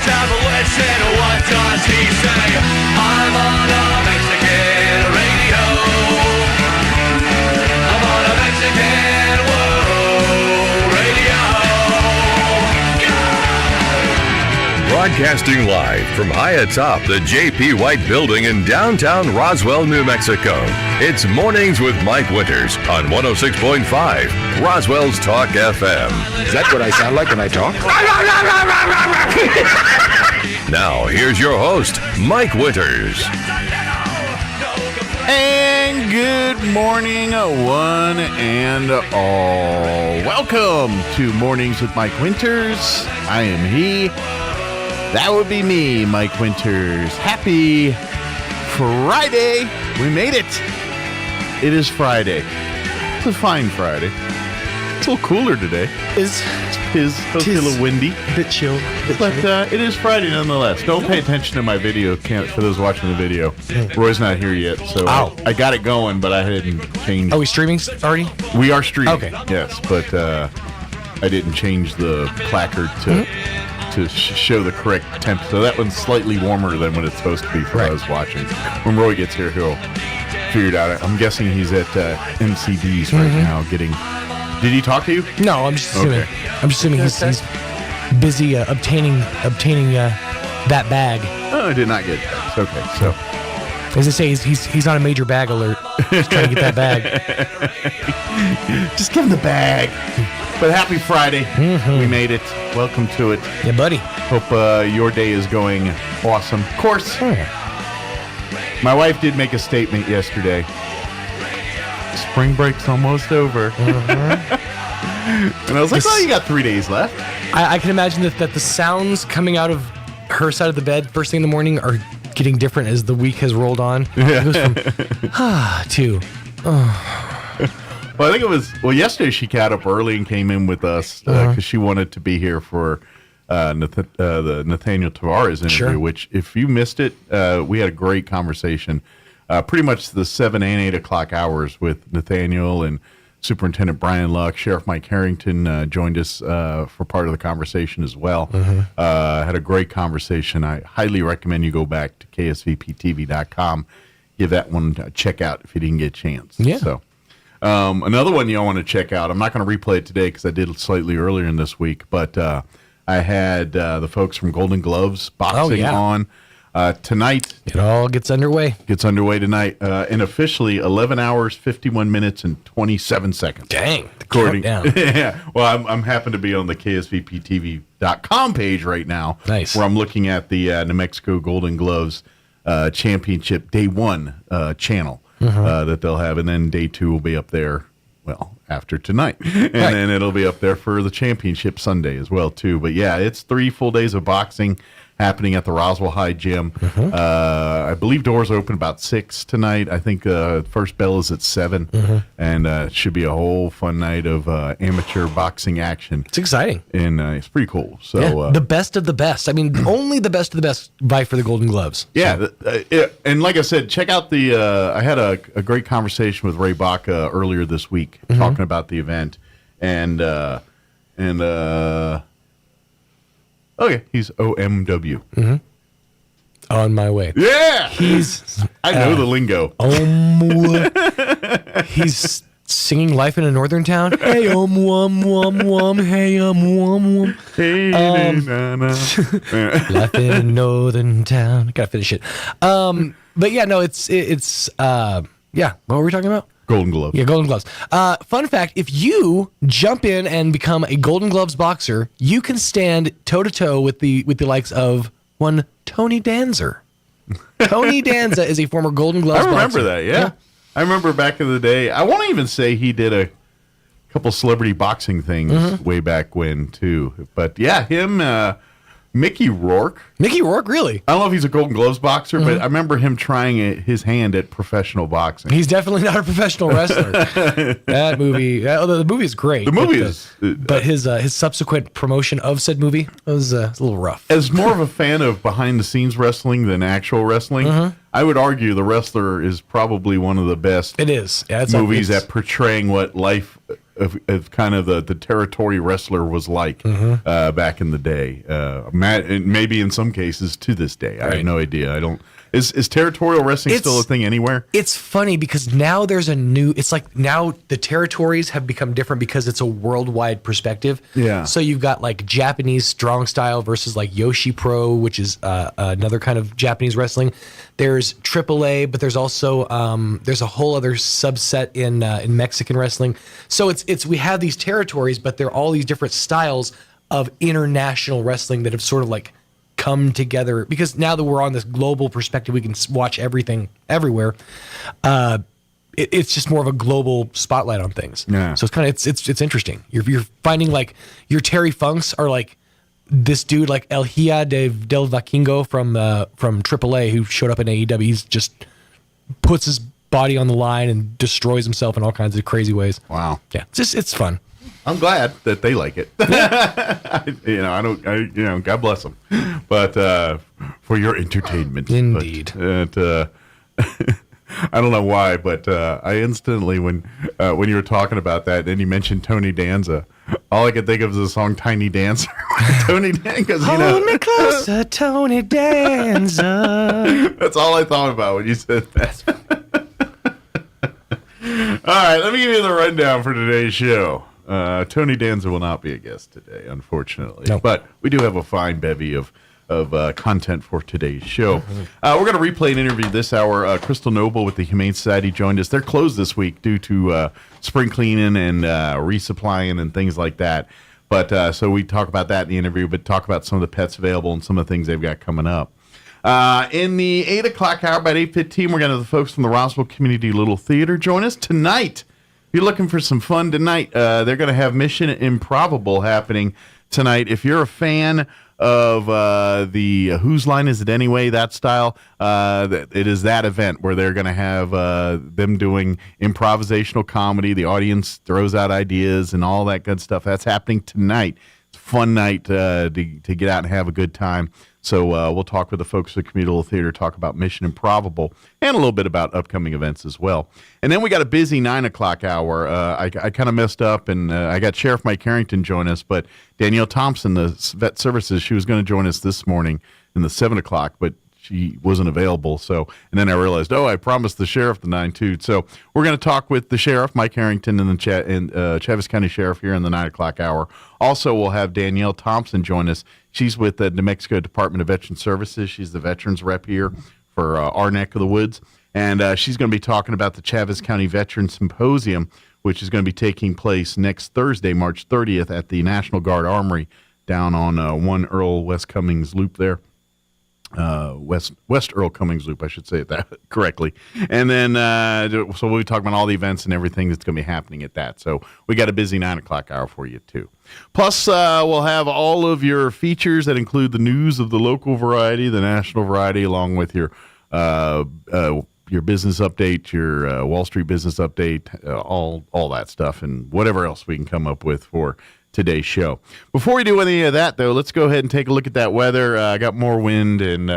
travel west and what does he say? I'm on a Mexican radio. I'm on a Mexican world radio. Broadcasting live from high atop the J.P. White Building in downtown Roswell, New Mexico. It's Mornings with Mike Winters on 106.5 Roswell's Talk FM. Is that what I sound like when I talk? Now, here's your host, Mike Winters. And good morning, one and all. Welcome to Mornings with Mike Winters. I am he. That would be me, Mike Winters. Happy Friday. We made it. It is Friday. It's a fine Friday. It's a little cooler today. It's a little windy. A bit chill. But it is Friday nonetheless. Don't pay attention to my video for those watching the video. Roy's not here yet, so I got it going, but I hadn't changed. Are we streaming already? We are streaming. Okay. Yes, but I didn't change the placard to show the correct temp. So that one's slightly warmer than what it's supposed to be for us watching. When Roy gets here, he'll figure it out. I'm guessing he's at MCD's right now getting... Did he talk to you? No, I'm just assuming. Okay. I'm just assuming he's busy obtaining that bag. Oh, I did not get that. It's okay. So, as I say, he's on a major bag alert. He's trying to get that bag. just give him the bag. But happy Friday. We made it. Welcome to it. Yeah, buddy. Hope your day is going awesome. Of course, my wife did make a statement yesterday. Spring break's almost over. And I was like, well, you got 3 days left. I can imagine that the sounds coming out of her side of the bed first thing in the morning are getting different as the week has rolled on. It goes from to Well, I think it was, yesterday she got up early and came in with us because she wanted to be here for the Nathaniel Tavares interview, which if you missed it, we had a great conversation. Pretty much the 7 and 8 o'clock hours with Nathaniel and Superintendent Brian Luck. Sheriff Mike Harrington joined us for part of the conversation as well. Had a great conversation. I highly recommend you go back to ksvptv.com. Give that one a check out if you didn't get a chance. Yeah. So, another one you'll want to check out. I'm not going to replay it today because I did it slightly earlier in this week, but I had the folks from Golden Gloves Boxing on. Tonight, it all gets underway. Tonight, and officially 11 hours, 51 minutes, and 27 seconds. Dang, the countdown. Yeah. Well, I'm happen to be on the ksvptv.com page right now. Nice. Where I'm looking at the New Mexico Golden Gloves Championship Day 1 channel that they'll have, and then Day 2 will be up there. Well, after tonight, and then it'll be up there for the championship Sunday as well too. But yeah, it's 3 full days of boxing happening at the Roswell High Gym. I believe doors open about 6 tonight. I think first bell is at 7, and it should be a whole fun night of amateur boxing action. It's exciting, and it's pretty cool. So the best of the best. I mean, only the best of the best vie for the Golden Gloves. Yeah, and like I said, check out the. I had a great conversation with Ray Baca earlier this week talking about the event, and. Okay, he's OMW. On my way. Yeah! He's... I know the lingo. He's singing Life in a Northern Town. Hey, wum, wum, wum. Hey, wum, wum. Hey, Life in a Northern Town. Gotta finish it. But yeah, no, it's what were we talking about? Golden Gloves. Yeah, Golden Gloves. Fun fact, if you jump in and become a Golden Gloves boxer, you can stand toe-to-toe with the likes of one Tony Danza. Tony Danza is a former Golden Gloves boxer. I remember that, yeah. I remember back in the day. I won't even say he did a couple celebrity boxing things way back when, too. But yeah, him... Mickey Rourke. Mickey Rourke, really? I don't know if he's a Golden Gloves boxer, but I remember him trying his hand at professional boxing. He's definitely not a professional wrestler. That movie, the movie is great. The movie is, but his subsequent promotion of said movie was a little rough. As more of a fan of behind the scenes wrestling than actual wrestling, I would argue The Wrestler is probably one of the best. It is. Yeah, movies at portraying what life of kind of the territory wrestler was like back in the day. Maybe in some cases to this day. I have no idea. I don't. Is territorial wrestling still a thing anywhere? It's funny because now there's it's like now the territories have become different because it's a worldwide perspective. Yeah. So you've got like Japanese strong style versus like Yoshi Pro, which is another kind of Japanese wrestling. There's AAA, but there's also there's a whole other subset in Mexican wrestling. So we have these territories, but they're all these different styles of international wrestling that have sort of like come together because now that we're on this global perspective, we can watch everything everywhere. It's just more of a global spotlight on things. Yeah. So it's kind of it's interesting. You're finding like your Terry Funks are like this dude like El Hiya del Vikingo from AAA who showed up in AEW. He's just puts his body on the line and destroys himself in all kinds of crazy ways. Wow. Yeah. It's fun. I'm glad that they like it. God bless them. But for your entertainment. Indeed. But, I don't know why, but I instantly, when you were talking about that, then you mentioned Tony Danza. All I could think of is the song "Tiny Dancer." Tony Danza, Hold me closer, Tony Danza. That's all I thought about when you said that. All right, let me give you the rundown for today's show. Tony Danza will not be a guest today, unfortunately. Nope. But we do have a fine bevy of content for today's show. We're going to replay an interview this hour. Crystal Noble with the Humane Society joined us. They're closed this week due to spring cleaning and resupplying and things like that. But so we talk about that in the interview, but talk about some of the pets available and some of the things they've got coming up. In the 8 o'clock hour, about 8:15, we're going to have the folks from the Roswell Community Little Theater join us tonight. If you're looking for some fun tonight, they're going to have Mission Improbable happening tonight. If you're a fan of the Whose Line Is It Anyway, that style, it is that event where they're going to have them doing improvisational comedy. The audience throws out ideas and all that good stuff. That's happening tonight. It's a fun night to get out and have a good time. So we'll talk with the folks at the Community Little Theater, talk about Mission Improbable, and a little bit about upcoming events as well. And then we got a busy 9 o'clock hour. I kind of messed up, and I got Sheriff Mike Harrington join us, but Danielle Thompson, the Vet Services, she was going to join us this morning in the 7 o'clock, but she wasn't available. So, and then I realized, I promised the sheriff the 9 too. So we're going to talk with the sheriff, Mike Harrington, and the Chaves County Sheriff here in the 9 o'clock hour. Also, we'll have Danielle Thompson join us. She's with the New Mexico Department of Veteran Services. She's the veterans rep here for our neck of the woods. And she's going to be talking about the Chaves County Veteran Symposium, which is going to be taking place next Thursday, March 30th at the National Guard Armory down on 1 Earl West Cummings Loop there. West Earl Cummings Loop, I should say that correctly. And then, so we'll be talking about all the events and everything that's going to be happening at that. So we got a busy 9 o'clock hour for you, too. Plus, we'll have all of your features that include the news of the local variety, the national variety, along with your business update, your Wall Street business update, all that stuff, and whatever else we can come up with for today's show. Before we do any of that, though, let's go ahead and take a look at that weather. I got more wind and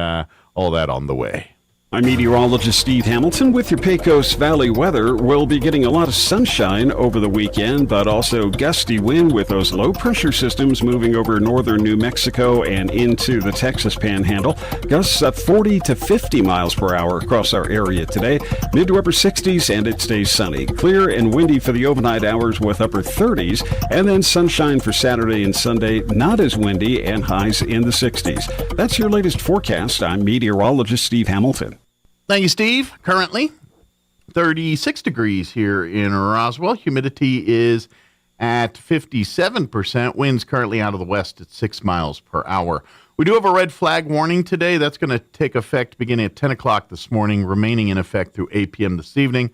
all that on the way. I'm meteorologist Steve Hamilton with your Pecos Valley weather. We'll be getting a lot of sunshine over the weekend, but also gusty wind with those low-pressure systems moving over northern New Mexico and into the Texas Panhandle. Gusts at 40 to 50 miles per hour across our area today. Mid to upper 60s, and it stays sunny. Clear and windy for the overnight hours with upper 30s, and then sunshine for Saturday and Sunday, not as windy, and highs in the 60s. That's your latest forecast. I'm meteorologist Steve Hamilton. Thank you, Steve. Currently, 36 degrees here in Roswell. Humidity is at 57%. Winds currently out of the west at 6 miles per hour. We do have a red flag warning today. That's going to take effect beginning at 10 o'clock this morning, remaining in effect through 8 p.m. this evening.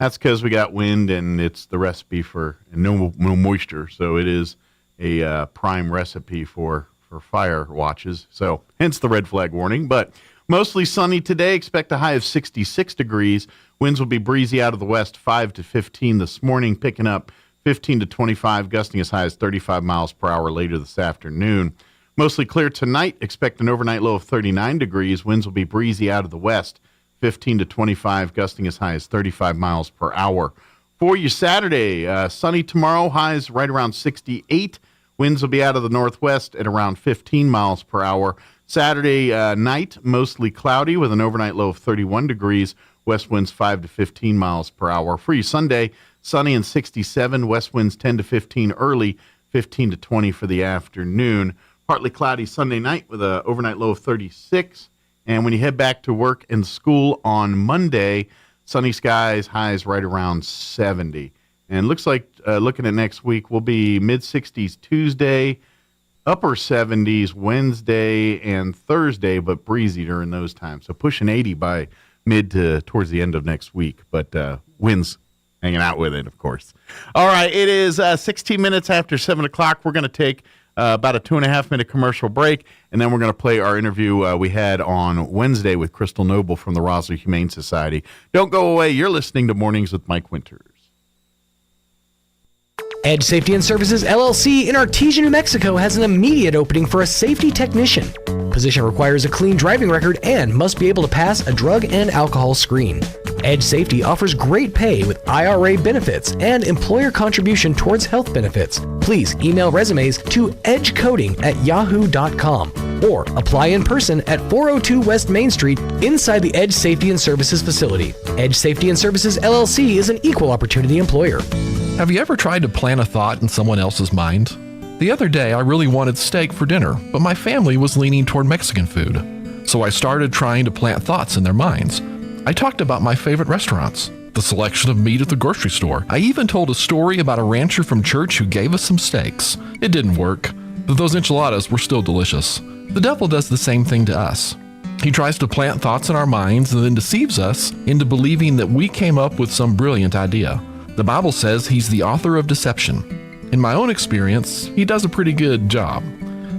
That's because we got wind, and it's the recipe for no moisture. So it is a prime recipe for fire watches. So hence the red flag warning. But mostly sunny today. Expect a high of 66 degrees. Winds will be breezy out of the west, 5 to 15 this morning, picking up 15 to 25, gusting as high as 35 miles per hour later this afternoon. Mostly clear tonight. Expect an overnight low of 39 degrees. Winds will be breezy out of the west, 15 to 25, gusting as high as 35 miles per hour. For you Saturday, sunny tomorrow, highs right around 68. Winds will be out of the northwest at around 15 miles per hour. Saturday night, mostly cloudy with an overnight low of 31 degrees. West winds 5 to 15 miles per hour. For you Sunday, sunny and 67. West winds 10 to 15 early, 15 to 20 for the afternoon. Partly cloudy Sunday night with an overnight low of 36. And when you head back to work and school on Monday, sunny skies, highs right around 70. And looks like looking at next week, we'll be mid-60s Tuesday, upper 70s Wednesday and Thursday, but breezy during those times. So pushing 80 by mid to towards the end of next week. But winds hanging out with it, of course. All right, it is 16 minutes after 7 o'clock. We're going to take about a 2.5-minute commercial break, and then we're going to play our interview we had on Wednesday with Crystal Noble from the Roswell Humane Society. Don't go away. You're listening to Mornings with Mike Winters. Edge Safety and Services LLC in Artesia, New Mexico has an immediate opening for a safety technician. Position requires a clean driving record and must be able to pass a drug and alcohol screen. Edge Safety offers great pay with IRA benefits and employer contribution towards health benefits. Please email resumes to edgecoding@yahoo.com or apply in person at 402 West Main Street inside the Edge Safety and Services facility. Edge Safety and Services LLC is an equal opportunity employer. Have you ever tried to plant a thought in someone else's mind? The other day, I really wanted steak for dinner, but my family was leaning toward Mexican food. So I started trying to plant thoughts in their minds. I talked about my favorite restaurants, the selection of meat at the grocery store. I even told a story about a rancher from church who gave us some steaks. It didn't work, but those enchiladas were still delicious. The devil does the same thing to us. He tries to plant thoughts in our minds and then deceives us into believing that we came up with some brilliant idea. The Bible says he's the author of deception. In my own experience, he does a pretty good job.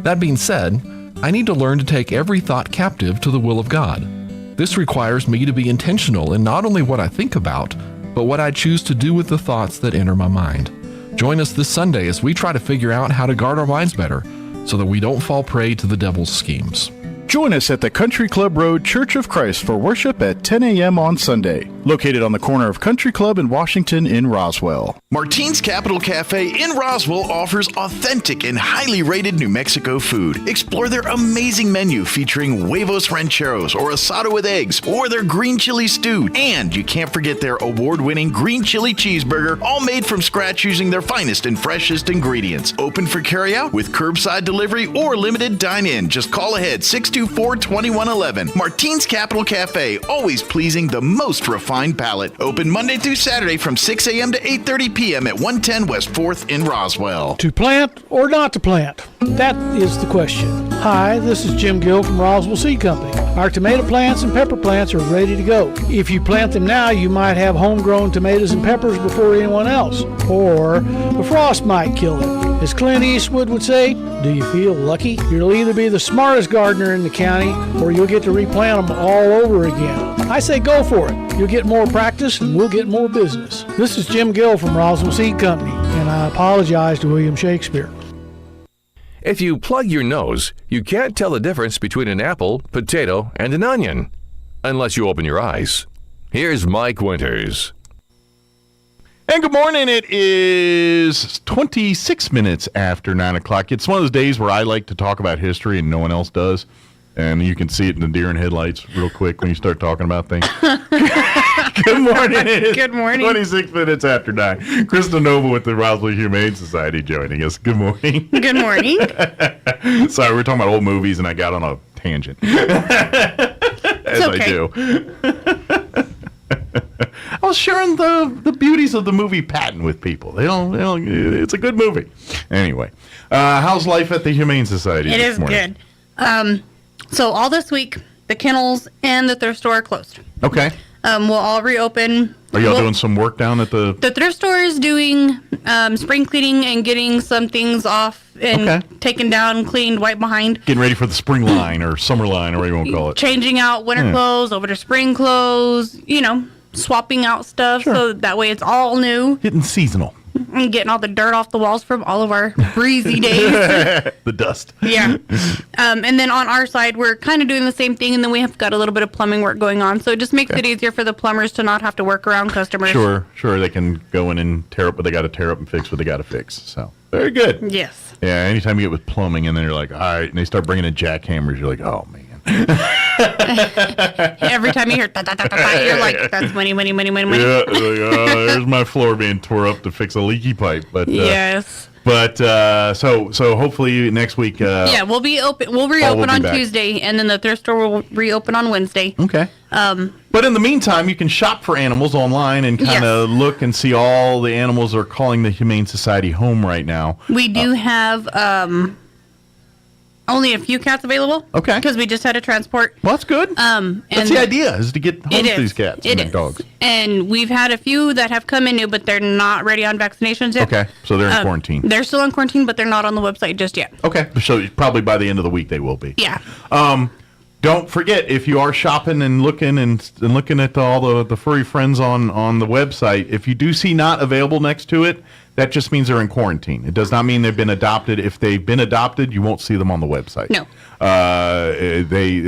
That being said, I need to learn to take every thought captive to the will of God. This requires me to be intentional in not only what I think about, but what I choose to do with the thoughts that enter my mind. Join us this Sunday as we try to figure out how to guard our minds better so that we don't fall prey to the devil's schemes. Join us at the Country Club Road Church of Christ for worship at 10 a.m. on Sunday, located on the corner of Country Club and Washington in Roswell. Martine's Capital Cafe in Roswell offers authentic and highly rated New Mexico food. Explore their amazing menu featuring huevos rancheros or asado with eggs or their green chili stew. And you can't forget their award-winning green chili cheeseburger, all made from scratch using their finest and freshest ingredients. Open for carryout with curbside delivery or limited dine-in. Just call ahead 624-2111. Martine's Capital Cafe, always pleasing the most refined palate. Open Monday through Saturday from 6 a.m. to 8:30 p.m. at 110 West 4th in Roswell. To plant or not to plant? That is the question. Hi, this is Jim Gill from Roswell Seed Company. Our tomato plants and pepper plants are ready to go. If you plant them now, you might have homegrown tomatoes and peppers before anyone else, or the frost might kill them. As Clint Eastwood would say, do you feel lucky? You'll either be the smartest gardener in the county, or you'll get to replant them all over again. I say go for it. You'll get more practice and we'll get more business. This is Jim Gill from Roswell Seed Company, and I apologize to William Shakespeare. If you plug your nose, you can't tell the difference between an apple, potato, and an onion, unless you open your eyes. Here's Mike Winters. And good morning. It is 26 minutes after 9 o'clock. It's one of those days where I like to talk about history and no one else does. And you can see it in the deer in headlights real quick when you start talking about things. Good morning. Good morning. 26 minutes after 9. Crystal Noble with the Roswell Humane Society joining us. Good morning. Good morning. Sorry, we're talking about old movies and I got on a tangent. As I do. I was sharing the beauties of the movie Patton with people. They don't, it's a good movie. Anyway, how's life at the Humane Society It this is morning? good. So all this week, the kennels and the thrift store are closed. Okay. We'll all reopen. Are y'all doing some work down at the... The thrift store is doing spring cleaning and getting some things off and taken down, cleaned, wiped behind. Getting ready for the spring line or summer line or whatever you want to call it. Changing out winter clothes over to spring clothes, swapping out stuff so that way it's all new. Getting seasonal. and getting all the dirt off the walls from all of our breezy days. The dust. Yeah. And then on our side, we're kind of doing the same thing, and then we have got a little bit of plumbing work going on. So it just makes it easier for the plumbers to not have to work around customers. Sure. They can go in and tear up what they got to tear up and fix what they got to fix. So very good. Yes. Yeah, anytime you get with plumbing and then you're like, all right, and they start bringing in jackhammers, you're like, oh, man. Every time you hear you're like, that's money. Yeah, like, there's my floor being tore up to fix a leaky pipe. But yes. But so hopefully next week. We'll be open. We'll reopen on Tuesday, and then the thrift store will reopen on Wednesday. Okay. But in the meantime, you can shop for animals online and kind of look and see all the animals are calling the Humane Society home right now. We do have only a few cats available. Okay. Because we just had to transport. Well, that's good. That's the idea, is to get home to these cats and dogs. And we've had a few that have come in new, but they're not ready on vaccinations yet. Okay. So they're in quarantine. They're still in quarantine, but they're not on the website just yet. Okay. So probably by the end of the week they will be. Yeah. Don't forget, if you are shopping and looking at all the furry friends on the website, if you do see not available next to it, that just means they're in quarantine. It does not mean they've been adopted. If they've been adopted, you won't see them on the website. No.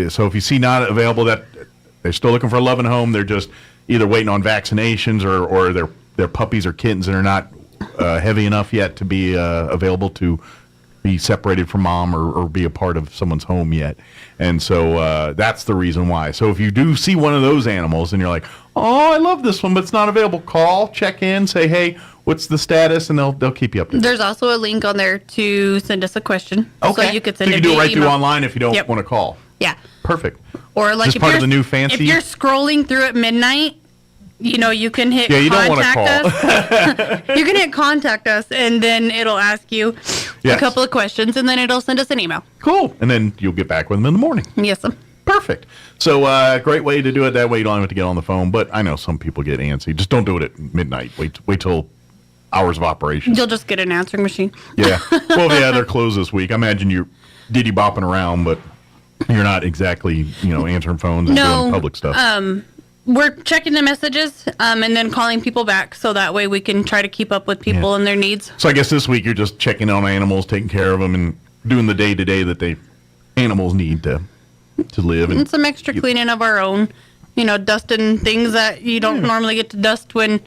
So if you see not available, that they're still looking for a loving home. They're just either waiting on vaccinations or they're puppies or kittens and are not heavy enough yet to be available to be separated from mom or be a part of someone's home yet. And so that's the reason why. So if you do see one of those animals and you're like, oh, I love this one, but it's not available, call, check in, say, hey, what's the status? And they'll keep you updated. There's also a link on there to send us a question. Okay. So you could send so you it can do it right email. through online if you don't want to call. Yeah. Perfect. Or like is this part of the new fancy? If you're scrolling through at midnight, you can hit you don't want to call. us. You can hit contact us, and then it'll ask you a couple of questions, and then it'll send us an email. Cool. And then you'll get back with them in the morning. Yes, sir. Perfect. So great way to do it. That way you don't have to get on the phone. But I know some people get antsy. Just don't do it at midnight. Wait till hours of operation. You'll just get an answering machine. Yeah. Well, yeah, they're closed this week. I imagine you're diddy bopping around, but you're not exactly, answering phones and doing public stuff. We're checking the messages and then calling people back, so that way we can try to keep up with people and their needs. So I guess this week you're just checking on animals, taking care of them, and doing the day-to-day that animals need to live. And some extra cleaning of our own, dusting things that you don't normally get to dust when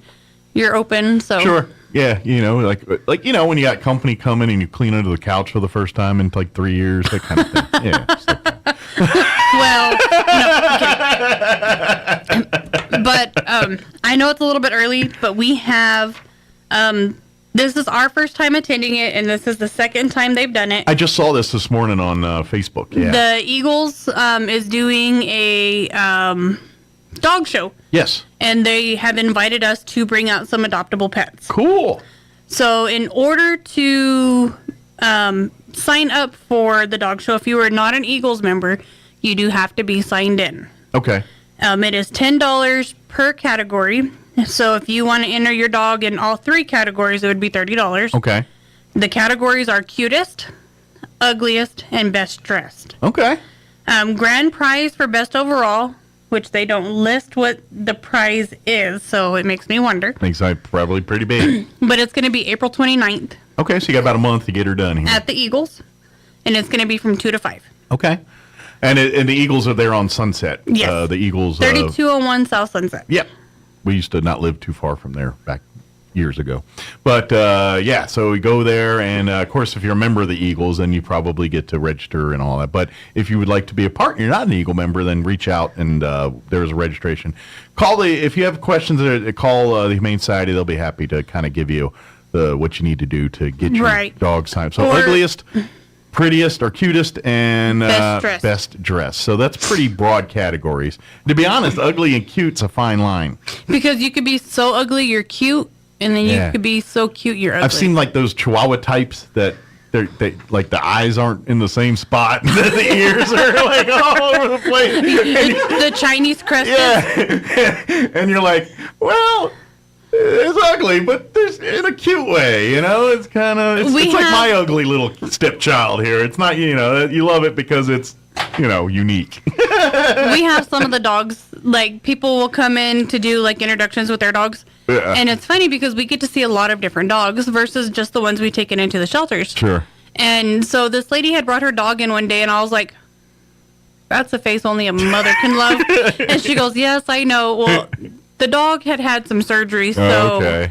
you're open. So sure. Yeah, like when you got company coming and you clean under the couch for the first time in like 3 years, that kind of thing. Yeah. Well, no, okay. But I know it's a little bit early, but we have. This is our first time attending it, and this is the second time they've done it. I just saw this morning on Facebook. Yeah. The Eagles is doing a dog show. Yes. And they have invited us to bring out some adoptable pets. Cool. So in order to sign up for the dog show, if you are not an Eagles member, you do have to be signed in. Okay. It is $10 per category. So if you want to enter your dog in all three categories, it would be $30. Okay. The categories are cutest, ugliest, and best dressed. Okay. Grand prize for best overall, which they don't list what the prize is, so it makes me wonder. Thinks I'm probably pretty big. But it's going to be April 29th. Okay, so you got about a month to get her done here. At the Eagles, and it's going to be from 2 to 5. Okay. And the Eagles are there on Sunset. Yes. The Eagles. 3201 South Sunset. Yep. We used to not live too far from there back years ago. But, so we go there, and, of course, if you're a member of the Eagles, then you probably get to register and all that. But if you would like to be a part and you're not an Eagle member, then reach out, and there's a registration. If you have questions, call the Humane Society. They'll be happy to kind of give you what you need to do to get your dog signed. So ugliest, prettiest, or cutest, and best dressed. So that's pretty broad categories. To be honest, ugly and cute's a fine line. Because you could be so ugly, you're cute. And then you could be so cute, you're ugly. I've seen like those Chihuahua types that they like the eyes aren't in the same spot, and the ears are like all over the place. The Chinese crested. Yeah, and you're like, well, it's ugly, but there's in a cute way, It's kind of it's like my ugly little stepchild here. It's not you love it because it's unique. We have some of the dogs, like people will come in to do like introductions with their dogs. Yeah. And it's funny because we get to see a lot of different dogs versus just the ones we taken into the shelters. Sure. And so this lady had brought her dog in one day, and I was like, that's a face only a mother can love. And she goes, yes, I know. Well, the dog had some surgery, so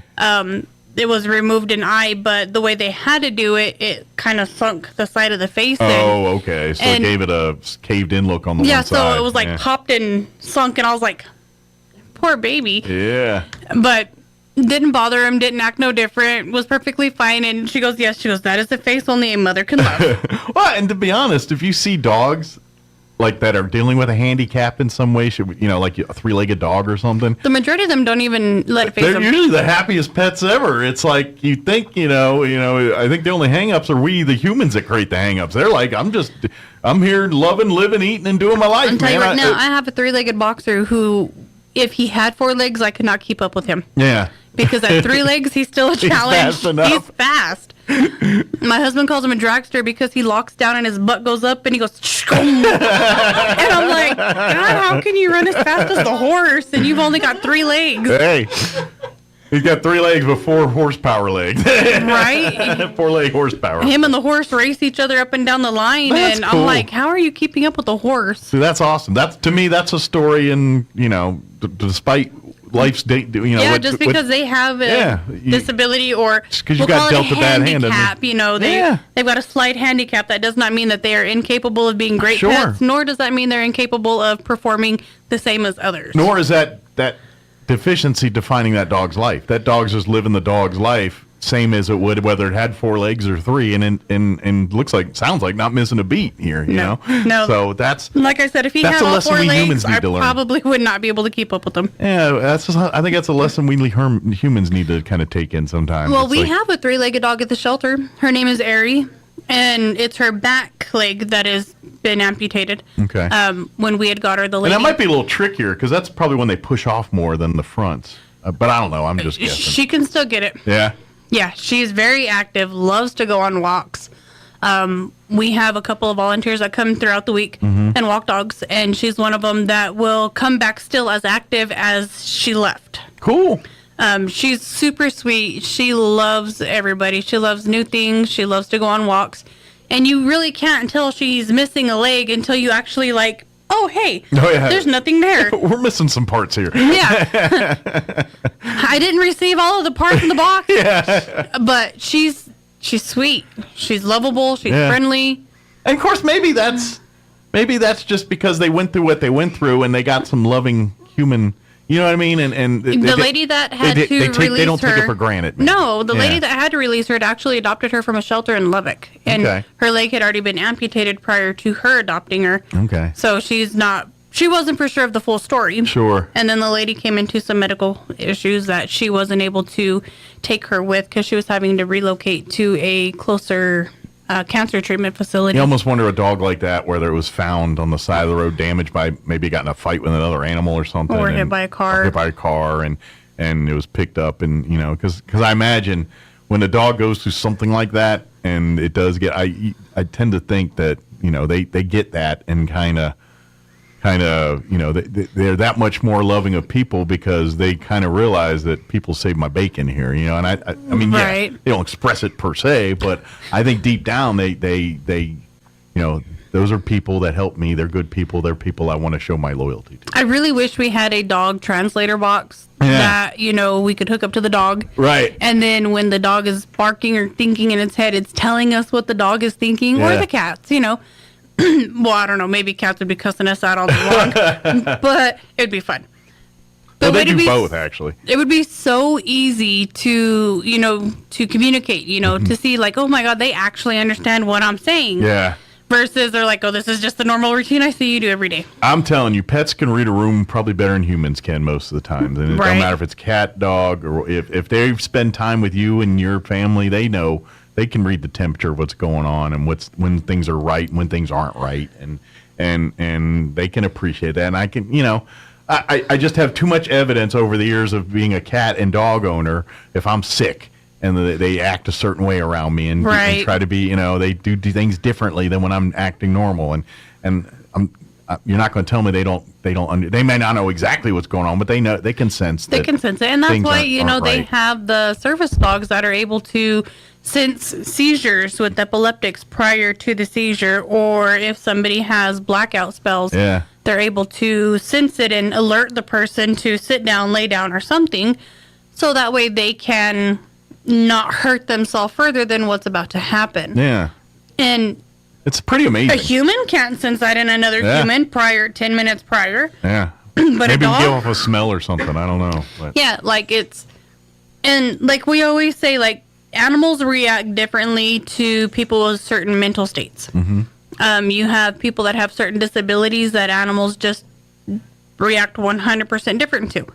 it was removed an eye, but the way they had to do it, it kind of sunk the side of the face in. Oh, okay. So it gave it a caved-in look on the one side. Yeah, so it was like popped and sunk, and I was like, poor baby. Yeah. But didn't bother him, didn't act no different, was perfectly fine. And she goes, yes, that is a face only a mother can love. Well, and to be honest, if you see dogs like that are dealing with a handicap in some way, like a three-legged dog or something. The majority of them don't even let it face them. They're usually the happiest pets ever. It's like you think, I think the only hang-ups are we, the humans, that create the hang-ups. They're like, I'm here loving, living, eating, and doing my life, I'm telling you right now, I have a three-legged boxer who, if he had four legs, I could not keep up with him. Yeah. Because at 3 legs, he's still a challenge. He's fast enough. He's fast. My husband calls him a dragster because he locks down and his butt goes up and he goes, and I'm like, God, how can you run as fast as the horse and you've only got 3 legs? Hey, he's got 3 legs but 4 horsepower legs. Right? 4-leg horsepower. Him and the horse race each other up and down the line. That's and cool. I'm like, how are you keeping up with the horse? See, that's awesome. To me, that's a story, and despite life's just because they have a disability or we'll call it a handicap, they've got a slight handicap. That does not mean that they are incapable of being great pets, nor does that mean they're incapable of performing the same as others. Nor is that deficiency defining that dog's life. That dog's just living the dog's life same as it would whether it had 4 legs or 3, and sounds like not missing a beat here. No. So that's, like I said, if he had all 4 legs, I probably would not be able to keep up with them. Yeah, I think that's a lesson we humans need to kind of take in sometimes. Well, we have a 3-legged dog at the shelter. Her name is Ari, and it's her back leg that has been amputated. Okay. When we had got her, the lady. And that might be a little trickier because that's probably when they push off more than the fronts. But I don't know. I'm just guessing. She can still get it. Yeah. Yeah, she's very active, loves to go on walks. We have a couple of volunteers that come throughout the week and walk dogs, and she's one of them that will come back still as active as she left. Cool. She's super sweet. She loves everybody. She loves new things. She loves to go on walks. And you really can't tell she's missing a leg until you actually there's nothing there. We're missing some parts here. Yeah. I didn't receive all of the parts in the box. Yeah. But she's sweet. She's lovable. She's friendly. And of course, maybe that's just because they went through what they went through and they got some loving human. You know what I mean? And the lady that had to release her, they don't take it for granted. Man. No, the lady that had to release her had actually adopted her from a shelter in Lubbock, and her leg had already been amputated prior to her adopting her. Okay. So she wasn't for sure of the full story. Sure. And then the lady came into some medical issues that she wasn't able to take her with because she was having to relocate to a closer cancer treatment facility. You almost wonder a dog like that, whether it was found on the side of the road, damaged by maybe got in a fight with another animal or something, or hit by a car. And it was picked up, and because I imagine when a dog goes through something like that, and it does get, I tend to think that they get that and kind of they're that much more loving of people because they kind of realize that people save my bacon here, and I mean, right. Yeah, they don't express it per se, but I think deep down they those are people that help me. They're good people. They're people I want to show my loyalty to. I really wish we had a dog translator box that we could hook up to the dog. Right. And then when the dog is barking or thinking in its head, it's telling us what the dog is thinking, or the cats, Well, I don't know. Maybe cats would be cussing us out all day long, but it'd be fun. Well, they do both, actually. It would be so easy to, to communicate, to see like, oh my God, they actually understand what I'm saying. Yeah. Versus they're like, oh, this is just the normal routine I see you do every day. I'm telling you, pets can read a room probably better than humans can most of the time. And it don't matter if it's cat, dog, or if they spend time with you and your family, they know. They can read the temperature of what's going on and when things are right and when things aren't right, and they can appreciate that. And I can, I just have too much evidence over the years of being a cat and dog owner. If I'm sick and they act a certain way around me and try to be, they do things differently than when I'm acting normal. And you're not going to tell me they don't. They may not know exactly what's going on, but they know they can sense. They can sense it, and that's why they right. have the service dogs that are able to sense seizures with epileptics prior to the seizure, or if somebody has blackout spells. Yeah. They're able to sense it and alert the person to sit down, lay down, or something, so that way they can not hurt themselves further than what's about to happen. Yeah. And it's pretty amazing. a human can't sense that in another human 10 minutes prior. Yeah. But maybe a dog, give off a smell or something. I don't know. But. Yeah, and like we always say, like, animals react differently to people with certain mental states. Mm-hmm. You have people that have certain disabilities that animals just react 100% different to.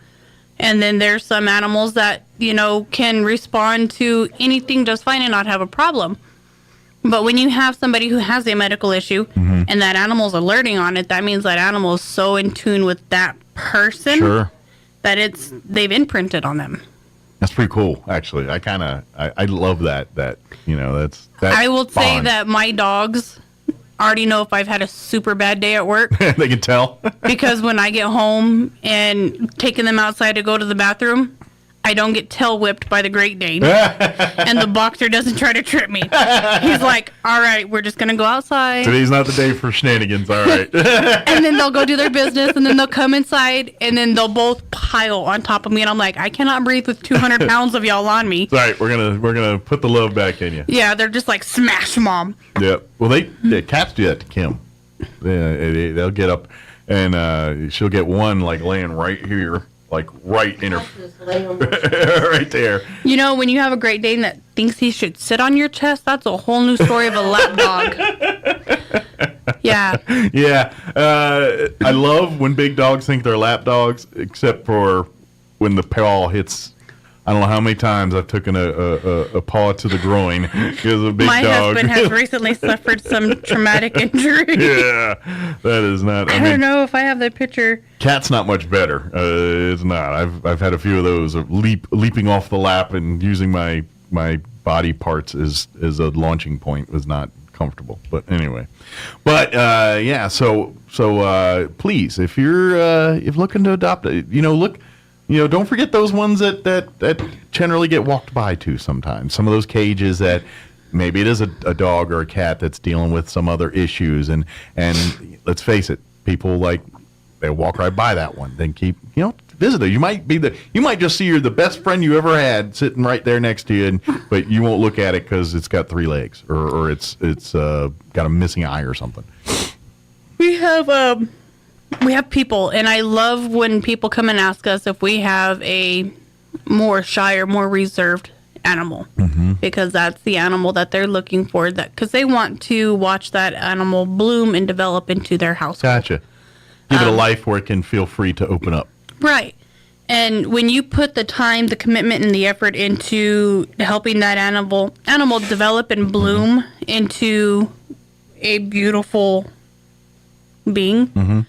And then there's some animals that, can respond to anything just fine and not have a problem. But when you have somebody who has a medical issue and that animal's alerting on it, that means that animal is so in tune with that person that they've imprinted on them. That's pretty cool, actually. I love that that's that I will say bond. that my dogs already know if I've had a super bad day at work. They can tell. Because when I get home and taking them outside to go to the bathroom, I don't get tail whipped by the Great Dane. And the boxer doesn't try to trip me. He's like, all right, we're just going to go outside. Today's not the day for shenanigans, all right. And then they'll go do their business, and then they'll come inside, and then they'll both pile on top of me. And I'm like, I cannot breathe with 200 pounds of y'all on me. All right, we're gonna put the love back in you. Yeah, they're just like, smash, Mom. Yeah. Well, cats do that to Kim. They'll get up, and she'll get one like laying right here. Like right in her, right there. When you have a Great Dane that thinks he should sit on your chest, that's a whole new story of a lap dog. Yeah. Yeah. I love when big dogs think they're lap dogs, except for when the paw hits. I don't know how many times I've taken a paw to the groin because of a big My dog. husband has recently suffered some traumatic injury. Yeah, that is not. I don't know if I have the picture. Cat's not much better. It's not. I've had a few of those of leaping off the lap and using my body parts as a launching point was not comfortable. But anyway, yeah. So please, if you're looking to adopt, look. Don't forget those ones that generally get walked by too sometimes. Some of those cages that maybe it is a dog or a cat that's dealing with some other issues. And let's face it, people they walk right by that one. Then keep, visit it. You might just see you're the best friend you ever had sitting right there next to you, but you won't look at it because it's got 3 legs or it's got a missing eye or something. We have people, and I love when people come and ask us if we have a more shy or more reserved animal, because that's the animal that they're looking for. Because they want to watch that animal bloom and develop into their household. Gotcha. Give it a life where it can feel free to open up. Right. And when you put the time, the commitment, and the effort into helping that animal develop and bloom into a beautiful being.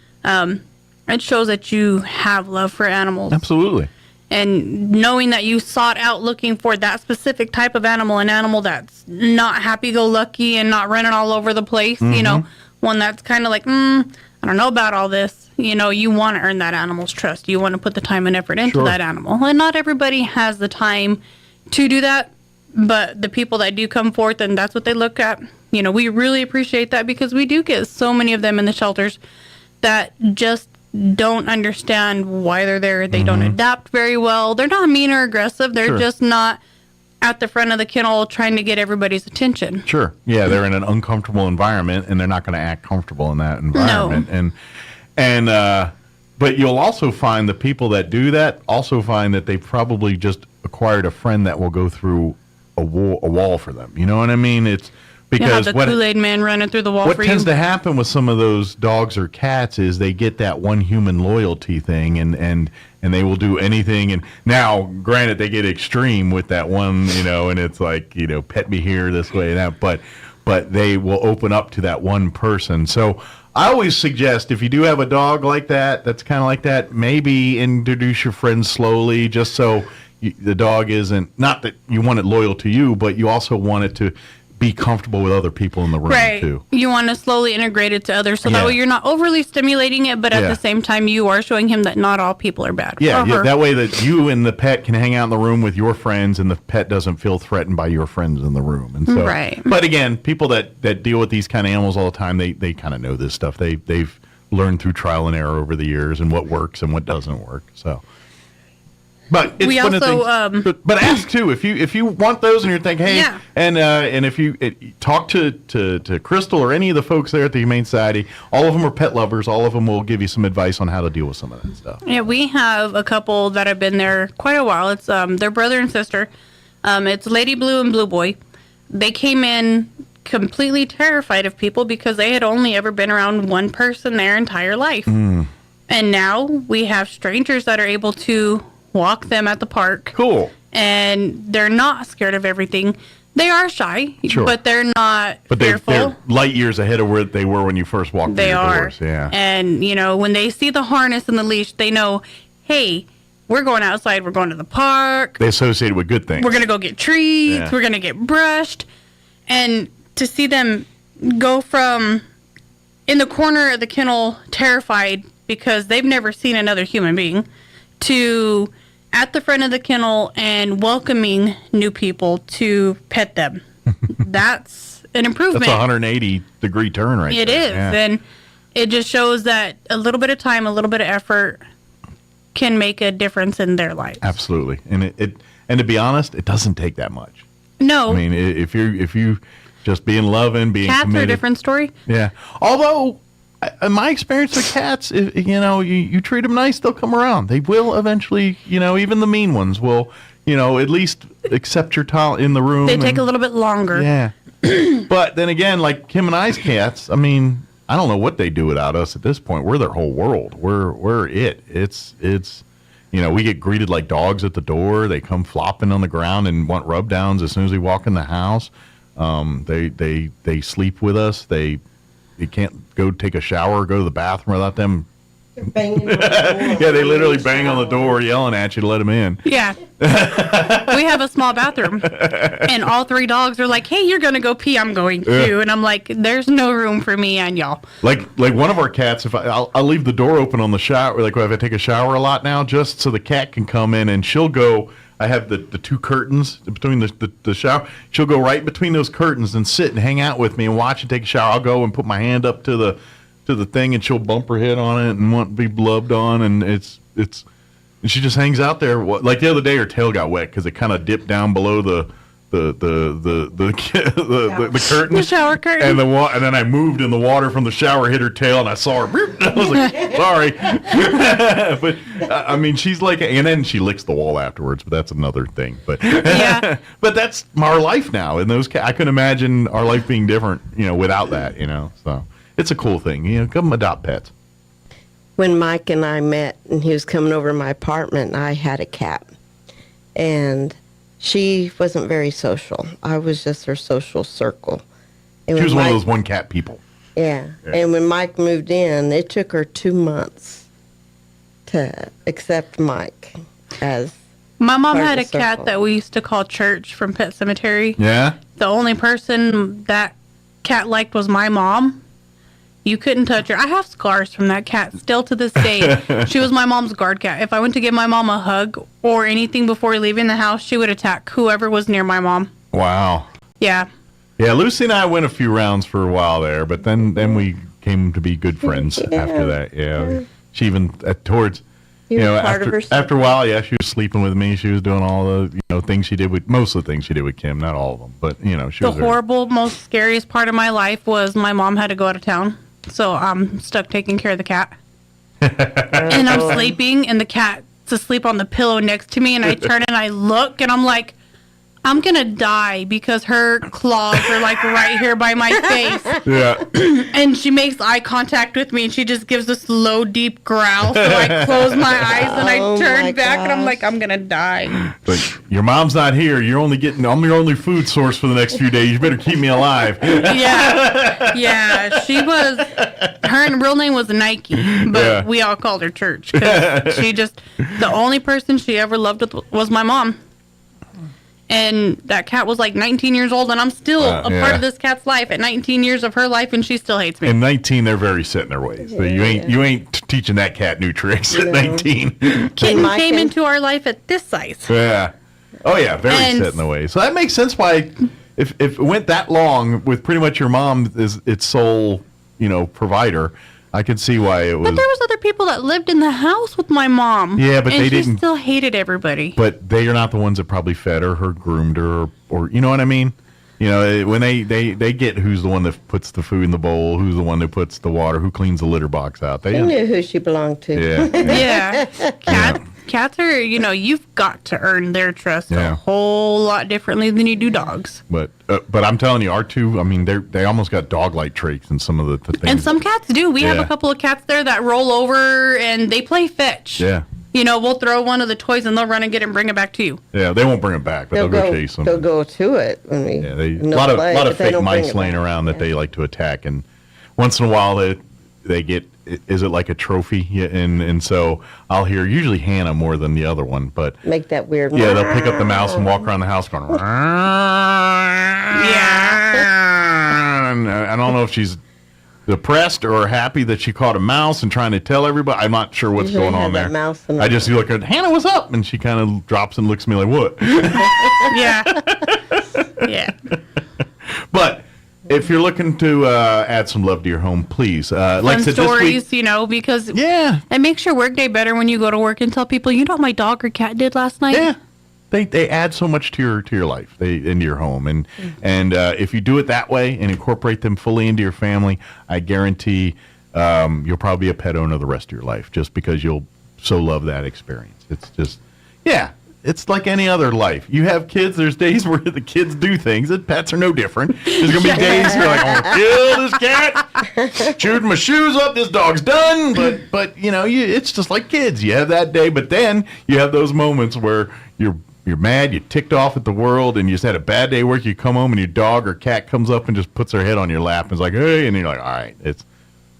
It shows that you have love for animals. Absolutely. And knowing that you sought out looking for that specific type of animal, an animal that's not happy-go-lucky and not running all over the place, one that's kind of like, I don't know about all this. You want to earn that animal's trust. You want to put the time and effort into that animal. And not everybody has the time to do that, but the people that do come forth and that's what they look at, we really appreciate that, because we do get so many of them in the shelters that just don't understand why they're there. They don't adapt very well. They're not mean or aggressive. They're just not at the front of the kennel trying to get everybody's attention. Sure. Yeah, they're in an uncomfortable environment, and they're not going to act comfortable in that environment. No. And but you'll also find the people that do that also find that they probably just acquired a friend that will go through a wall for them. You know what I mean? It's because the Kool-Aid man running through the wall for you. What tends to happen with some of those dogs or cats is they get that one human loyalty thing, and they will do anything. And now, granted, they get extreme with that one, and it's like, pet me here, this way, and that. But they will open up to that one person. So I always suggest, if you do have a dog like that, that's kind of like that, maybe introduce your friends slowly, just so the dog isn't, not that you want it loyal to you, but you also want it to be comfortable with other people in the room right. too. You want to slowly integrate it to others, so that way you're not overly stimulating it, but at the same time, you are showing him that not all people are bad. Yeah, that way that you and the pet can hang out in the room with your friends, and the pet doesn't feel threatened by your friends in the room. And so, right. But again, people that deal with these kind of animals all the time, they kind of know this stuff. They've learned through trial and error over the years and what works and what doesn't work. So. But it's we one also, of the things, but ask too if you want those and you're thinking, hey, and if you talk to Crystal or any of the folks there at the Humane Society, all of them are pet lovers. All of them will give you some advice on how to deal with some of that stuff. Yeah, we have a couple that have been there quite a while. It's their brother and sister. It's Lady Blue and Blue Boy. They came in completely terrified of people because they had only ever been around one person their entire life, and now we have strangers that are able to walk them at the park. Cool. And they're not scared of everything. They are shy, but they're not fearful. They're light years ahead of where they were when you first walked through your doors. Yeah. And, when they see the harness and the leash, they know, hey, we're going outside. We're going to the park. They associate it with good things. We're going to go get treats. Yeah. We're going to get brushed. And to see them go from in the corner of the kennel terrified because they've never seen another human being to at the front of the kennel and welcoming new people to pet them. That's an improvement. That's a 180-degree turn right there. It is. Yeah. And it just shows that a little bit of time, a little bit of effort can make a difference in their lives. Absolutely. And to be honest, it doesn't take that much. No. I mean, if you just being loving, being cats committed. are a different story. Yeah. Although, in my experience with cats, you treat them nice, they'll come around. They will eventually, even the mean ones will, at least accept your tile in the room. They take a little bit longer. Yeah. But then again, like Kim and I's cats, I mean, I don't know what they do without us at this point. We're their whole world. We're it. It's we get greeted like dogs at the door. They come flopping on the ground and want rub downs as soon as we walk in the house. They sleep with us. They can't go take a shower or go to the bathroom without them. They're banging on the door. Yeah, they literally bang on the door yelling at you to let them in. Yeah. We have a small bathroom, and all three dogs are like, hey, you're going to go pee. I'm going too. And I'm like, there's no room for me and y'all. Like one of our cats, if I'll leave the door open on the shower, like if I take a shower a lot now, just so the cat can come in, and she'll go. I have the two curtains between the shower. She'll go right between those curtains and sit and hang out with me and watch and take a shower. I'll go and put my hand up to the thing, and she'll bump her head on it and want to be blubbed on, and it's and she just hangs out there. Like the other day, her tail got wet because it kind of dipped down below the curtain, the shower curtain, and and then I moved, and the water from the shower hit her tail, and I saw her. I was like, sorry, but I mean, she's like, and then she licks the wall afterwards, but that's another thing. But yeah, but that's our life now, and those I couldn't imagine our life being different, without that, so it's a cool thing, come adopt pets. When Mike and I met, and he was coming over to my apartment, I had a cat, and she wasn't very social. I was just her social circle. And she was one of those one cat people. Yeah. And when Mike moved in, it took her 2 months to accept Mike as my mom part of had the a cat circle. that we used to call Church from Pet Cemetery. Yeah. The only person that cat liked was my mom. You couldn't touch her. I have scars from that cat still to this day. She was my mom's guard cat. If I went to give my mom a hug or anything before leaving the house, she would attack whoever was near my mom. Wow. Yeah. Yeah, Lucy and I went a few rounds for a while there, but then we came to be good friends after that. Yeah. She even towards after a while, she was sleeping with me. She was doing all the things she did with most of the things she did with Kim, not all of them, but she the was horrible, most scariest part of my life was my mom had to go out of town. So I'm stuck taking care of the cat. And I'm sleeping, and the cat's asleep on the pillow next to me, and I turn and I look, and I'm like, I'm going to die because her claws are like right here by my face. Yeah. And she makes eye contact with me, and she just gives this low, deep growl. So I close my eyes, and I turn back, and I'm like, I'm going to die. But your mom's not here. I'm your only food source for the next few days. You better keep me alive. Yeah. She was, her real name was Nike, but we all called her Church because the only person she ever loved was my mom. And that cat was like 19 years old, and I'm still a part of this cat's life at 19 years of her life, and she still hates me. At 19, they're very set in their ways. So you ain't teaching that cat new tricks at 19. Kitten came into our life at this size. Yeah. Oh yeah, very set in the ways. So that makes sense why, if it went that long with pretty much your mom is its sole, provider. I could see why it was. But there was other people that lived in the house with my mom. Yeah, but they didn't. She still hated everybody. But they are not the ones that probably fed her, groomed her, or you know what I mean? When they get who's the one that puts the food in the bowl, who's the one that puts the water, who cleans the litter box out. They knew who she belonged to. Yeah. Cats are, you've got to earn their trust a whole lot differently than you do dogs. But I'm telling you, our two, they almost got dog-like traits in some of the things. And some cats do. We have a couple of cats there that roll over and they play fetch. Yeah. We'll throw one of the toys and they'll run and get it and bring it back to you. Yeah, they won't bring it back, but they'll go chase them. They'll go to it when we. Yeah, a lot of fake mice laying around that they like to attack, and once in a while they get. Is it like a trophy? Yeah, and so I'll hear usually Hannah more than the other one, but make that weird. Yeah, they'll pick up the mouse and walk around the house going. Yeah. And I don't know if she's depressed or happy that she caught a mouse and trying to tell everybody. I'm not sure what's going on there. I just look at Hannah, what's up? And she kind of drops and looks at me like, what? Yeah. Yeah. But if you're looking to add some love to your home, please. Like stories, this week, because it makes your workday better when you go to work and tell people, what my dog or cat did last night. Yeah. They add so much to your life, into your home, and if you do it that way and incorporate them fully into your family, I guarantee you'll probably be a pet owner the rest of your life, just because you'll so love that experience. It's just, it's like any other life. You have kids. There's days where the kids do things, and pets are no different. There's gonna be days you're like, I'm gonna kill this cat, chewed my shoes up. This dog's done. But it's just like kids. You have that day, but then you have those moments where you're mad, you're ticked off at the world, and you just had a bad day at work. You come home and your dog or cat comes up and just puts their head on your lap and is like, hey, and you're like, all right, at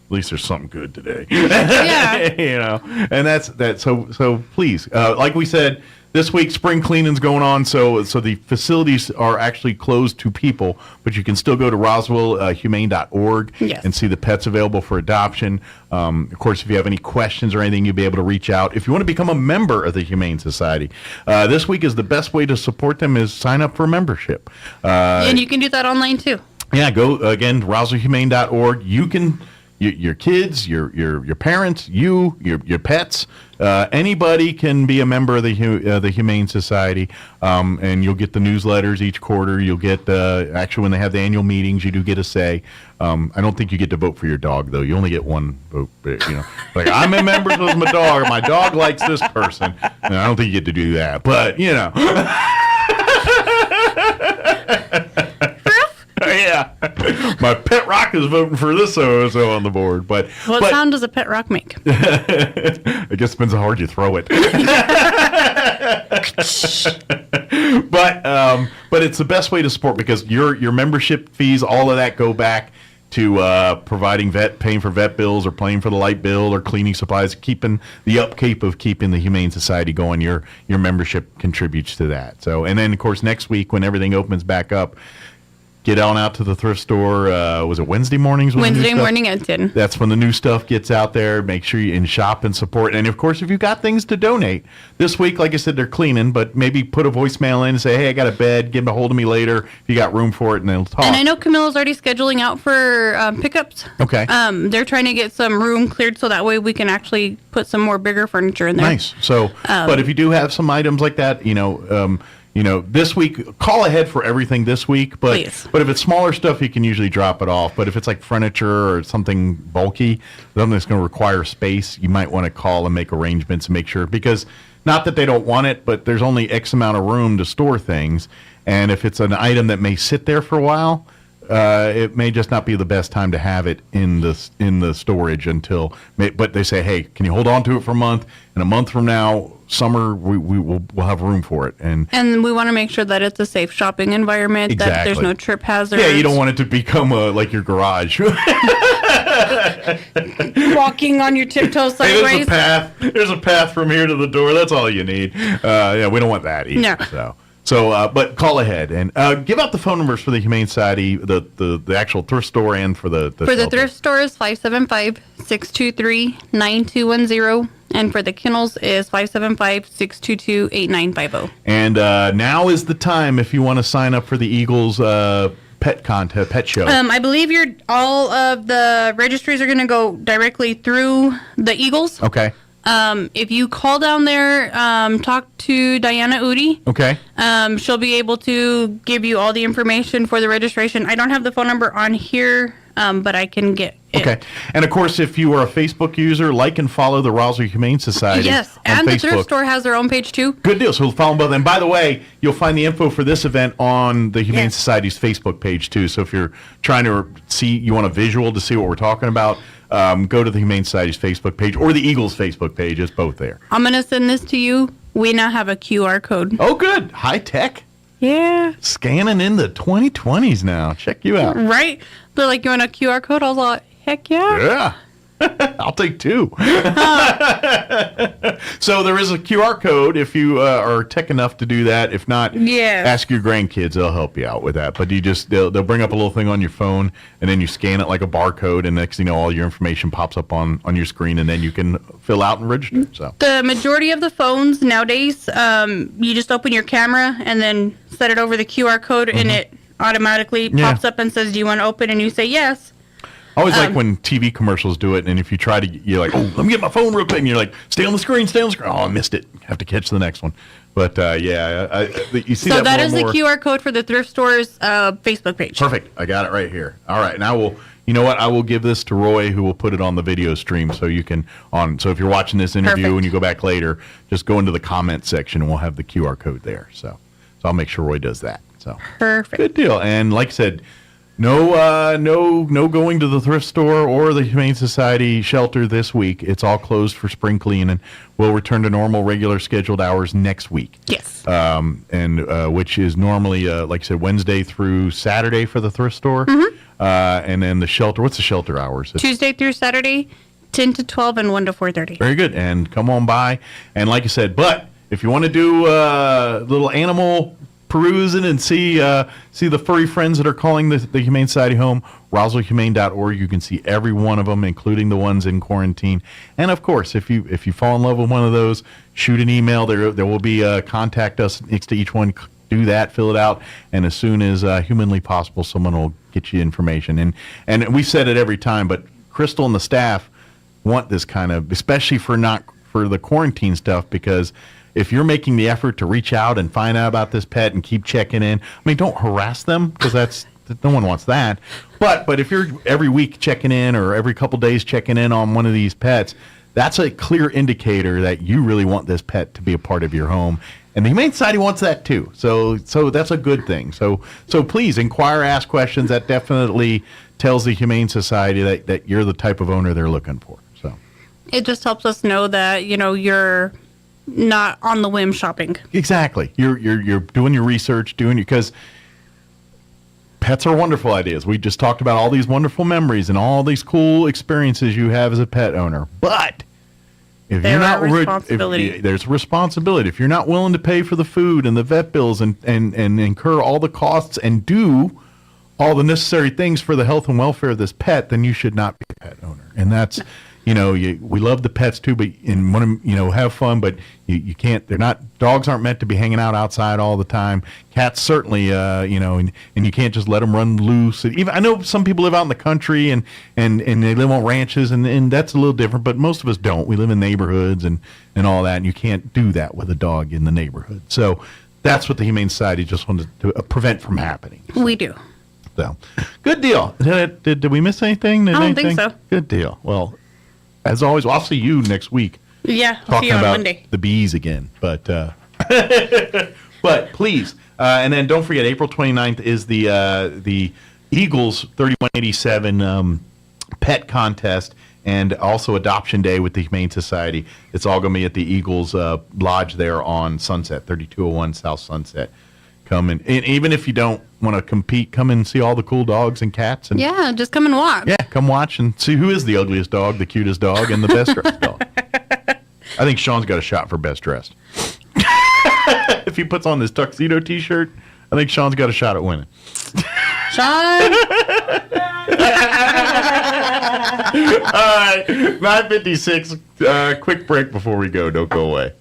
least there's something good today. Yeah. And that's so please, like we said, this week spring cleaning's going on, so the facilities are actually closed to people, but you can still go to roswellhumane.org and see the pets available for adoption. Of course, if you have any questions or anything, you'll be able to reach out. If you want to become a member of the Humane Society, this week is the best way to support them is sign up for membership. And you can do that online too. Yeah, go again, roswellhumane.org. You can. Your kids, your parents, your pets, anybody can be a member of the Humane Society, and you'll get the newsletters each quarter. You'll get actually when they have the annual meetings, you do get a say. I don't think you get to vote for your dog though. You only get one vote. Like I'm a member of my dog. My dog likes this person. And I don't think you get to do that. But yeah, my pet rock is voting for this so on the board. But what sound does a pet rock make? I guess it depends how hard you throw it. But it's the best way to support because your membership fees, all of that go back to paying for vet bills or paying for the light bill or cleaning supplies, keeping the upkeep of keeping the Humane Society going. Your membership contributes to that. So, and then of course next week when everything opens back up, get on out to the thrift store. Was it Wednesday mornings? Wednesday morning at 10. That's when the new stuff gets out there. Make sure you shop and support. And, of course, if you've got things to donate. This week, like I said, they're cleaning, but maybe put a voicemail in and say, hey, I got a bed. Get a hold of me later if you got room for it, and they'll talk. And I know Camilla's already scheduling out for pickups. Okay. They're trying to get some room cleared so that way we can actually put some more bigger furniture in there. Nice. So, but if you do have some items like that, this week, call ahead for everything this week. But Please. But if it's smaller stuff, you can usually drop it off. But if it's like furniture or something bulky, something that's going to require space, you might want to call and make arrangements and make sure. Because not that they don't want it, but there's only X amount of room to store things. And if it's an item that may sit there for a while, it may just not be the best time to have it in the storage until. But they say, hey, can you hold on to it for a month? And a month from now, summer, we'll have room for it. And we want to make sure that it's a safe shopping environment. Exactly. That there's no trip hazards. Yeah, you don't want it to become like your garage. Walking on your tiptoes sideways. Hey, there's a path from here to the door. That's all you need. We don't want that either. No. So, but call ahead and give out the phone numbers for the Humane Society, the actual thrift store, and for the For the shelter. thrift store is 575-623-9210. And for the kennels is 575-622-8950. And now is the time if you want to sign up for the Eagles pet show. I believe all of the registries are going to go directly through the Eagles. Okay. If you call down there, talk to Diana Udi. Okay. She'll be able to give you all the information for the registration. I don't have the phone number on here, but I can get it. Okay. And of course, if you are a Facebook user, like and follow the Roswell Humane Society. Yes, on and Facebook. the thrift store has their own page too. Good deal. So follow them both. And by the way, you'll find the info for this event on the Humane Society's Facebook page too. So if you're trying to you want a visual to see what we're talking about, go to the Humane Society's Facebook page or the Eagles Facebook page. It's both there. I'm going to send this to you. We now have a QR code. Oh, good. High tech. Yeah. Scanning in the 2020s now. Check you out. Right? They're like, you want a QR code? I was like, heck yeah. Yeah. I'll take 2. So there is a QR code if you are tech enough to do that. If not, ask your grandkids. They'll help you out with that. But they'll bring up a little thing on your phone, and then you scan it like a barcode, and next thing you know, all your information pops up on your screen, and then you can fill out and register. So the majority of the phones nowadays, you just open your camera and then set it over the QR code, and it automatically pops up and says, do you want to open? And you say yes. I always like when TV commercials do it, and if you try to, you're like, oh, let me get my phone real quick, and you're like, stay on the screen. Oh, I missed it. Have to catch the next one. But, you see so that that more is and the more. QR code for the thrift store's Facebook page. Perfect. I got it right here. All right. Now you know what? I will give this to Roy, who will put it on the video stream so you can, so if you're watching this interview and you go back later, just go into the comment section, and we'll have the QR code there. So I'll make sure Roy does that. So perfect. Good deal. And like I said, no going to the thrift store or the Humane Society shelter this week. It's all closed for spring cleaning. We'll return to normal, regular scheduled hours next week. Yes. And which is normally, like I said, Wednesday through Saturday for the thrift store. And then the shelter. What's the shelter hours? Tuesday through Saturday, 10 to 12 and 1 to 4:30. Very good. And come on by. And like I said, but if you want to do little animal perusing and see the furry friends that are calling the Humane Society home, RoswellHumane.org. You can see every one of them, including the ones in quarantine. And of course, if you fall in love with one of those, shoot an email. There will be contact us next to each one. Do that, fill it out, and as soon as humanly possible, someone will get you information. And we said it every time, but Crystal and the staff want this kind of, especially for the quarantine stuff, because if you're making the effort to reach out and find out about this pet and keep checking in, I mean, don't harass them, because no one wants that. But if you're every week checking in or every couple days checking in on one of these pets, that's a clear indicator that you really want this pet to be a part of your home. And the Humane Society wants that too. So that's a good thing. So please inquire, ask questions. That definitely tells the Humane Society that you're the type of owner they're looking for. So it just helps us know that, you're not on the whim shopping. Exactly. You're doing your research, because pets are wonderful ideas. We just talked about all these wonderful memories and all these cool experiences you have as a pet owner. But if you're not there's responsibility. If you're not willing to pay for the food and the vet bills and incur all the costs and do all the necessary things for the health and welfare of this pet, then you should not be a pet owner. And that's we love the pets too, but and want to have fun, but you can't. Dogs aren't meant to be hanging out outside all the time. Cats certainly, and you can't just let them run loose. Even I know some people live out in the country and they live on ranches, and that's a little different. But most of us don't. We live in neighborhoods and all that, and you can't do that with a dog in the neighborhood. So that's what the Humane Society just wanted to prevent from happening. We do. So good deal. Did we miss anything? I don't think so. Good deal. Well, as always, I'll see you next week. Yeah, I'll talking see you on about Monday. The bees again. But but please, and then don't forget, April 29th is the Eagles 3187 pet contest, and also Adoption Day with the Humane Society. It's all going to be at the Eagles Lodge there on Sunset, 3201 South Sunset. Come and even if you don't want to compete, come and see all the cool dogs and cats. And yeah, just come and watch. Yeah, come watch and see who is the ugliest dog, the cutest dog, and the best dressed dog. I think Sean's got a shot for best dressed. he puts on this tuxedo T-shirt, I think Sean's got a shot at winning. Sean. All right, 9:56. Quick break before we go. Don't go away.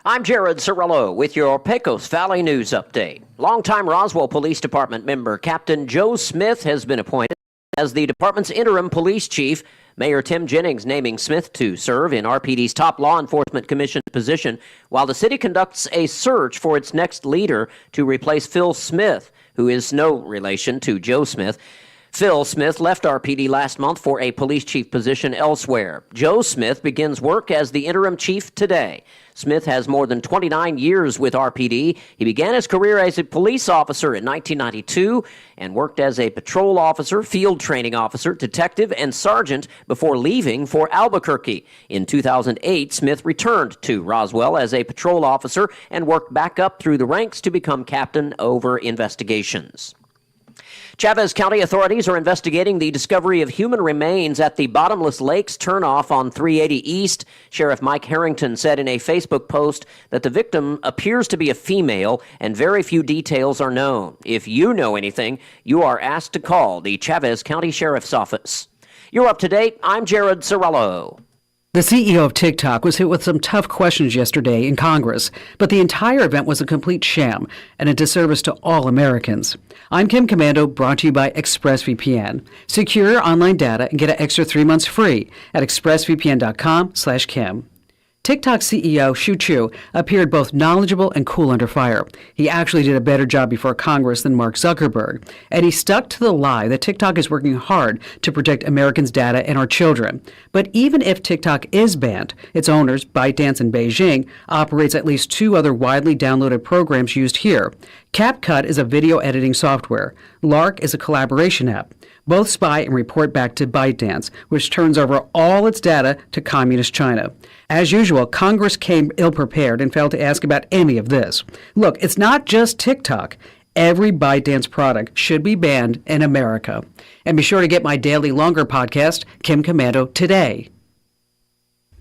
I'm Jared Cirillo with your Pecos Valley News Update. Longtime Roswell Police Department member Captain Joe Smith has been appointed as the department's interim police chief. Mayor Tim Jennings naming Smith to serve in RPD's top law enforcement commission position while the city conducts a search for its next leader to replace Phil Smith, who is no relation to Joe Smith. Phil Smith left RPD last month for a police chief position elsewhere. Joe Smith begins work as the interim chief today. Smith has more than 29 years with RPD. He began his career as a police officer in 1992 and worked as a patrol officer, field training officer, detective, and sergeant before leaving for Albuquerque. In 2008, Smith returned to Roswell as a patrol officer and worked back up through the ranks to become captain over investigations. Chavez County authorities are investigating the discovery of human remains at the Bottomless Lakes turnoff on 380 East. Sheriff Mike Harrington said in a Facebook post that the victim appears to be a female and very few details are known. If you know anything, you are asked to call the Chavez County Sheriff's Office. You're up to date. I'm Jared Cirillo. The CEO of TikTok was hit with some tough questions yesterday in Congress, but the entire event was a complete sham and a disservice to all Americans. I'm Kim Commando, brought to you by ExpressVPN. Secure your online data and get an extra 3 months free at expressvpn.com/Kim. TikTok CEO Shu Chu appeared both knowledgeable and cool under fire. He actually did a better job before Congress than Mark Zuckerberg, and he stuck to the lie that TikTok is working hard to protect Americans' data and our children. But even if TikTok is banned, its owners, ByteDance and Beijing, operates at least 2 other widely downloaded programs used here. CapCut is a video editing software. Lark is a collaboration app. Both spy and report back to ByteDance, which turns over all its data to Communist China. As usual, Congress came ill-prepared and failed to ask about any of this. Look, it's not just TikTok. Every ByteDance product should be banned in America. And be sure to get my daily longer podcast, Kim Commando, today.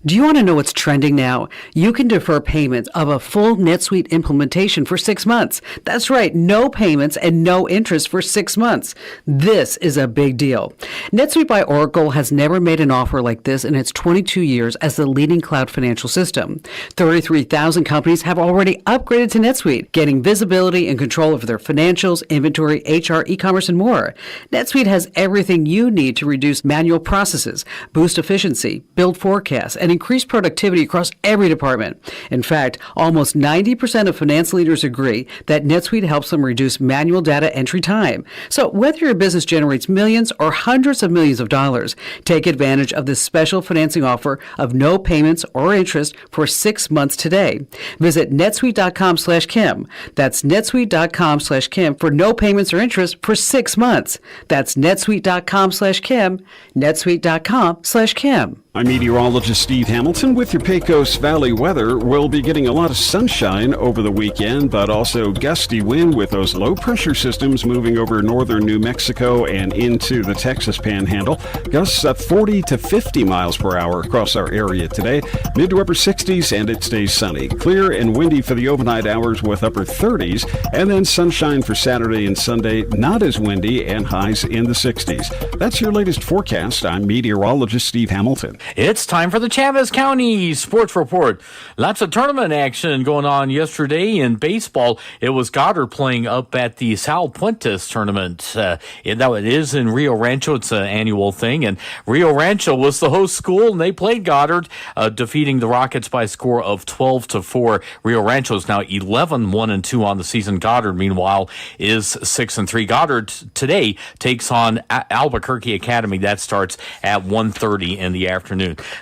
Do you want to know what's trending now? You can defer payments of a full NetSuite implementation for 6 months. That's right, no payments and no interest for 6 months. This is a big deal. NetSuite by Oracle has never made an offer like this in its 22 years as the leading cloud financial system. 33,000 companies have already upgraded to NetSuite, getting visibility and control over their financials, inventory, HR, e-commerce, and more. NetSuite has everything you need to reduce manual processes, boost efficiency, build forecasts, and increase productivity across every department. In fact, almost 90% of finance leaders agree that NetSuite helps them reduce manual data entry time. So whether your business generates millions or hundreds of millions of dollars, take advantage of this special financing offer of no payments or interest for 6 months today. Visit netsuite.com/Kim. That's netsuite.com/Kim for no payments or interest for 6 months. That's netsuite.com/Kim. netsuite.com/Kim. I'm meteorologist Steve Hamilton with your Pecos Valley weather. We'll be getting a lot of sunshine over the weekend, but also gusty wind with those low pressure systems moving over northern New Mexico and into the Texas Panhandle. Gusts at 40 to 50 miles per hour across our area today. Mid to upper 60s, and it stays sunny. Clear and windy for the overnight hours with upper 30s, and then sunshine for Saturday and Sunday. Not as windy and highs in the 60s. That's your latest forecast. I'm meteorologist Steve Hamilton. It's time for the Chavez County Sports Report. Lots of tournament action going on yesterday in baseball. It was Goddard playing up at the Sal Puentes tournament. It is in Rio Rancho. It's an annual thing. And Rio Rancho was the host school, and they played Goddard, defeating the Rockets by a score of 12-4. Rio Rancho is now 11-1-2 on the season. Goddard, meanwhile, is 6-3. Goddard today takes on Albuquerque Academy. That starts at 1:30 in the afternoon.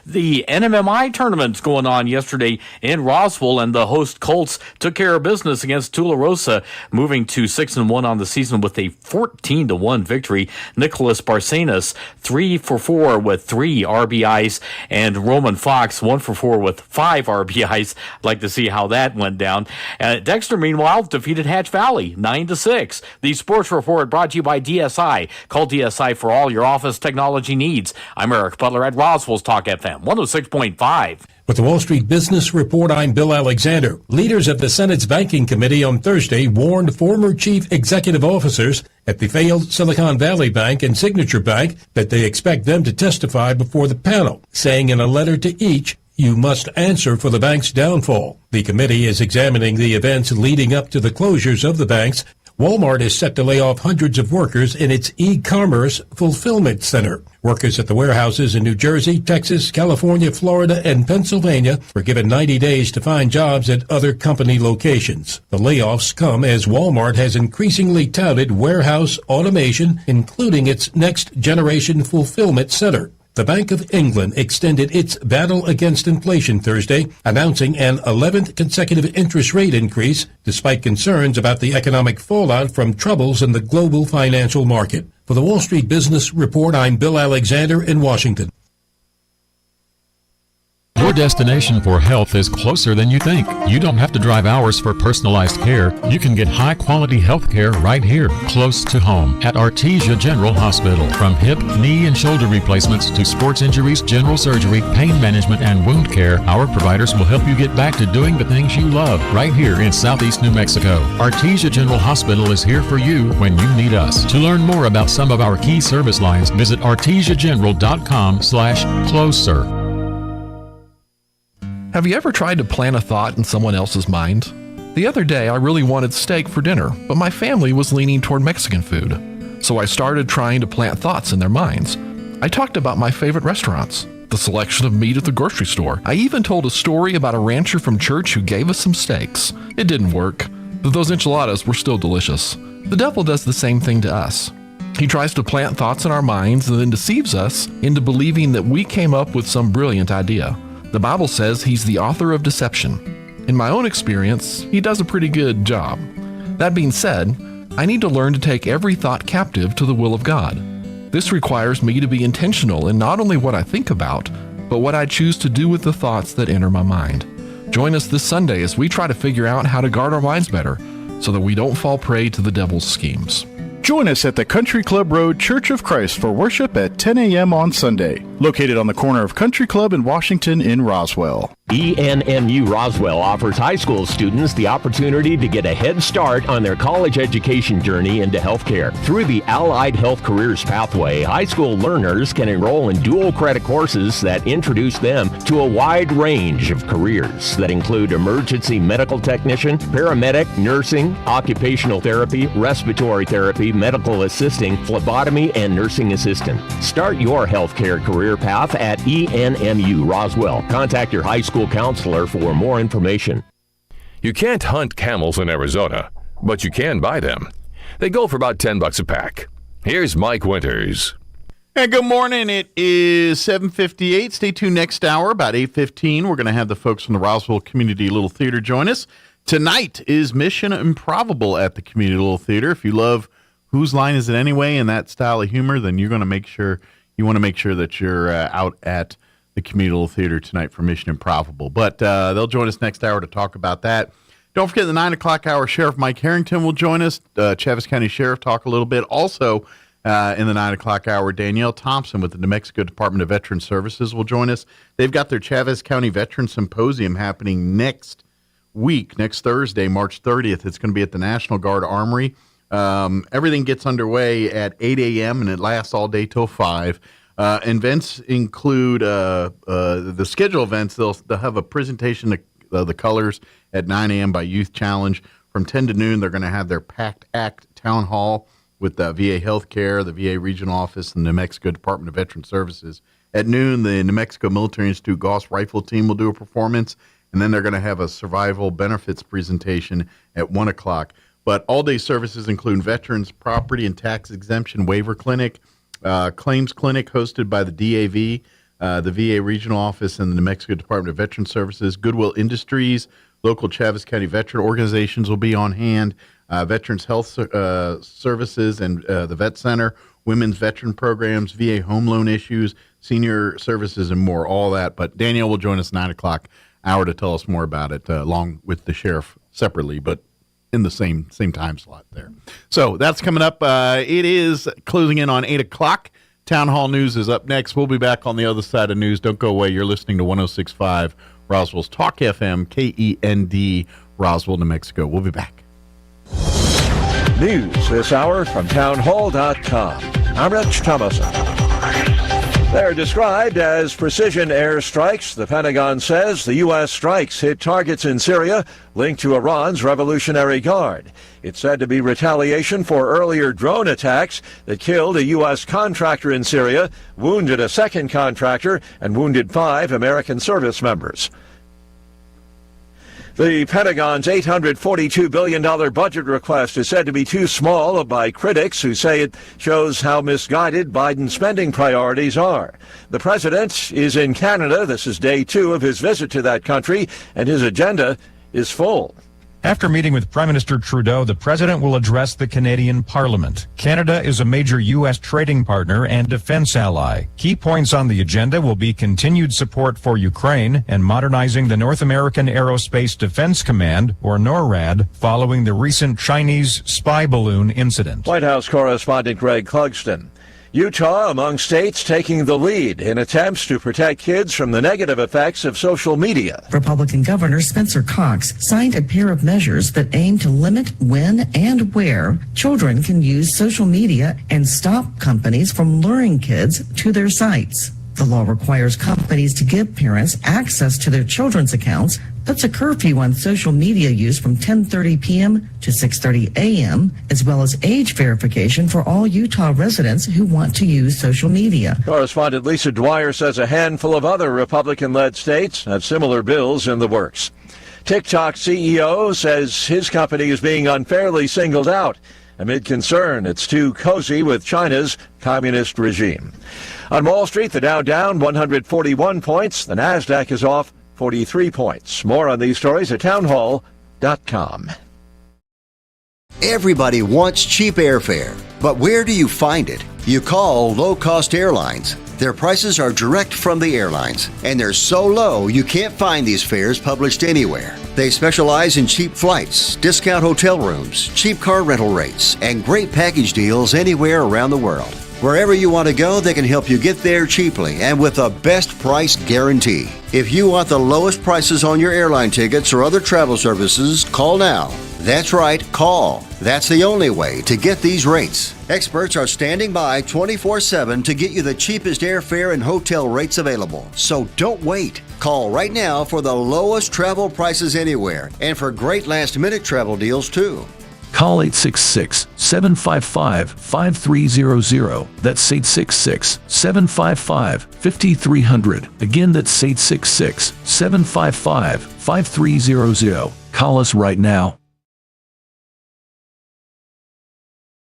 The NMMI tournament's going on yesterday in Roswell, and the host Colts took care of business against Tularosa, moving to 6-1 on the season with a 14-1 victory. Nicholas Barcenas 3-for-4 with 3 RBIs, and Roman Fox 1-for-4 with 5 RBIs. I'd like to see how that went down. Dexter, meanwhile, defeated Hatch Valley 9-6. The Sports Report brought to you by DSI. Call DSI for all your office technology needs. I'm Eric Butler at Roswell Roswell Talk FM 106.5. With the Wall Street Business Report, I'm Bill Alexander. Leaders of the Senate's Banking Committee on Thursday warned former chief executive officers at the failed Silicon Valley Bank and Signature Bank that they expect them to testify before the panel, saying in a letter to each, "You must answer for the bank's downfall." The committee is examining the events leading up to the closures of the banks. Walmart is set to lay off hundreds of workers in its e-commerce fulfillment center. Workers at the warehouses in New Jersey, Texas, California, Florida, and Pennsylvania were given 90 days to find jobs at other company locations. The layoffs come as Walmart has increasingly touted warehouse automation, including its next-generation fulfillment center. The Bank of England extended its battle against inflation Thursday, announcing an 11th consecutive interest rate increase, despite concerns about the economic fallout from troubles in the global financial market. For the Wall Street Business Report, I'm Bill Alexander in Washington. Your destination for health is closer than you think. You don't have to drive hours for personalized care. You can get high-quality health care right here, close to home, at Artesia General Hospital. From hip, knee, and shoulder replacements to sports injuries, general surgery, pain management, and wound care, our providers will help you get back to doing the things you love right here in Southeast New Mexico. Artesia General Hospital is here for you when you need us. To learn more about some of our key service lines, visit artesiageneral.com/closer. Have you ever tried to plant a thought in someone else's mind? The other day, I really wanted steak for dinner, but my family was leaning toward Mexican food. So I started trying to plant thoughts in their minds. I talked about my favorite restaurants, the selection of meat at the grocery store. I even told a story about a rancher from church who gave us some steaks. It didn't work, but those enchiladas were still delicious. The devil does the same thing to us. He tries to plant thoughts in our minds and then deceives us into believing that we came up with some brilliant idea. The Bible says he's the author of deception. In my own experience, he does a pretty good job. That being said, I need to learn to take every thought captive to the will of God. This requires me to be intentional in not only what I think about, but what I choose to do with the thoughts that enter my mind. Join us this Sunday as we try to figure out how to guard our minds better so that we don't fall prey to the devil's schemes. Join us at the Country Club Road Church of Christ for worship at 10 a.m. on Sunday, located on the corner of Country Club and Washington in Roswell. ENMU Roswell offers high school students the opportunity to get a head start on their college education journey into healthcare. Through the Allied Health Careers Pathway, high school learners can enroll in dual credit courses that introduce them to a wide range of careers that include emergency medical technician, paramedic, nursing, occupational therapy, respiratory therapy, medical assisting, phlebotomy, and nursing assistant. Start your healthcare career path at ENMU Roswell. Contact your high school counselor for more information. You can't hunt camels in Arizona, but you can buy them. They go for about $10 a pack. Here's Mike Winters. Hey, good morning. It is 7:58. Stay tuned next hour, about 8:15. We're going to have the folks from the Roswell Community Little Theater join us. Tonight is Mission Improbable at the Community Little Theater. If you love Whose Line Is It Anyway and that style of humor, then you want to make sure that you're out at the Community Little Theater tonight for Mission Improbable. But they'll join us next hour to talk about that. Don't forget the 9 o'clock hour, Sheriff Mike Harrington will join us. Chaves County Sheriff talk a little bit. Also in the 9 o'clock hour, Danielle Thompson with the New Mexico Department of Veteran Services will join us. They've got their Chaves County Veteran Symposium happening next week, next Thursday, March 30th. It's going to be at the National Guard Armory. Everything gets underway at 8 a.m. and it lasts all day till 5. Events include the schedule events. They'll have a presentation of the colors at 9 a.m. by Youth Challenge. From 10 to noon, they're going to have their PACT Act Town Hall with the VA Healthcare, the VA Regional Office, and the New Mexico Department of Veteran Services. At noon, the New Mexico Military Institute Gauss Rifle Team will do a performance, and then they're going to have a survival benefits presentation at 1 o'clock. But all-day services include Veterans Property and Tax Exemption Waiver Clinic, Claims Clinic hosted by the DAV, the VA Regional Office, and the New Mexico Department of Veteran Services, Goodwill Industries, local Chaves County veteran organizations will be on hand, Veterans Health Services and the Vet Center, Women's Veteran Programs, VA Home Loan Issues, Senior Services, and more, all that. But Danielle will join us 9 o'clock hour to tell us more about it, along with the sheriff separately, but in the same time slot there. So that's coming up. It is closing in on 8 o'clock. Town Hall News is up next. We'll be back on the other side of news. Don't go away. You're listening to 106.5 Roswell's Talk FM, KEND, Roswell, New Mexico. We'll be back. News this hour from townhall.com. I'm Rich Thomason. They're described as precision airstrikes. The Pentagon says the U.S. strikes hit targets in Syria linked to Iran's Revolutionary Guard. It's said to be retaliation for earlier drone attacks that killed a U.S. contractor in Syria, wounded a second contractor, and wounded 5 American service members. The Pentagon's $842 billion budget request is said to be too small by critics who say it shows how misguided Biden's spending priorities are. The president is in Canada. This is day 2 of his visit to that country, and his agenda is full. After meeting with Prime Minister Trudeau, the president will address the Canadian Parliament. Canada is a major U.S. trading partner and defense ally. Key points on the agenda will be continued support for Ukraine and modernizing the North American Aerospace Defense Command, or NORAD, following the recent Chinese spy balloon incident. White House correspondent Greg Clugston. Utah among states taking the lead in attempts to protect kids from the negative effects of social media. Republican Governor Spencer Cox signed a pair of measures that aim to limit when and where children can use social media and stop companies from luring kids to their sites. The law requires companies to give parents access to their children's accounts, puts a curfew on social media use from 10:30 p.m. to 6:30 a.m., as well as age verification for all Utah residents who want to use social media. Correspondent Lisa Dwyer says a handful of other Republican-led states have similar bills in the works. TikTok CEO says his company is being unfairly singled out amid concern it's too cozy with China's communist regime. On Wall Street, the Dow down 141 points. The Nasdaq is off 43 points. More on these stories at townhall.com. Everybody wants cheap airfare, but where do you find it? You call low-cost airlines. Their prices are direct from the airlines, and they're so low you can't find these fares published anywhere. They specialize in cheap flights, discount hotel rooms, cheap car rental rates, and great package deals anywhere around the world. Wherever you want to go, they can help you get there cheaply and with a best price guarantee. If you want the lowest prices on your airline tickets or other travel services, call now. That's right, call. That's the only way to get these rates. Experts are standing by 24/7 to get you the cheapest airfare and hotel rates available. So don't wait. Call right now for the lowest travel prices anywhere and for great last-minute travel deals too. Call 866-755-5300. That's 866-755-5300. Again, that's 866-755-5300. Call us right now.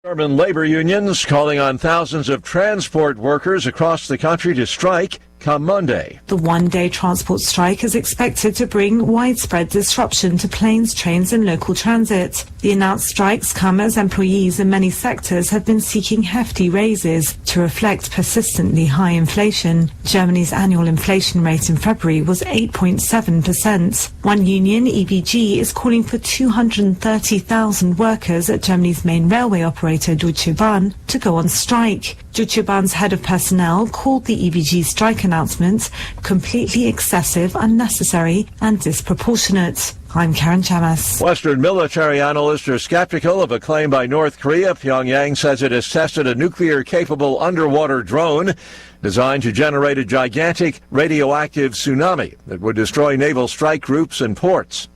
Urban labor unions calling on thousands of transport workers across the country to strike come Monday. The one-day transport strike is expected to bring widespread disruption to planes, trains and local transit. The announced strikes come as employees in many sectors have been seeking hefty raises to reflect persistently high inflation. Germany's annual inflation rate in February was 8.7%. One union, EBG, is calling for 230,000 workers at Germany's main railway operator Deutsche Bahn to go on strike. Deutsche Bahn's head of personnel called the EBG strike announcement completely excessive, unnecessary and disproportionate. I'm Karen Chamas. Western military analysts are skeptical of a claim by North Korea. Pyongyang says it has tested a nuclear-capable underwater drone designed to generate a gigantic radioactive tsunami that would destroy naval strike groups and ports.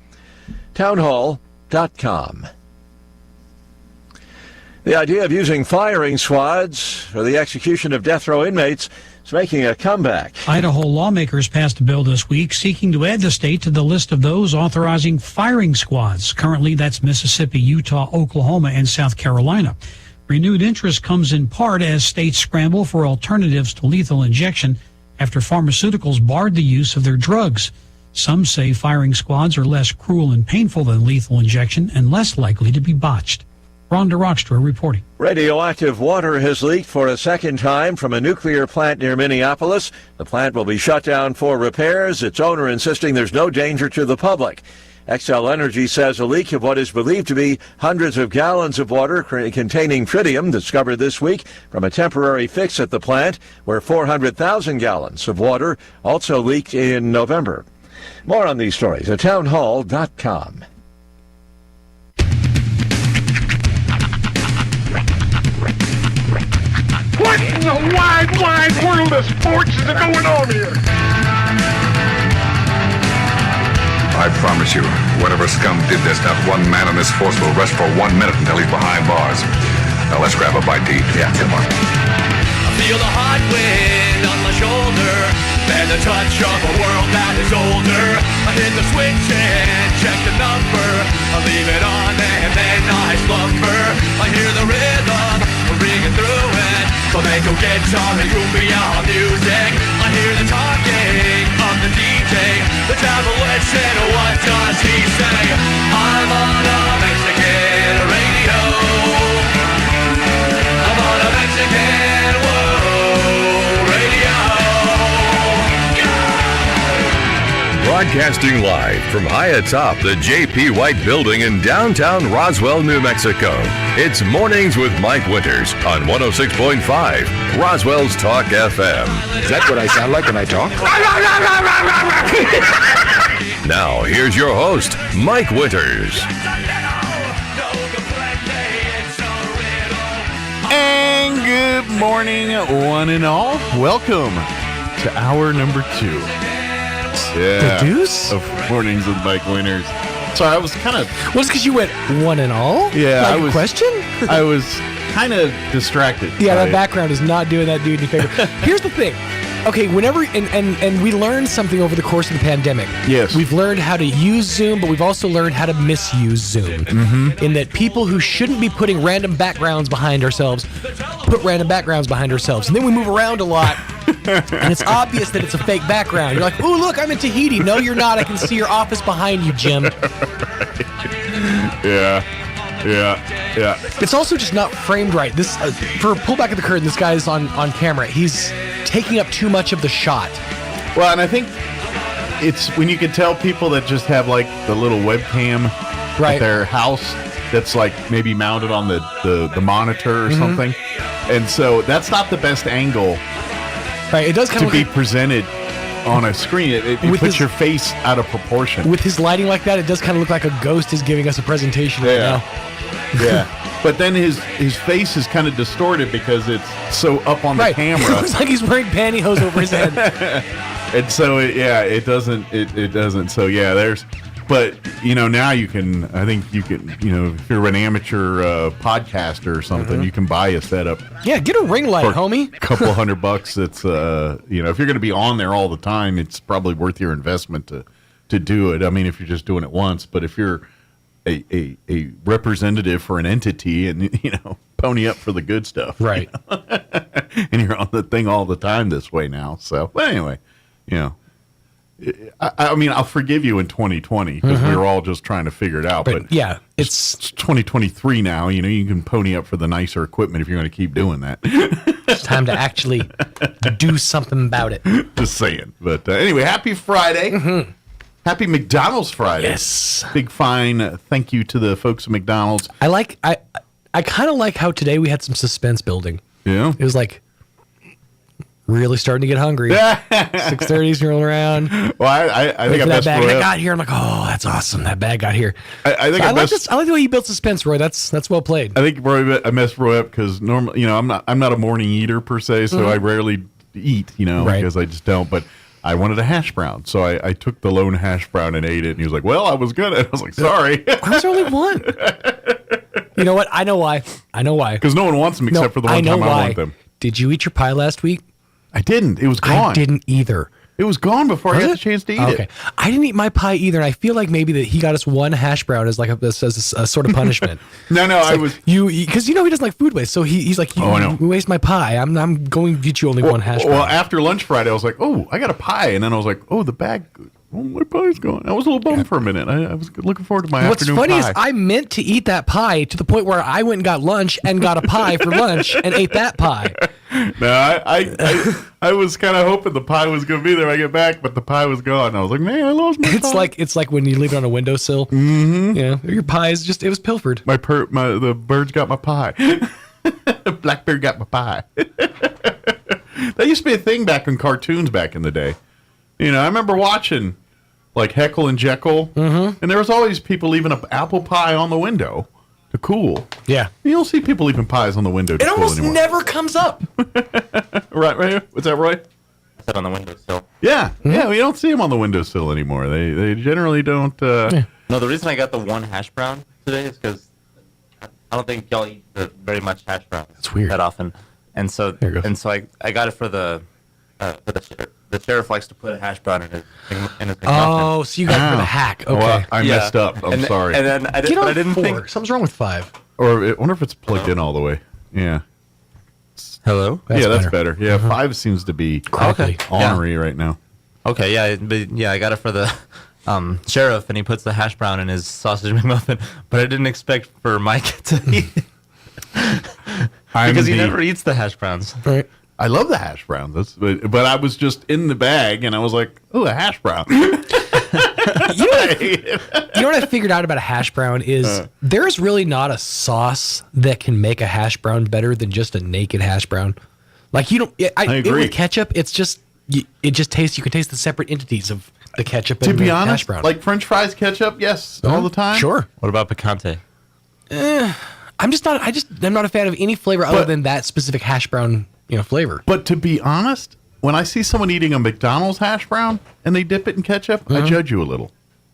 Townhall.com. The idea of using firing squads for the execution of death row inmates is making a comeback. Idaho lawmakers passed a bill this week seeking to add the state to the list of those authorizing firing squads. Currently, that's Mississippi, Utah, Oklahoma, and South Carolina. Renewed interest comes in part as states scramble for alternatives to lethal injection after pharmaceuticals barred the use of their drugs. Some say firing squads are less cruel and painful than lethal injection and less likely to be botched. Rhonda Rockstra reporting. Radioactive water has leaked for a second time from a nuclear plant near Minneapolis. The plant will be shut down for repairs, its owner insisting there's no danger to the public. Xcel Energy says a leak of what is believed to be hundreds of gallons of water containing tritium discovered this week from a temporary fix at the plant where 400,000 gallons of water also leaked in November. More on these stories at townhall.com. What in the wide world of sports is going on here? I promise you, whatever scum did this, not one man in this force will rest for 1 minute until he's behind bars. Now let's grab a bite to eat. Yeah, come on. I feel the hot wind on my shoulder and the touch of a world that is older. I hit the switch and check the number. I leave it on and then I slumber. I hear the rhythm ringing through it. Flamenco guitar and cumbia music. I hear the talking of the DJ. The devil listen, what does he say? I'm on a Mexican radio. I'm on a Mexican radio. Broadcasting live from high atop the J.P. White Building in downtown Roswell, New Mexico. It's Mornings with Mike Winters on 106.5 Roswell's Talk FM. Is that what I sound like when I talk? Now, here's your host, Mike Winters. And good morning, one and all. Welcome to hour number 2. Yeah, the deuce of Mornings with Mike Winters. So I was kind of... Was it because you went one and all? Yeah, like I was... Question? I was kind of distracted. Yeah, that background is not doing that dude any favor. Here's the thing. Okay, whenever... And we learned something over the course of the pandemic. Yes. We've learned how to use Zoom, but we've also learned how to misuse Zoom. Mm-hmm. In that people who shouldn't be putting random backgrounds behind ourselves put random backgrounds behind ourselves. And then we move around a lot. And it's obvious that it's a fake background. You're like, oh, look, I'm in Tahiti. No, you're not. I can see your office behind you, Jim. Yeah. It's also just not framed right. This for pull back of the curtain, this guy's on camera. He's taking up too much of the shot. Well, and I think it's when you can tell people that just have like the little webcam at their house that's like maybe mounted on the monitor or something. And so that's not the best angle. Right, it does kind to of be presented on a screen. It puts your face out of proportion. With his lighting like that, it does kind of look like a ghost is giving us a presentation right now. Yeah. But then his face is kind of distorted because it's so up on the camera. It looks like he's wearing pantyhose over his head. And so, it doesn't. So, yeah, there's... But, now you can, I think you can, if you're an amateur podcaster or something, you can buy a setup. Yeah, get a ring light, homie. A couple $100. It's, if you're going to be on there all the time, it's probably worth your investment to do it. I mean, if you're just doing it once, but if you're a representative for an entity and, pony up for the good stuff. Right. And you're on the thing all the time this way now. So, but anyway, I mean, I'll forgive you in 2020 because we were all just trying to figure it out. But yeah, it's 2023 now. You can pony up for the nicer equipment if you're going to keep doing that. It's time to actually do something about it. Just saying. But anyway, happy Friday. Happy McDonald's Friday. Yes. Big fine thank you to the folks at McDonald's. I kind of like how today we had some suspense building. Yeah. It was like, really starting to get hungry. 6:30's rolling around. Well, I think I messed Roy up. I got here. I'm like, oh, that's awesome. That bag got here. I think I like this. I like the way you built suspense, Roy. That's well played. I think I messed Roy up because normally, I'm not a morning eater per se, so I rarely eat, because I just don't. But I wanted a hash brown, so I took the lone hash brown and ate it. And he was like, "Well, I was good." I was like, "Sorry." Why was there only one? You know what? I know why. Because no one wants them except for the one time I want them. Did you eat your pie last week? I didn't. It was gone. I didn't either. It was gone before I had the chance to eat it. Okay. I didn't eat my pie either, and I feel like maybe that he got us one hash brown as like a sort of punishment. No, it's I like, was... Because he doesn't like food waste, so he's like, you waste my pie. I'm going to get you only one hash brown. Well, after lunch Friday, I was like, oh, I got a pie. And then I was like, oh, the bag oh, my pie's gone. I was a little bummed for a minute. I was looking forward to my What's afternoon funny pie. is I meant to eat that pie to the point where I went and got lunch and got a pie for lunch and ate that pie. No, I was kind of hoping the pie was going to be there when I get back, but the pie was gone. I was like, man, I lost my pie. It's like when you leave it on a windowsill. Mm-hmm. Yeah, your pie is just, it was pilfered. The birds got my pie. Blackbeard got my pie. That used to be a thing back in cartoons back in the day. You know, I remember watching like Heckle and Jekyll, and there was always people leaving an apple pie on the window to cool. Yeah. You don't see people leaving pies on the window to It cool almost anymore. never comes up. Right here? What's that, Roy? I said on the windowsill. Yeah, yeah, we don't see them on the windowsill anymore. They generally don't. No, the reason I got the one hash brown today is because I don't think y'all eat very much hash browns. That's weird. That often, and so I got it for the sheriff. The sheriff likes to put a hash brown in his McMuffin. Oh, so you got it for the hack. Okay. Well, I messed up. I'm sorry. And then I didn't think. Something's wrong with 5. Or I wonder if it's plugged in all the way. Yeah. Hello? That's better. Yeah, 5 seems to be ornery right now. Okay, yeah, I got it for the sheriff, and he puts the hash brown in his sausage McMuffin, but I didn't expect for Mike to eat because he never eats the hash browns. Right. I love the hash browns, but I was just in the bag, and I was like, "Oh, a hash brown." You know what I figured out about a hash brown is there's really not a sauce that can make a hash brown better than just a naked hash brown. Like you don't. I agree. With ketchup, it's just it just tastes. You can taste the separate entities of the ketchup. To and be the honest, hash brown. like French fries ketchup, yes, all the time. Sure. What about picante? I'm not a fan of any flavor other than that specific hash brown, flavor. But to be honest, when I see someone eating a McDonald's hash brown and they dip it in ketchup, I judge you a little.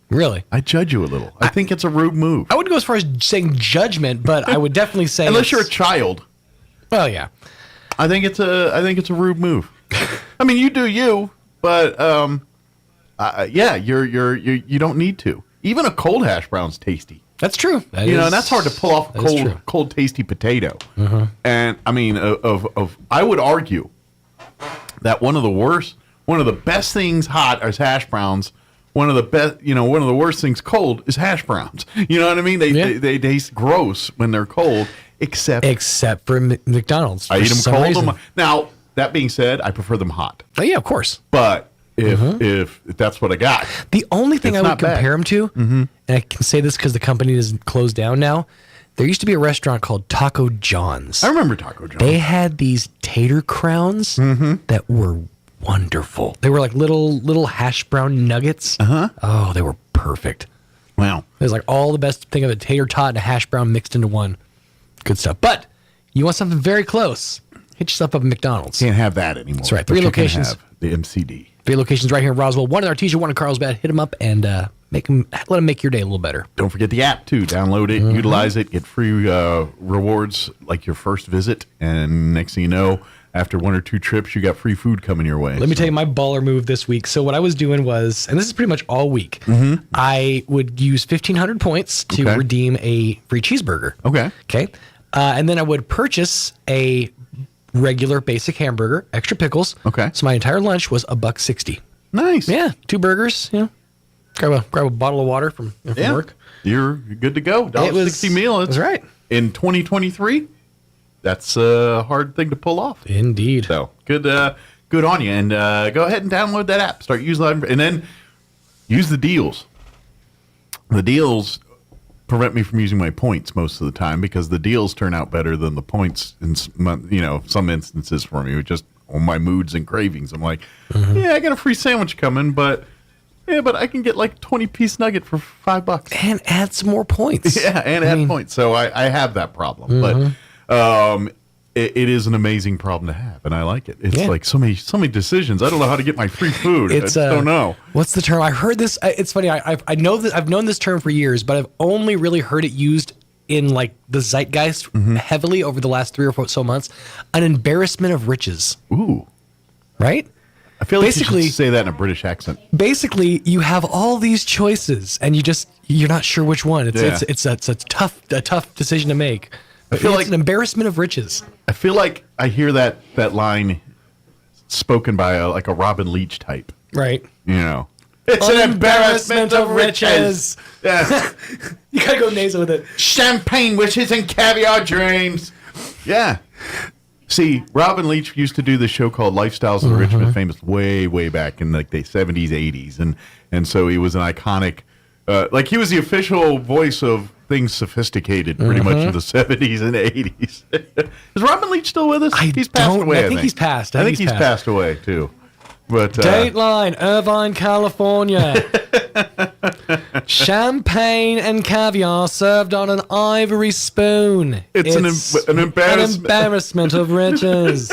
Really? I judge you a little. I think it's a rude move. I wouldn't go as far as saying judgment, but I would definitely say unless you're a child. Well, yeah. I think it's a rude move. I mean, you do you, but you don't need to. Even a cold hash brown's tasty. That's true. And that's hard to pull off a cold, tasty potato. And I mean, I would argue that one of the best things hot is hash browns. One of the worst things cold is hash browns. You know what I mean? They taste gross when they're cold, except for McDonald's. I eat them cold. Now, that being said, I prefer them hot. Oh, yeah, of course. But if that's what I got. The only thing I would compare them to, and I can say this because the company is closed down now, there used to be a restaurant called Taco John's. I remember Taco John's. They had these tater crowns that were wonderful. They were like little hash brown nuggets. Oh, they were perfect. Wow. It was like all the best thing of a tater tot and a hash brown mixed into one. Good stuff. But you want something very close, hit yourself up at McDonald's. Can't have that anymore. That's right. But 3 you can locations. have the MCD. 3 locations right here in Roswell. 1 in Artesia, 1 in Carlsbad. Hit them up and let them make your day a little better. Don't forget the app too. Download it, utilize it, get free rewards like your first visit, and next thing you know, after 1 or 2 trips, you got free food coming your way. Let me tell you my baller move this week. So what I was doing was, and this is pretty much all week, I would use 1,500 points to redeem a free cheeseburger. Okay. And then I would purchase a regular basic hamburger, extra pickles. Okay. So my entire lunch was $1.60. Nice. Yeah. 2 burgers. Grab a bottle of water from work. You're good to go. $1.60 meal. That's right. In 2023, that's a hard thing to pull off. Indeed. So good on you. And go ahead and download that app. Start using it, and then use the deals. The deals prevent me from using my points most of the time because the deals turn out better than the points in some instances for me. Just on my moods and cravings. I'm like, I got a free sandwich coming, but I can get like 20-piece nugget for $5 and add some more points. Yeah, and add points. So I have that problem, but it is an amazing problem to have, and I like it. It's like so many decisions. I don't know how to get my free food. I just don't know. What's the term? I heard this. It's funny. I know that I've known this term for years, but I've only really heard it used in like the zeitgeist heavily over the last 3 or 4 so months. An embarrassment of riches. Ooh, right. I feel like you should say that in a British accent. Basically, you have all these choices, and you're not sure which one. It's a tough decision to make. I feel like an embarrassment of riches. I feel like I hear that line spoken by a Robin Leach type. Right. It's an embarrassment of riches. Yes. You gotta go nasal with it. Champagne wishes and caviar dreams. Yeah. See, Robin Leach used to do this show called Lifestyles of the Rich and Famous way, way back in like the 70s, 80s. And so he was an iconic, like he was the official voice of things sophisticated pretty much in the 70s and 80s. Is Robin Leach still with us? He's passed away, I think he's passed. I think he's passed away, too. But Dateline, Irvine, California. Champagne and caviar served on an ivory spoon. It's an embarrassment. An embarrassment of riches.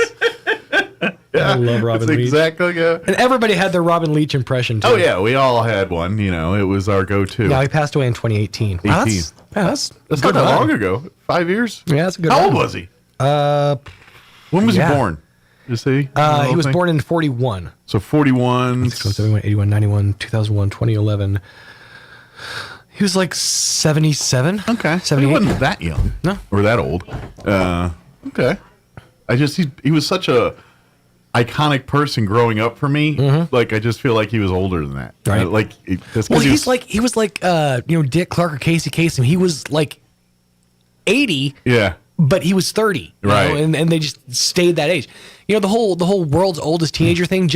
Yeah, I love Robin Leach. Exactly, yeah. And everybody had their Robin Leach impression, too. Oh, yeah, we all had one. You know, it was our go-to. Yeah, he passed away in 2018. Wow, that's not that long ago. 5 years? Yeah, that's a good How run. old was he? When was he born? Is he? He was born in 41. So 41. 71, 81, 91, 2001, 2011. He was like 77. Okay. 78. He wasn't that young. No. Or that old. Okay. He was such a iconic person growing up for me. Like, I just feel like he was older than that. Right. He was like Dick Clark or Casey Kasem. He was like 80. Yeah. But he was 30, right? And they just stayed that age. You know, the whole world's oldest teenager thing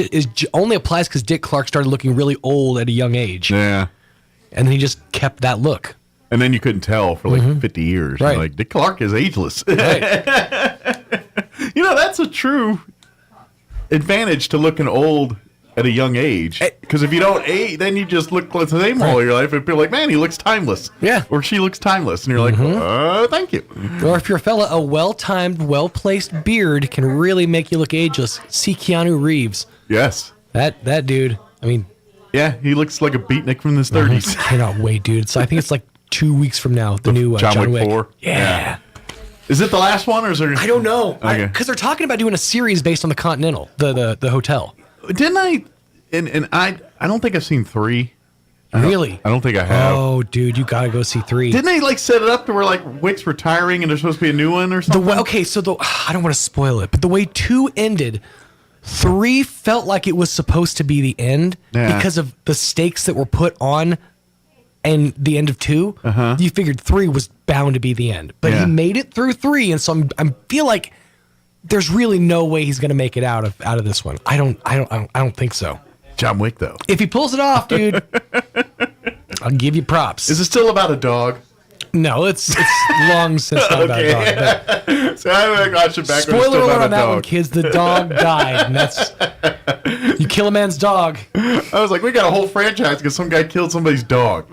only applies because Dick Clark started looking really old at a young age. Yeah, and then he just kept that look. And then you couldn't tell for like 50 years. Right. Like, Dick Clark is ageless. Right. You know, that's a true advantage to looking old at a young age. Because if you don't age, then you just look the same all your life. And people are like, man, he looks timeless. Yeah. Or she looks timeless. And you're like, thank you. Or if you're a fella, a well-timed, well-placed beard can really make you look ageless. See Keanu Reeves. Yes. That dude, I mean. Yeah, he looks like a beatnik from his 30s. I cannot wait, dude. So I think it's like 2 weeks from now, the new John Wick 4. Yeah. Is it the last one, or is there? I don't know. Okay. Because they're talking about doing a series based on the Continental, the hotel. Didn't I? And I don't think I've seen 3. Really? I don't think I have. Oh, dude, you gotta go see 3. Didn't they like set it up to where like Wick's retiring and there's supposed to be a new one or something? I don't want to spoil it, but the way 2 ended, 3 felt like it was supposed to be the end because of the stakes that were put on and the end of 2. You figured 3 was bound to be the end, but he made it through 3, and so I feel like there's really no way he's going to make it out of this one. I don't think so. John Wick, though. If he pulls it off, dude, I'll give you props. Is it still about a dog? No, it's long since not about a dog. But so I watched it back. Spoiler alert on that one, kids. The dog died, and that's you kill a man's dog. I was like, we got a whole franchise because some guy killed somebody's dog.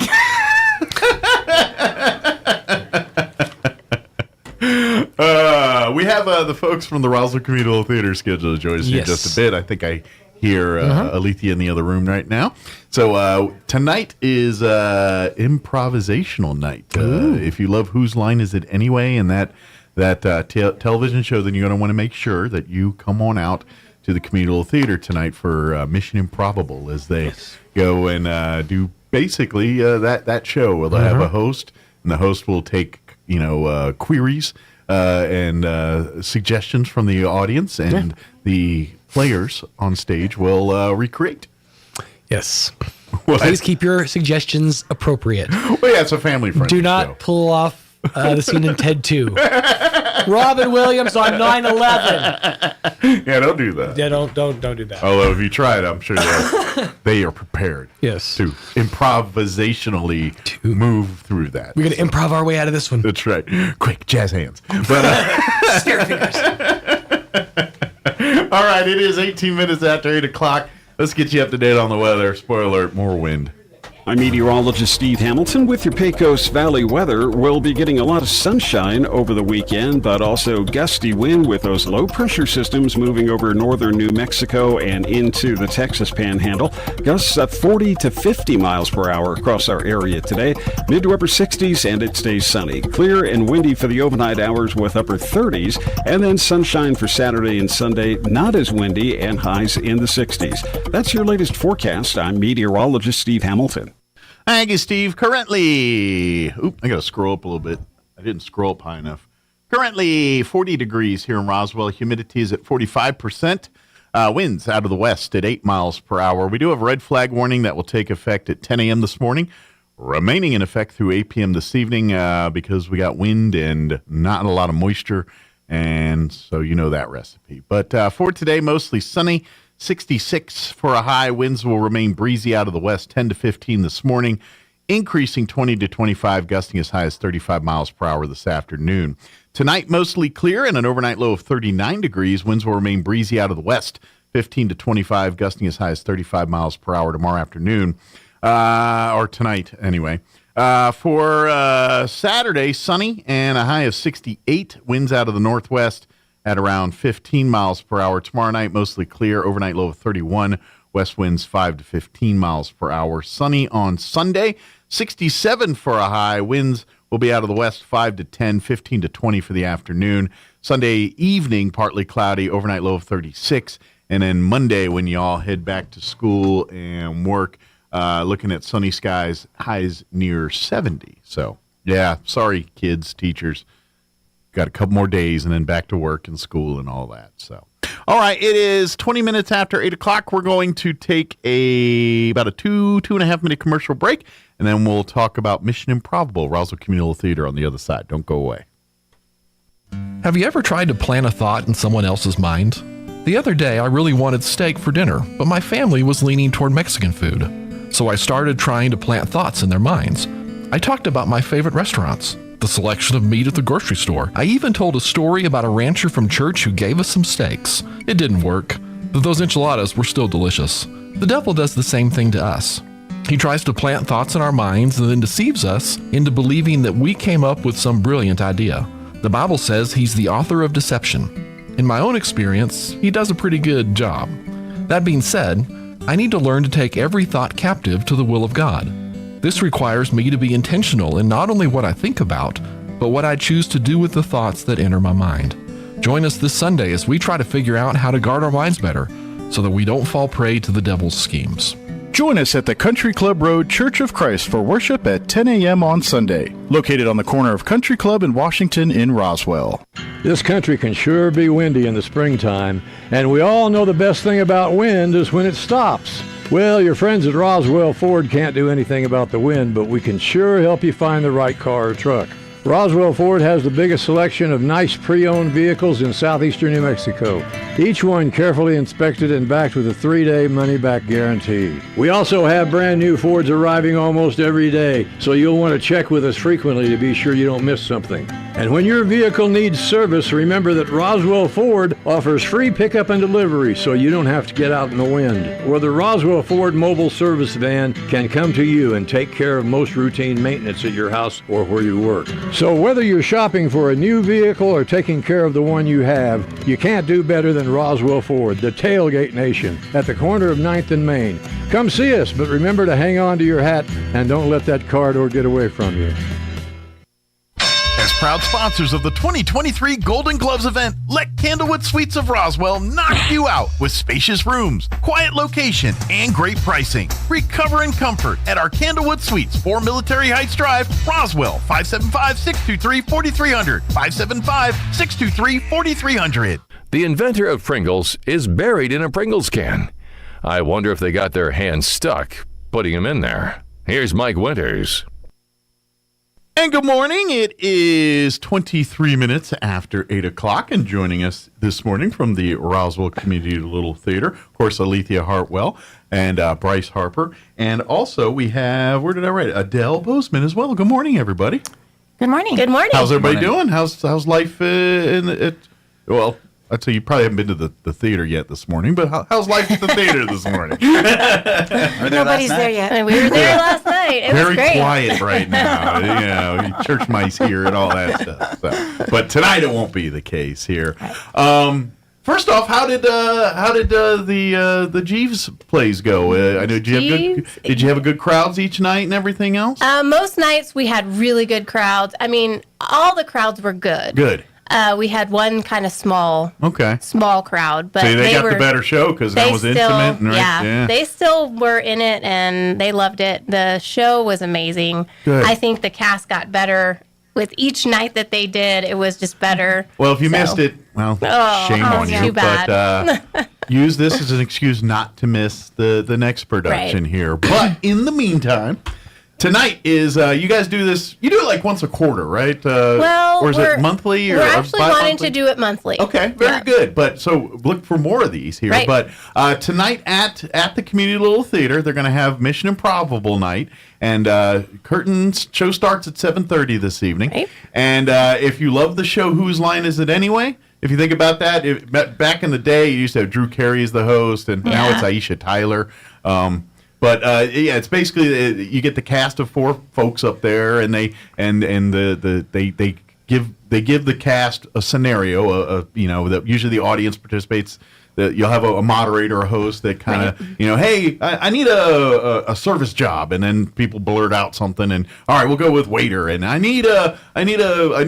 We have the folks from the Roswell Communal Theater scheduled to join us here just a bit. I think I hear Alethea in the other room right now. So tonight is improvisational night. If you love Whose Line Is It Anyway and that television show, then you're going to want to make sure that you come on out to the Communal Theater tonight for Mission Improbable as they go and do basically that show where they'll have a host, and the host will take queries and suggestions from the audience, and the players on stage will recreate. Yes. Please keep your suggestions appropriate. Well, yeah, it's a family-friendly Do not pull off the scene in Ted 2. Robin Williams on 9/11. Yeah, don't do that. Yeah, don't do that. Although if you try it, I'm sure they are prepared. Yes. To improvisationally move through that. We're going to improv our way out of this one. That's right. Quick, jazz hands. But Scare fingers. All right, it is 18 minutes after 8 o'clock. Let's get you up to date on the weather. Spoiler alert, more wind. I'm meteorologist Steve Hamilton with your Pecos Valley weather. We'll be getting a lot of sunshine over the weekend, but also gusty wind with those low-pressure systems moving over northern New Mexico and into the Texas Panhandle. Gusts at 40 to 50 miles per hour across our area today. Mid to upper 60s, and it stays sunny. Clear and windy for the overnight hours with upper 30s, and then sunshine for Saturday and Sunday, not as windy, and highs in the 60s. That's your latest forecast. I'm meteorologist Steve Hamilton. Thank you, Steve. Currently, I got to scroll up a little bit. I didn't scroll up high enough. Currently, 40 degrees here in Roswell. Humidity is at 45%. Winds out of the west at 8 miles per hour. We do have a red flag warning that will take effect at 10 a.m. this morning, remaining in effect through 8 p.m. this evening because we got wind and not a lot of moisture, and so you know that recipe. But for today, mostly sunny, 66 for a high. Winds will remain breezy out of the west, 10 to 15 this morning, increasing 20 to 25, gusting as high as 35 miles per hour this afternoon. Tonight, mostly clear and an overnight low of 39 degrees. Winds will remain breezy out of the west, 15 to 25, gusting as high as 35 miles per hour tomorrow afternoon, or tonight anyway. For Saturday, sunny and a high of 68. Winds out of the northwest at around 15 miles per hour. Tomorrow night, mostly clear, overnight low of 31. West winds 5 to 15 miles per hour. Sunny on Sunday, 67 for a high. Winds will be out of the west 5 to 10, 15 to 20 for the afternoon. Sunday evening, partly cloudy, overnight low of 36. And then Monday, when you all head back to school and work, looking at sunny skies, highs near 70. So, yeah, sorry, kids, teachers. Got a couple more days and then back to work and school and all that. So, all right, it is 20 minutes after 8 o'clock. We're going to take about a 2.5 minute commercial break, and then we'll talk about Mission Improbable, Roswell Communal Theater on the other side. Don't go away. Have you ever tried to plant a thought in someone else's mind? The other day, I really wanted steak for dinner, but my family was leaning toward Mexican food. So I started trying to plant thoughts in their minds. I talked about my favorite restaurants, the selection of meat at the grocery store. I even told a story about a rancher from church who gave us some steaks. It didn't work, but those enchiladas were still delicious. The devil does the same thing to us. He tries to plant thoughts in our minds and then deceives us into believing that we came up with some brilliant idea. The Bible says he's the author of deception. In my own experience, he does a pretty good job. That being said, I need to learn to take every thought captive to the will of God. This requires me to be intentional in not only what I think about, but what I choose to do with the thoughts that enter my mind. Join us this Sunday as we try to figure out how to guard our minds better so that we don't fall prey to the devil's schemes. Join us at the Country Club Road Church of Christ for worship at 10 a.m. on Sunday, located on the corner of Country Club and Washington in Roswell. This country can sure be windy in the springtime, and we all know the best thing about wind is when it stops. Well, your friends at Roswell Ford can't do anything about the wind, but we can sure help you find the right car or truck. Roswell Ford has the biggest selection of nice pre-owned vehicles in southeastern New Mexico. Each one carefully inspected and backed with a 3-day money-back guarantee. We also have brand new Fords arriving almost every day, so you'll want to check with us frequently to be sure you don't miss something. And when your vehicle needs service, remember that Roswell Ford offers free pickup and delivery, so you don't have to get out in the wind. Or the Roswell Ford mobile service van can come to you and take care of most routine maintenance at your house or where you work. So whether you're shopping for a new vehicle or taking care of the one you have, you can't do better than Roswell Ford, the Tailgate Nation, at the corner of 9th and Main. Come see us, but remember to hang on to your hat and don't let that car door get away from you. As proud sponsors of the 2023 Golden Gloves event, let Candlewood Suites of Roswell knock you out with spacious rooms, quiet location, and great pricing. Recover in comfort at our Candlewood Suites, 4 Military Heights Drive, Roswell, 575-623-4300, 575-623-4300. The inventor of Pringles is buried in a Pringles can. I wonder if they got their hands stuck putting him in there. Here's Mike Winters. And good morning. It is 23 minutes after 8 o'clock, and joining us this morning from the Roswell Community Little Theater, of course, Alethea Hartwell and Bryce Harper. And also we have, where did I write it? Adele Bozeman as well. Good morning, everybody. Good morning. Good morning. How's everybody doing? How's life well, I'd say you probably haven't been to the theater yet this morning, but how's life at the theater this morning? Nobody's there yet. And we were there last night. It Very was great. quiet right now. Church mice here and all that stuff. So. But tonight it won't be the case here. First off, how did the Jeeves plays go? I know did you have a good crowds each night and everything else? Most nights we had really good crowds. I mean, all the crowds were good. Good. We had one kind of small crowd, but so they got the better show because that was intimate. Right? Yeah, they still were in it and they loved it. The show was amazing. Good. I think the cast got better with each night that they did, it was just better. Well, if you missed it, well, shame on you. Too bad. But use this as an excuse not to miss the next production here. But in the meantime, tonight is you guys do this. You do it like once a quarter, right? Or is it monthly? We're actually wanting to do it monthly. Okay, very good. But so look for more of these here. Right. But tonight at the Community Little Theater, they're going to have Mission Improbable night, and curtains show starts at 7:30 this evening. Right. And if you love the show, Whose Line Is It Anyway? If you think about that, back in the day, you used to have Drew Carey as the host, and now it's Aisha Tyler. But it's basically you get the cast of 4 folks up there, and they give the cast a scenario. That usually the audience participates. That you'll have a moderator, a host that kind of hey, I need a service job, and then people blurt out something, and all right, we'll go with waiter, and I need a I don't know, a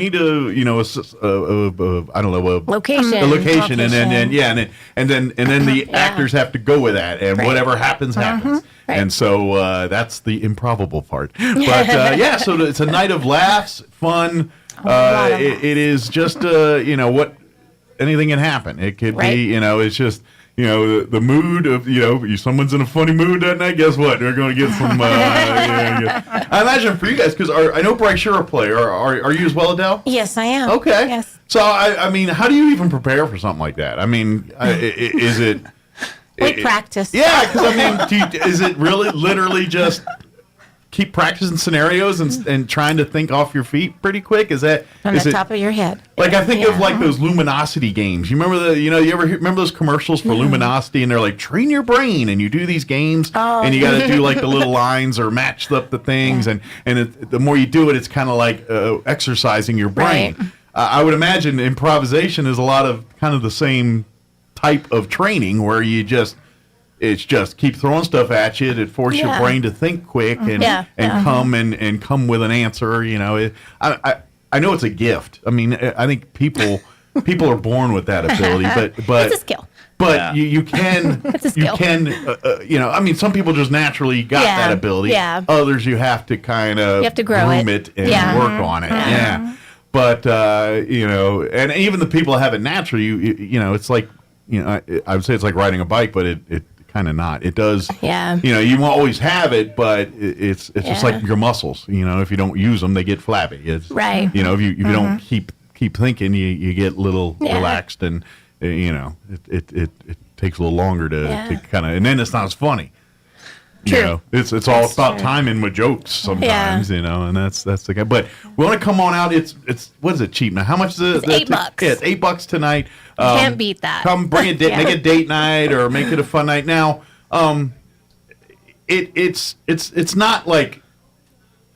location, and then the actors have to go with that, and whatever happens. Right. And so that's the improbable part. But so it's a night of laughs, fun. It is just what anything can happen. It could be it's just the mood of someone's in a funny mood that night. Guess what? They're going to get some. I imagine for you guys, because I know Bryce, you're a player. Are you as well, Adele? Yes, I am. Okay. Yes. So I mean, how do you even prepare for something like that? I mean, is it? We practice. Yeah, because I mean, is it really literally just keep practicing scenarios and trying to think off your feet pretty quick? Is that from the top of your head? Like I think of like those Luminosity games. You remember you ever remember those commercials for Luminosity, and they're like, train your brain, and you do these games, and you got to do like the little lines or match up the things, and the more you do it, it's kind of like exercising your brain. Right. I would imagine improvisation is a lot of kind of the same type of training where it's just keep throwing stuff at you to force your brain to think quick and come with an answer. I know it's a gift. I mean, I think people are born with that ability, but it's a skill. But you can I mean, some people just naturally got that ability. Yeah. Others you have to kind of groom it and work on it. Yeah. But and even the people that have it naturally, it's like I would say it's like riding a bike, but it kind of not. It does. Yeah. You won't always have it, but it's just like your muscles. If you don't use them, they get flabby. It's, right. If you don't keep thinking, you get a little relaxed, and it takes a little longer to kind of, and then it's not as funny. True. It's all about timing with jokes sometimes, and that's the guy. But we want to come on out. It's what is it cheap now? How much is it? It's $8. Yeah, it's $8 tonight. Can't beat that. Come bring a date, make it date night, or make it a fun night. Now, it's not like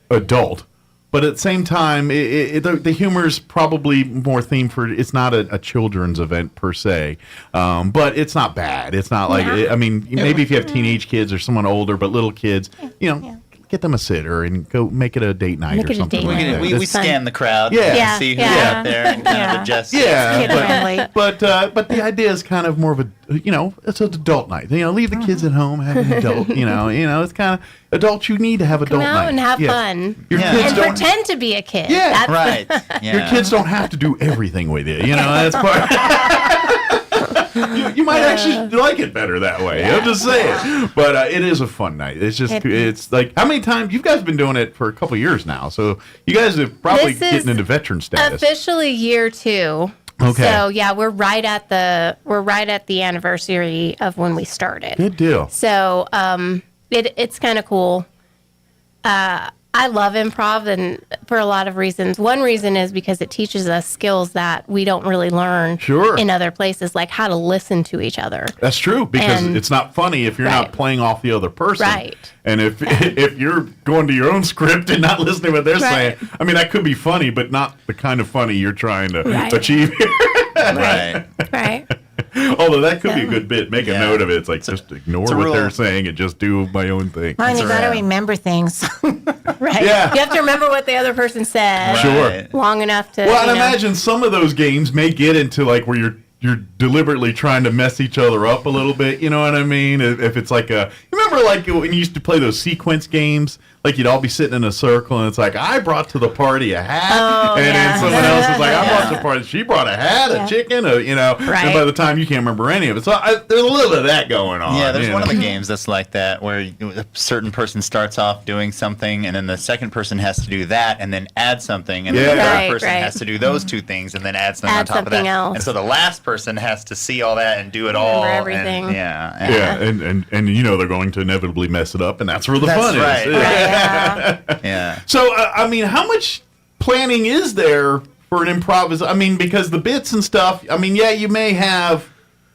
adult, but at the same time, the humor is probably more themed for. It's not a children's event per se, but it's not bad. It's not like I mean, maybe if you have teenage kids or someone older, but little kids, get them a sitter and go make it a date night or something like that. We scan the crowd, see who's out there, and kind of adjust. Yeah, but the idea is kind of more of a it's an adult night. Leave the kids at home, have an adult. It's kind of adults. You need to have adult night. Come out and have fun. Your kids and pretend to be a kid. Yeah, right. Your kids don't have to do everything with you. That's part. You might actually like it better that way. I'm just saying. But it is a fun night. It's just it's like how many times you guys have been doing it for a couple of years now. So you guys are probably getting into veteran status. Officially year 2. Okay. So yeah, we're right at the anniversary of when we started. Good deal. So it's kind of cool. I love improv, and for a lot of reasons. One reason is because it teaches us skills that we don't really learn in other places, like how to listen to each other. That's true, because it's not funny if you're not playing off the other person. Right. And if you're going to your own script and not listening to what they're saying, I mean, that could be funny, but not the kind of funny you're trying to achieve here. Right. Although that could be a good bit. Make a note of it. It's like just ignore what they're saying and just do my own thing. Well, you got to remember things. Right. Yeah. You have to remember what the other person said. Sure. Long enough to. Well, and imagine some of those games may get into like where you're deliberately trying to mess each other up a little bit. You know what I mean? If it's like you remember like when you used to play those sequence games, like you'd all be sitting in a circle, and it's like, I brought to the party a hat, then someone else is like, I brought to the party. She brought a hat, a chicken, and by the time you can't remember any of it. So there's a little bit of that going on. Yeah, there's one of the games that's like that, where a certain person starts off doing something, and then the second person has to do that, and then add something, and then the third person has to do those two things, and then add something on top of that. Else. And so the last person has to see all that and do it all. Everything. And they're going to inevitably mess it up, and that's where the fun is. Yeah. So, I mean, how much planning is there for an improv? I mean, because the bits and stuff, I mean, you may have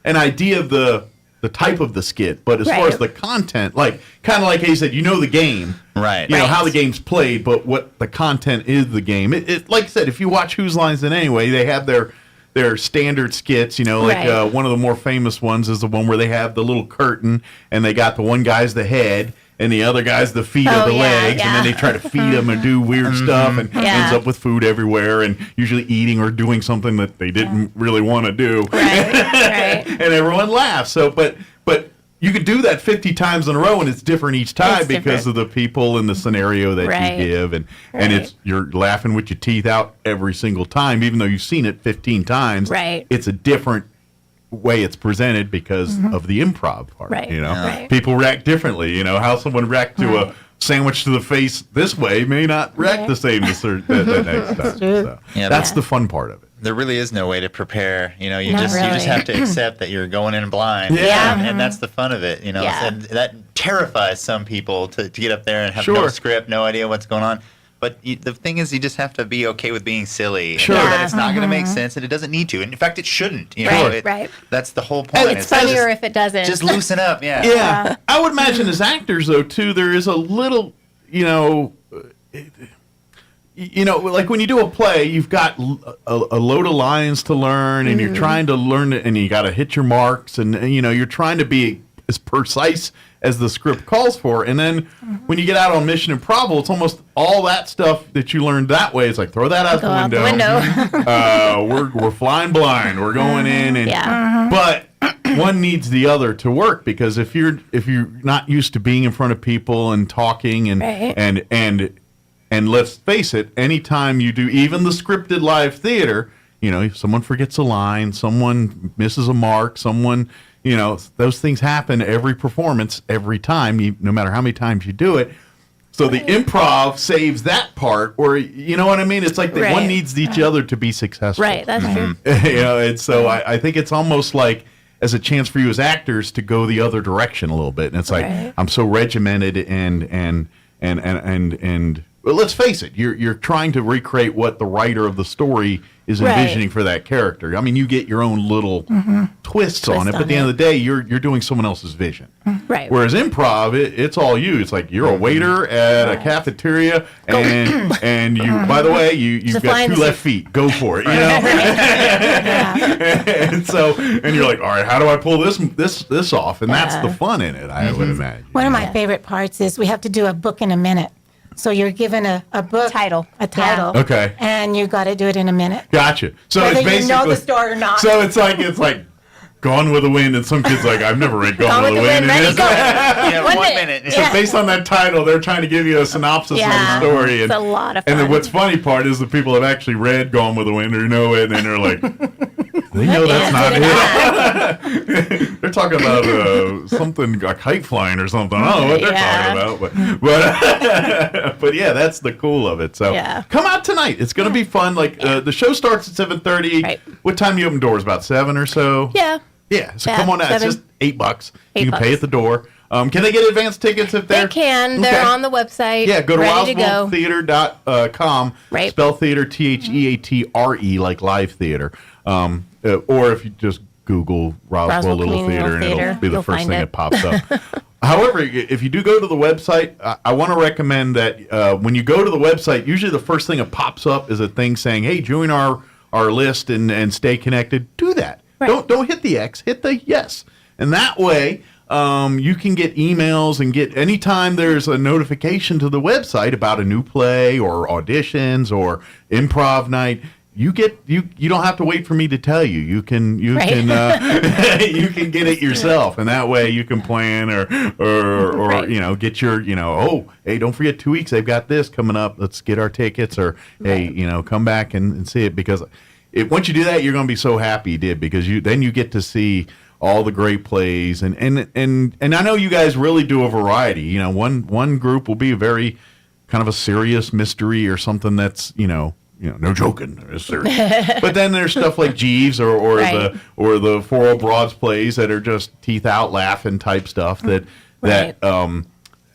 an idea of the type of the skit, but as far as the content, kind of like he said, the game. Right. You know how the game's played, but what the content is the game. It like I said, if you watch Whose Lines It Anyway, they have their standard skits, one of the more famous ones is the one where they have the little curtain and they got the one guy's the head and the other guy's the feet or the legs, and then they try to feed them and do weird stuff and ends up with food everywhere and usually eating or doing something that they didn't really want to do. Right. And everyone laughs. So, but you could do that 50 times in a row, and it's different each time because of the people and the scenario that you give, and you're laughing with your teeth out every single time, even though you've seen it 15 times. Right. It's a different way it's presented because of the improv part. Right. People react differently. How someone react to a sandwich to the face this way may not react the same the next time. So that's the fun part of it. There really is no way to prepare. You just have to accept that you're going in blind. And that's the fun of it. And that terrifies some people to get up there and have no script, no idea what's going on. But the thing is, you just have to be okay with being silly. Sure. And that it's not going to make sense, and it doesn't need to. And in fact, it shouldn't. Right. That's the whole point. It's funnier if it doesn't. Just loosen up. Yeah. I would imagine as actors, though, too, there is a little, like when you do a play, you've got a load of lines to learn, and you're trying to learn it, and you got to hit your marks, and you're trying to be as precise as the script calls for. And then when you get out on Mission Improbable, it's almost all that stuff that you learned that way. It's like, throw that out the window. We're flying blind. We're going in, and but one needs the other to work, because if you're not used to being in front of people and talking and let's face it, anytime you do even the scripted live theater, someone forgets a line, someone misses a mark, someone, those things happen every performance, every time, no matter how many times you do it. So the improv saves that part, or you know what I mean? It's like one needs each other to be successful. Right, that's true. And so I think it's almost like as a chance for you as actors to go the other direction a little bit. And it's like, I'm so regimented and well, let's face it, you're trying to recreate what the writer of the story is envisioning for that character. I mean, you get your own little twists on it, but at the end of the day, you're doing someone else's vision. Right. Whereas improv, it's all you. It's like you're a waiter at a cafeteria, and you, by the way, you've got two left feet. Go for it, and you're like, all right, how do I pull this off? And that's the fun in it, I would imagine. One of my favorite parts is we have to do a book in a minute. So you're given a book title, okay, and you got to do it in a minute. Gotcha. So whether it's basically, you know the story or not. So it's like Gone with the Wind, and some kids like, I've never read Gone with the Wind. Yeah, 1 minute. So based on that title, they're trying to give you a synopsis of the story. It's a lot of fun. And then what's funny part is the people have actually read Gone with the Wind or know it, and then they're like, they know that's not it. They're talking about something, a kite flying or something. I don't know what they're talking about, but yeah, that's the cool of it. So come out tonight. It's going to be fun. Like the show starts at 7:30. Right. What time do you open doors? About 7 or so? Yeah, so come on out. 7. It's just $8. You can pay at the door. Can they get advance tickets if they're... They can. They're on the website. Yeah, go to RoswellTheater.com. Right. Spell theater, Theatre, like live theater. Or if you just Google Roswell Little Theater, and it'll be the first thing that pops up. However, if you do go to the website, I want to recommend that when you go to the website, usually the first thing that pops up is a thing saying, hey, join our list and stay connected. Do that. Right. Don't hit the X, hit the yes. And that way, you can get emails and get anytime there's a notification to the website about a new play or auditions or improv night, you don't have to wait for me to tell you. You can you can get it yourself, and that way you can plan or get your hey, don't forget 2 weeks they've got this coming up. Let's get our tickets, or hey, come back and see it, because once you do that, you're going to be so happy you did, because then you get to see all the great plays, and I know you guys really do a variety. One group will be a very kind of a serious mystery or something that's no joking, it's serious. But then there's stuff like Jeeves or the Four Old Broads plays that are just teeth out laughing type stuff that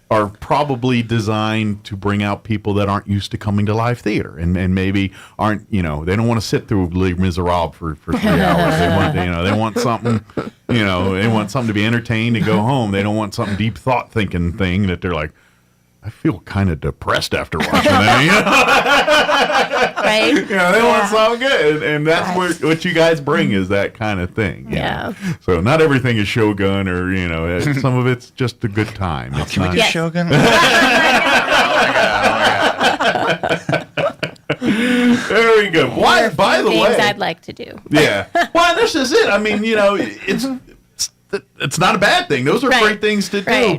are probably designed to bring out people that aren't used to coming to live theater and maybe aren't they don't want to sit through Les Miserables for 3 hours. They want something they want something to be entertained and go home. They don't want something deep thought thinking thing that they're like, I feel kind of depressed after watching that. Right? They want something good, and that's what you guys bring is that kind of thing. Yeah. So not everything is Shogun, or some of it's just a good time. Can we do Shogun? Very good. Why? By the way, things I'd like to do. Yeah. Well, this is it. I mean, it's not a bad thing. Those are great things to do,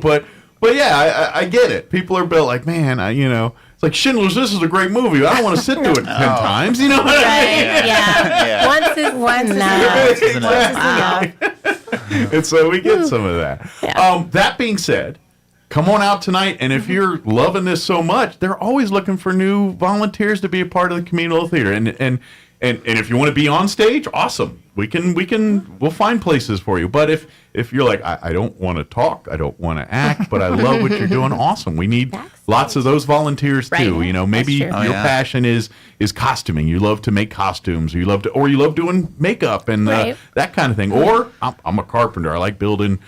but yeah, I get it. People are like, man, it's like Schindler's List is a great movie. I don't want to sit through it 10 times. You know what I mean? Yeah. Once is enough. And so we get some of that. Yeah. That being said, come on out tonight, and if you're loving this so much, they're always looking for new volunteers to be a part of the communal theater. And if you want to be on stage, awesome. We'll find places for you. But if you're like, I don't want to talk, I don't want to act, but I love what you're doing, awesome. We need lots of those volunteers too. Maybe your passion is costuming. You love to make costumes. You love doing makeup and that kind of thing. Or I'm a carpenter. I like building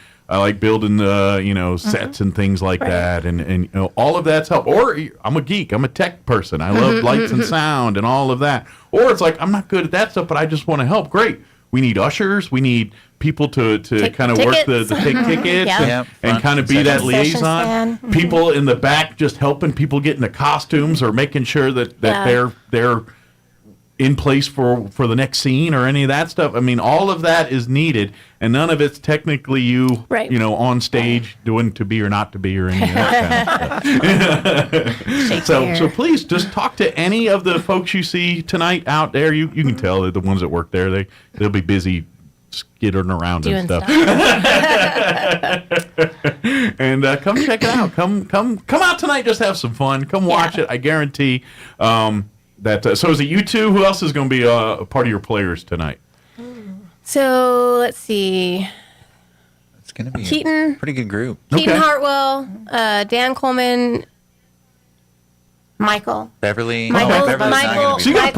sets and things like that, and all of that's help. Or I'm a geek. I'm a tech person. I love lights and sound and all of that. Or it's like, I'm not good at that stuff, but I just want to help. Great. We need ushers. We need people to kind of work the take tickets and kind of be that liaison. People in the back just helping people get into costumes or making sure that they're in place for the next scene or any of that stuff. I mean, all of that is needed, and none of it's technically you on stage doing to be or not to be or any of that kind of stuff. So please just talk to any of the folks you see tonight out there. You can tell that the ones that work there, they'll be busy skittering around and stuff. And come check it out. Come out tonight. Just have some fun. Come watch it. I guarantee. So is it you two? Who else is going to be a part of your players tonight? So let's see. It's going to be Keaton, a pretty good group. Keaton Hartwell, Dan Coleman, Michael. Beverly's Michael's not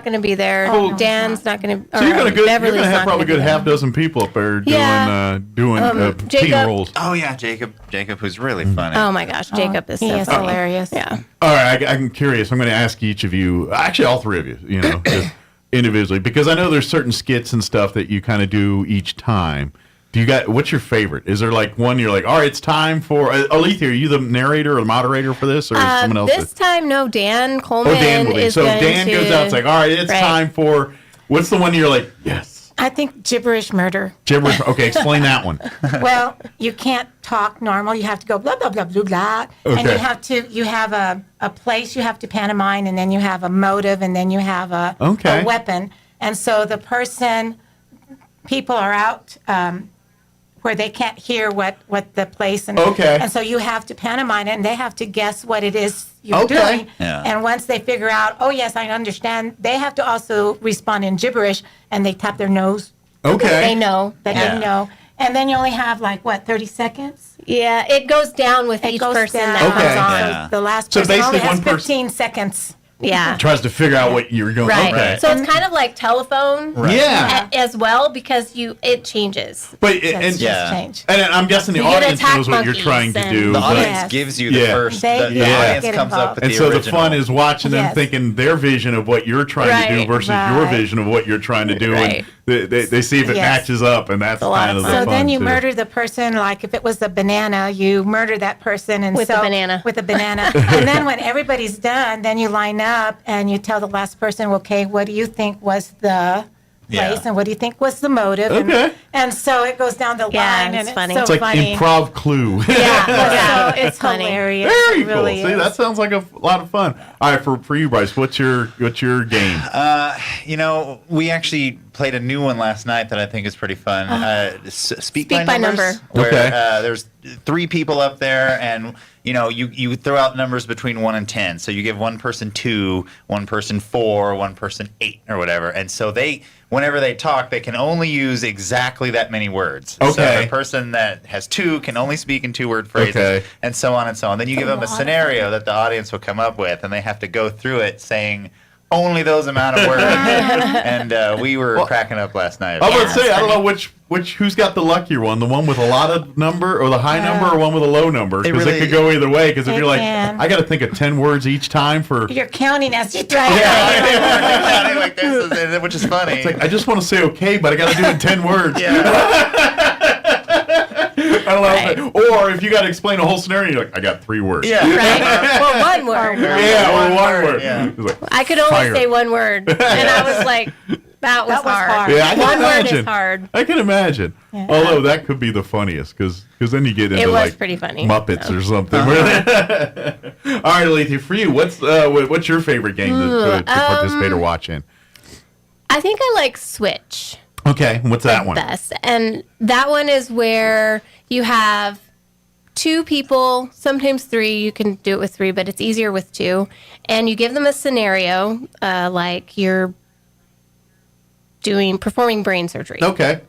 going to be there. Dan's not going to. So you're going to have probably a good half dozen people up there doing team roles. Oh yeah, Jacob, who's really funny. Oh my gosh, Jacob is hilarious. Yeah. All right, I'm curious. I'm going to ask each of you, actually all three of you, just individually, because I know there's certain skits and stuff that you kind of do each time. What's your favorite? Is there like one you're like, all right, it's time for Alethea, are you the narrator or the moderator for this, or is someone else? This time, no, Dan Coleman Dan will be. So Dan goes out, it's like, all right, it's time for, what's the one you're like, yes? I think gibberish murder. Gibberish, okay, explain that one. Well, you can't talk normal. You have to go blah, blah, blah, blah, blah. Okay. And you have a place you have to pantomime, and then you have a motive, and then you have a weapon. And so people are out where they can't hear what the place and so you have to pantomime it, and they have to guess what it is you're doing. Yeah. And once they figure out, oh yes, I understand, they have to also respond in gibberish, and they tap their nose. Okay. They know that they know. And then you only have 30 seconds? Yeah, it goes down with each person that comes on. Yeah. The last person only has 15 seconds. Yeah. Tries to figure out what you're going. Right. Okay. So it's kind of like telephone. Right. Yeah. As well, because it changes. But change. And I'm guessing the audience knows what you're trying to do. The audience gives you the first. The audience comes up with the original. And so the fun is watching them thinking their vision of what you're trying to do versus your vision of what you're trying to do. Right. they see if it matches up, and that's kind of the fun. So then you too. murder the person, like if it was a banana, you murder that person With a banana. And then when everybody's done, then you line up and you tell the last person, okay, what do you think was the place, and what do you think was the motive? Okay. And so it goes down the line, and it's funny. It's It's so like funny. improv Clue. Yeah, so it's funny. hilarious. Very It really cool. See, is. that sounds like a lot of fun. All right, for you, Bryce, what's your game? We actually played a new one last night that I think is pretty fun. Speak by by numbers. number. Where Okay. there's 3 people up there, and you throw out numbers between 1 and 10. So you give one person 2, one person 4, one person 8, or whatever. And so whenever they talk, they can only use exactly that many words. Okay. So the person that has 2 can only speak in 2-word phrases, Okay. and so on and so on. Then you give them a scenario that the audience will come up with, and they have to go through it saying only those amount of words. And we were cracking up last night. I would say I don't know who's got the luckier one, the one with a lot of number or the high number, or one with a low number, because it could go either way. Because if It you're like, can. I got to think of 10 words each time for. You're counting as you try. Like this, which is funny. It's like I just want to say okay, but I got to do it in 10 words. I don't know. Or if you got to explain a whole scenario, you're like, I got 3 words. Right? Well, one word. Yeah, or one word. Yeah. It's like, I could only fire. say one word, and I was like, that was hard. Yeah, I can One imagine. word is hard. I can imagine. Yeah. Although that could be the funniest, because then you get into It was like pretty funny. Muppets or something. All right, Alethea, for you, what's your favorite game to participate or watch in? I think I like Switch. Okay, what's that one? Best. And that one is where you have 2 people, sometimes 3. You can do it with 3, but it's easier with 2. And you give them a scenario, like you're performing brain surgery. Okay.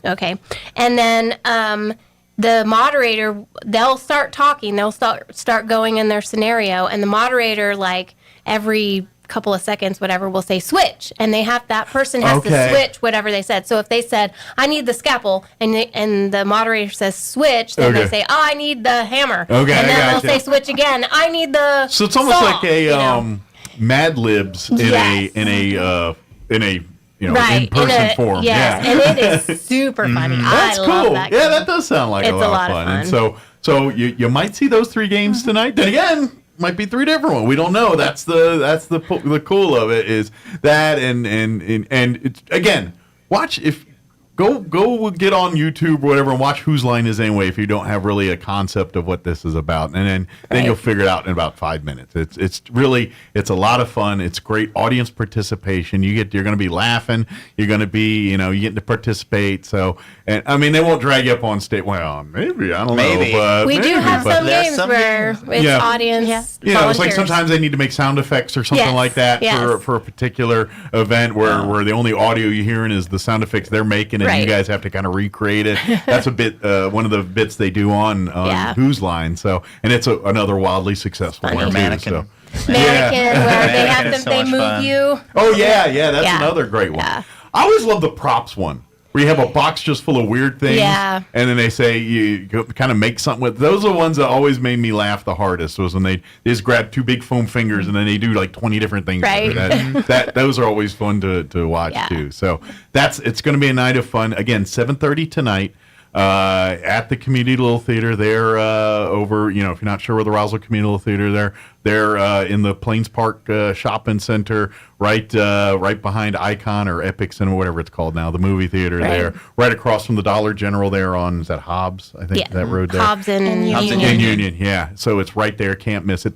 And then the moderator, they'll start talking. They'll start going in their scenario, and the moderator, like every couple of seconds, whatever, will say switch, and that person has to switch whatever they said. So if they said, I need the scalpel, and the moderator says switch, then they say, I need the hammer. Okay, and then they'll say switch again. I need the So it's almost saw, like a Mad Libs in a in-person form. Yes, Yeah. and it is super funny. That's I cool. love that game. Yeah, that does sound like a lot of fun. And so you might see those 3 games tonight. Then again, might be 3 different ones. We don't know. That's the cool of it is that and it's, again, watch if. Go get on YouTube or whatever and watch Whose Line Is Anyway if you don't have really a concept of what this is about, and then you'll figure it out in about 5 minutes. It's a lot of fun. It's great audience participation. You're going to be laughing. You're going to be you get to participate. So and I mean they won't drag you up on stage. Well, maybe I don't know. But we do have some games where it's audience. It's like sometimes they need to make sound effects or something like that for a particular event where the only audio you're hearing is the sound effects they're making. And you guys have to kind of recreate it. That's a bit one of the bits they do on Whose Line. So, and it's another wildly successful one too. Mannequin, where they have them, they move you. Oh yeah, that's another great one. Yeah. I always love the props one. Where you have a box just full of weird things, and then they say you kind of make something with. Those are the ones that always made me laugh the hardest. Was when they just grab 2 big foam fingers and then they do like 20 different things. Right. That those are always fun to watch too. So it's going to be a night of fun. Again, 7:30 tonight. At the Community Little Theater there over, if you're not sure where the Roswell Community Little Theater they're in the Plains Park Shopping Center, right behind Icon or Epic Cinema, whatever it's called now, the movie theater there, right across from the Dollar General there on, is that Hobbs? I think that road there. Hobbs and Union, yeah. So it's right there, can't miss it.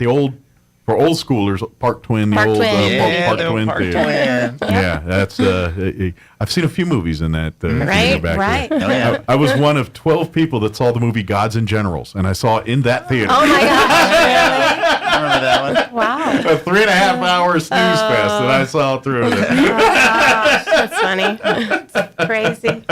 For old schoolers, Park Twin, the old Park Twin theater. Yeah, that's. I've seen a few movies in that theater back there. I was one of 12 people that saw the movie Gods and Generals, and I saw it in that theater. Oh my gosh! I remember that one. Wow. A 3.5 hour snooze fest, and I saw through it. Oh gosh, that's funny. That's crazy.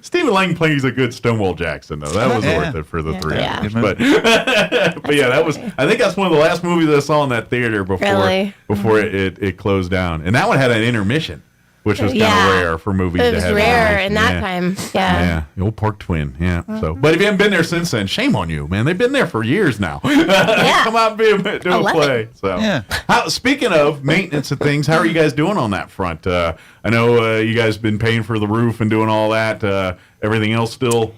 Stephen Lang plays a good Stonewall Jackson, though. That was worth it for the 3 hours. But that was. I think that's one of the last movies I saw in that theater before it closed down. And that one had an intermission, which was kind of rare for movies. It was rare in that time. Yeah, the old Park Twin. Yeah. So, but if you haven't been there since then, shame on you, man. They've been there for years now. Come out and do a play. So, speaking of maintenance and things, how are you guys doing on that front? I know you guys been paying for the roof and doing all that. Everything else still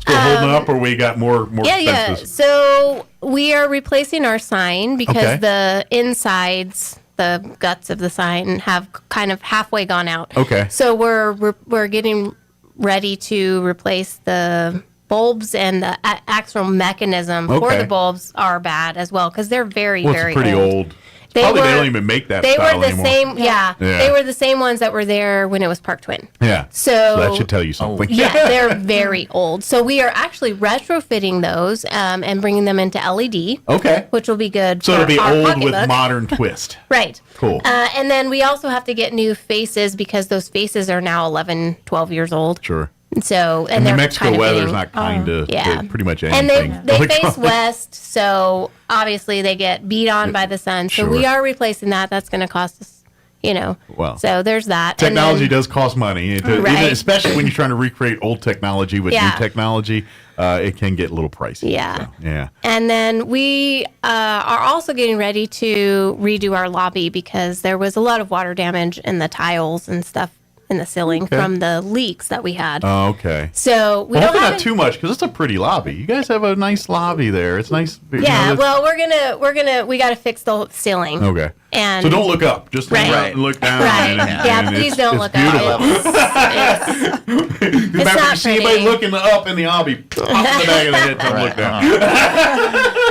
holding up, or we got more expenses? Yeah. So we are replacing our sign because the insides, the guts of the sign, have kind of halfway gone out. Okay. So we're getting ready to replace the bulbs, and the actual mechanism for the bulbs are bad as well because they're very pretty old. They don't even make that style anymore. They were the same, They were the same ones that were there when it was Park Twin. Yeah. So that should tell you something. Yeah, they're very old. So we are actually retrofitting those and bringing them into LED. Okay. Which will be good. So it'll be our old with pocketbook. modern twist. Right. Cool. And then we also have to get new faces because those faces are now 11, 12 years old. Sure. So and they're New Mexico kind of weather's getting, not kind to pretty much and anything. they face west, so obviously they get beat on by the sun. So we are replacing that. That's going to cost us, Well, so there's that. Technology does cost money, even, especially when you're trying to recreate old technology with new technology. It can get a little pricey. Yeah. So, yeah. And then we are also getting ready to redo our lobby because there was a lot of water damage in the tiles and stuff in the ceiling from the leaks that we had. Oh, okay. So we don't hopefully have not too much because it's a pretty lobby. You guys have a nice lobby there. It's nice. Yeah. Well, we got to fix the ceiling. Okay. And so don't look up. Just look look down. Right. And please don't look up. If you see anybody looking up in the lobby, pop in the back of the head, don't look down.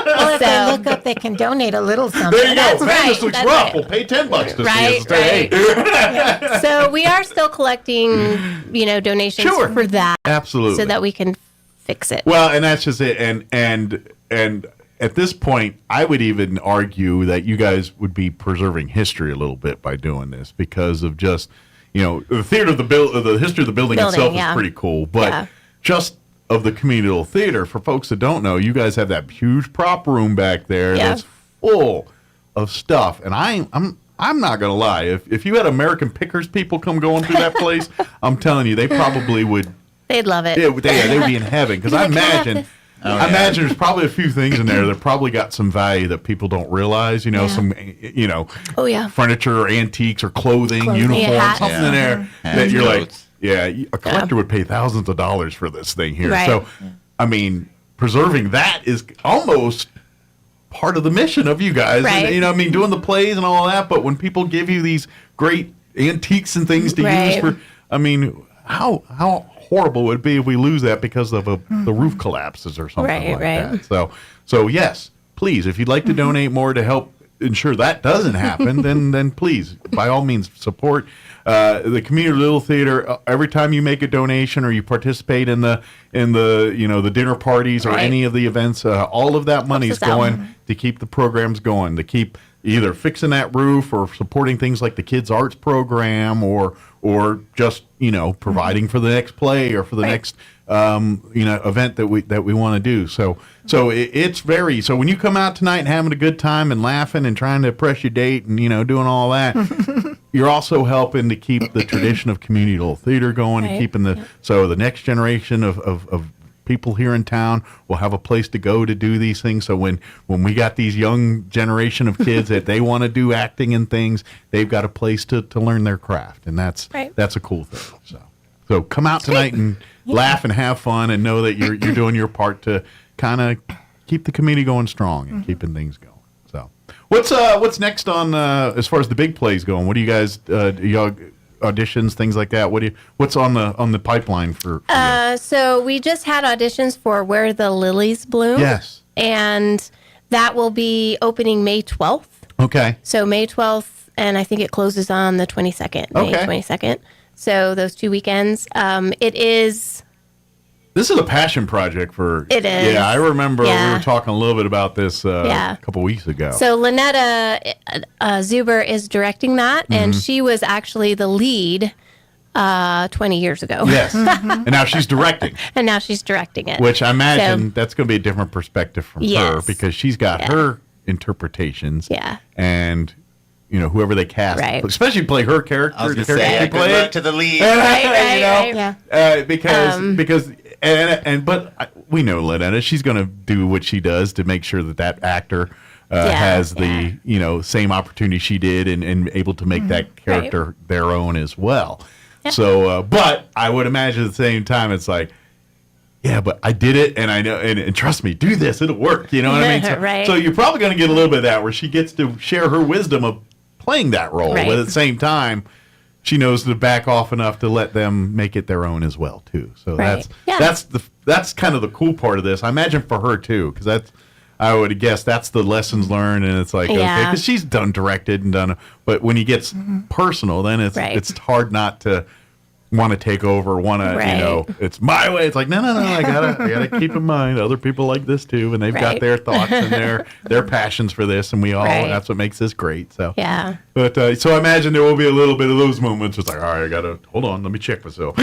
Well, if they look up, they can donate a little something. There you go. That's That just looks rough. We'll pay $10 to see us. Right. So we are still collecting, donations for that. Absolutely. So that we can fix it. Well, and that's just it. And at this point, I would even argue that you guys would be preserving history a little bit by doing this because of just, the theater of the history of the building itself is pretty cool, but just of the communal theater, for folks that don't know, you guys have that huge prop room back there that's full of stuff, and I'm not gonna lie. If you had American Pickers people come going through that place, I'm telling you, they probably would. They'd love it. They'd be in heaven because I imagine. I imagine there's probably a few things in there that probably got some value that people don't realize. Some, furniture or antiques or clothing, uniforms, something in there that you're like, a collector would pay thousands of dollars for this thing here. Right. So, I mean, preserving that is almost part of the mission of you guys. Right. And, doing the plays and all that. But when people give you these great antiques and things to use for, how horrible would it be if we lose that because of the roof collapses or something that. So yes, please, if you'd like to donate more to help ensure that doesn't happen, then please, by all means, support the community little theater. Every time you make a donation or you participate in the the dinner parties or any of the events, all of that money is going to keep the programs going, to keep either fixing that roof or supporting things like the kids arts program or just providing for the next play or for the next event that we want to do. So it's very, so when you come out tonight and having a good time and laughing and trying to press your date and doing all that, you're also helping to keep the tradition of community little theater going and keeping the next generation of people here in town will have a place to go to do these things. So when we got these young generation of kids that they want to do acting and things, they've got a place to learn their craft, and that's a cool thing. So come out tonight and laugh and have fun, and know that you're doing your part to kind of keep the community going strong and keeping things going. So what's next on as far as the big plays going? What do you guys auditions, things like that? What's on the pipeline for so we just had auditions for Where the Lilies Bloom. Yes. And that will be opening May 12th. Okay. So May 12th, and I think it closes on the 22nd. May 22nd. So those 2 weekends. This is a passion project for... It is. Yeah, I remember we were talking a little bit about this a couple weeks ago. So Lynetta Zuber is directing that, and she was actually the lead 20 years ago. Yes. And now she's directing. And now she's directing it. Which I imagine that's going to be a different perspective from her, because she's got her interpretations. Yeah. And... whoever they cast, especially play her character. I was going to say, good luck to the lead. But we know Lynetta, she's going to do what she does to make sure that actor has the same opportunity she did and able to make that character their own as well. So, but I would imagine at the same time, it's like, yeah, but I did it, and I know, and trust me, do this, it'll work. You know what I mean? So, so you're probably going to get a little bit of that where she gets to share her wisdom of playing that role, but at the same time, she knows to back off enough to let them make it their own as well too. So that's kind of the cool part of this. I imagine for her too, because I would guess that's the lessons learned, and it's like okay, because she's directed and done, but when he gets personal, then it's hard not to want to take over, it's my way. It's like no, I gotta keep in mind other people like this too, and they've got their thoughts and their passions for this, and we all that's what makes this great. So but so I imagine there will be a little bit of those moments. It's like, all right, I gotta hold on, let me check myself.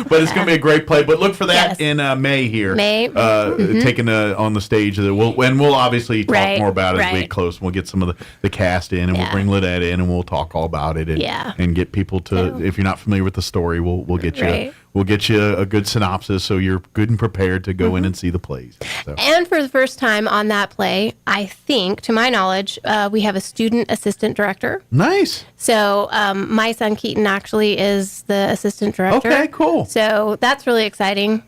But it's gonna be a great play. But look for that in May here. Taking on the stage. We'll obviously talk more about it as we get close. And we'll get some of the cast in, and we'll bring Lynette in, and we'll talk all about it, and get people to. If you're not familiar with the story, we'll get you. We'll get you a good synopsis so you're good and prepared to go in and see the plays. So. And for the first time on that play, I think, to my knowledge, we have a student assistant director. Nice. So my son Keaton actually is the assistant director. Okay, cool. So that's really exciting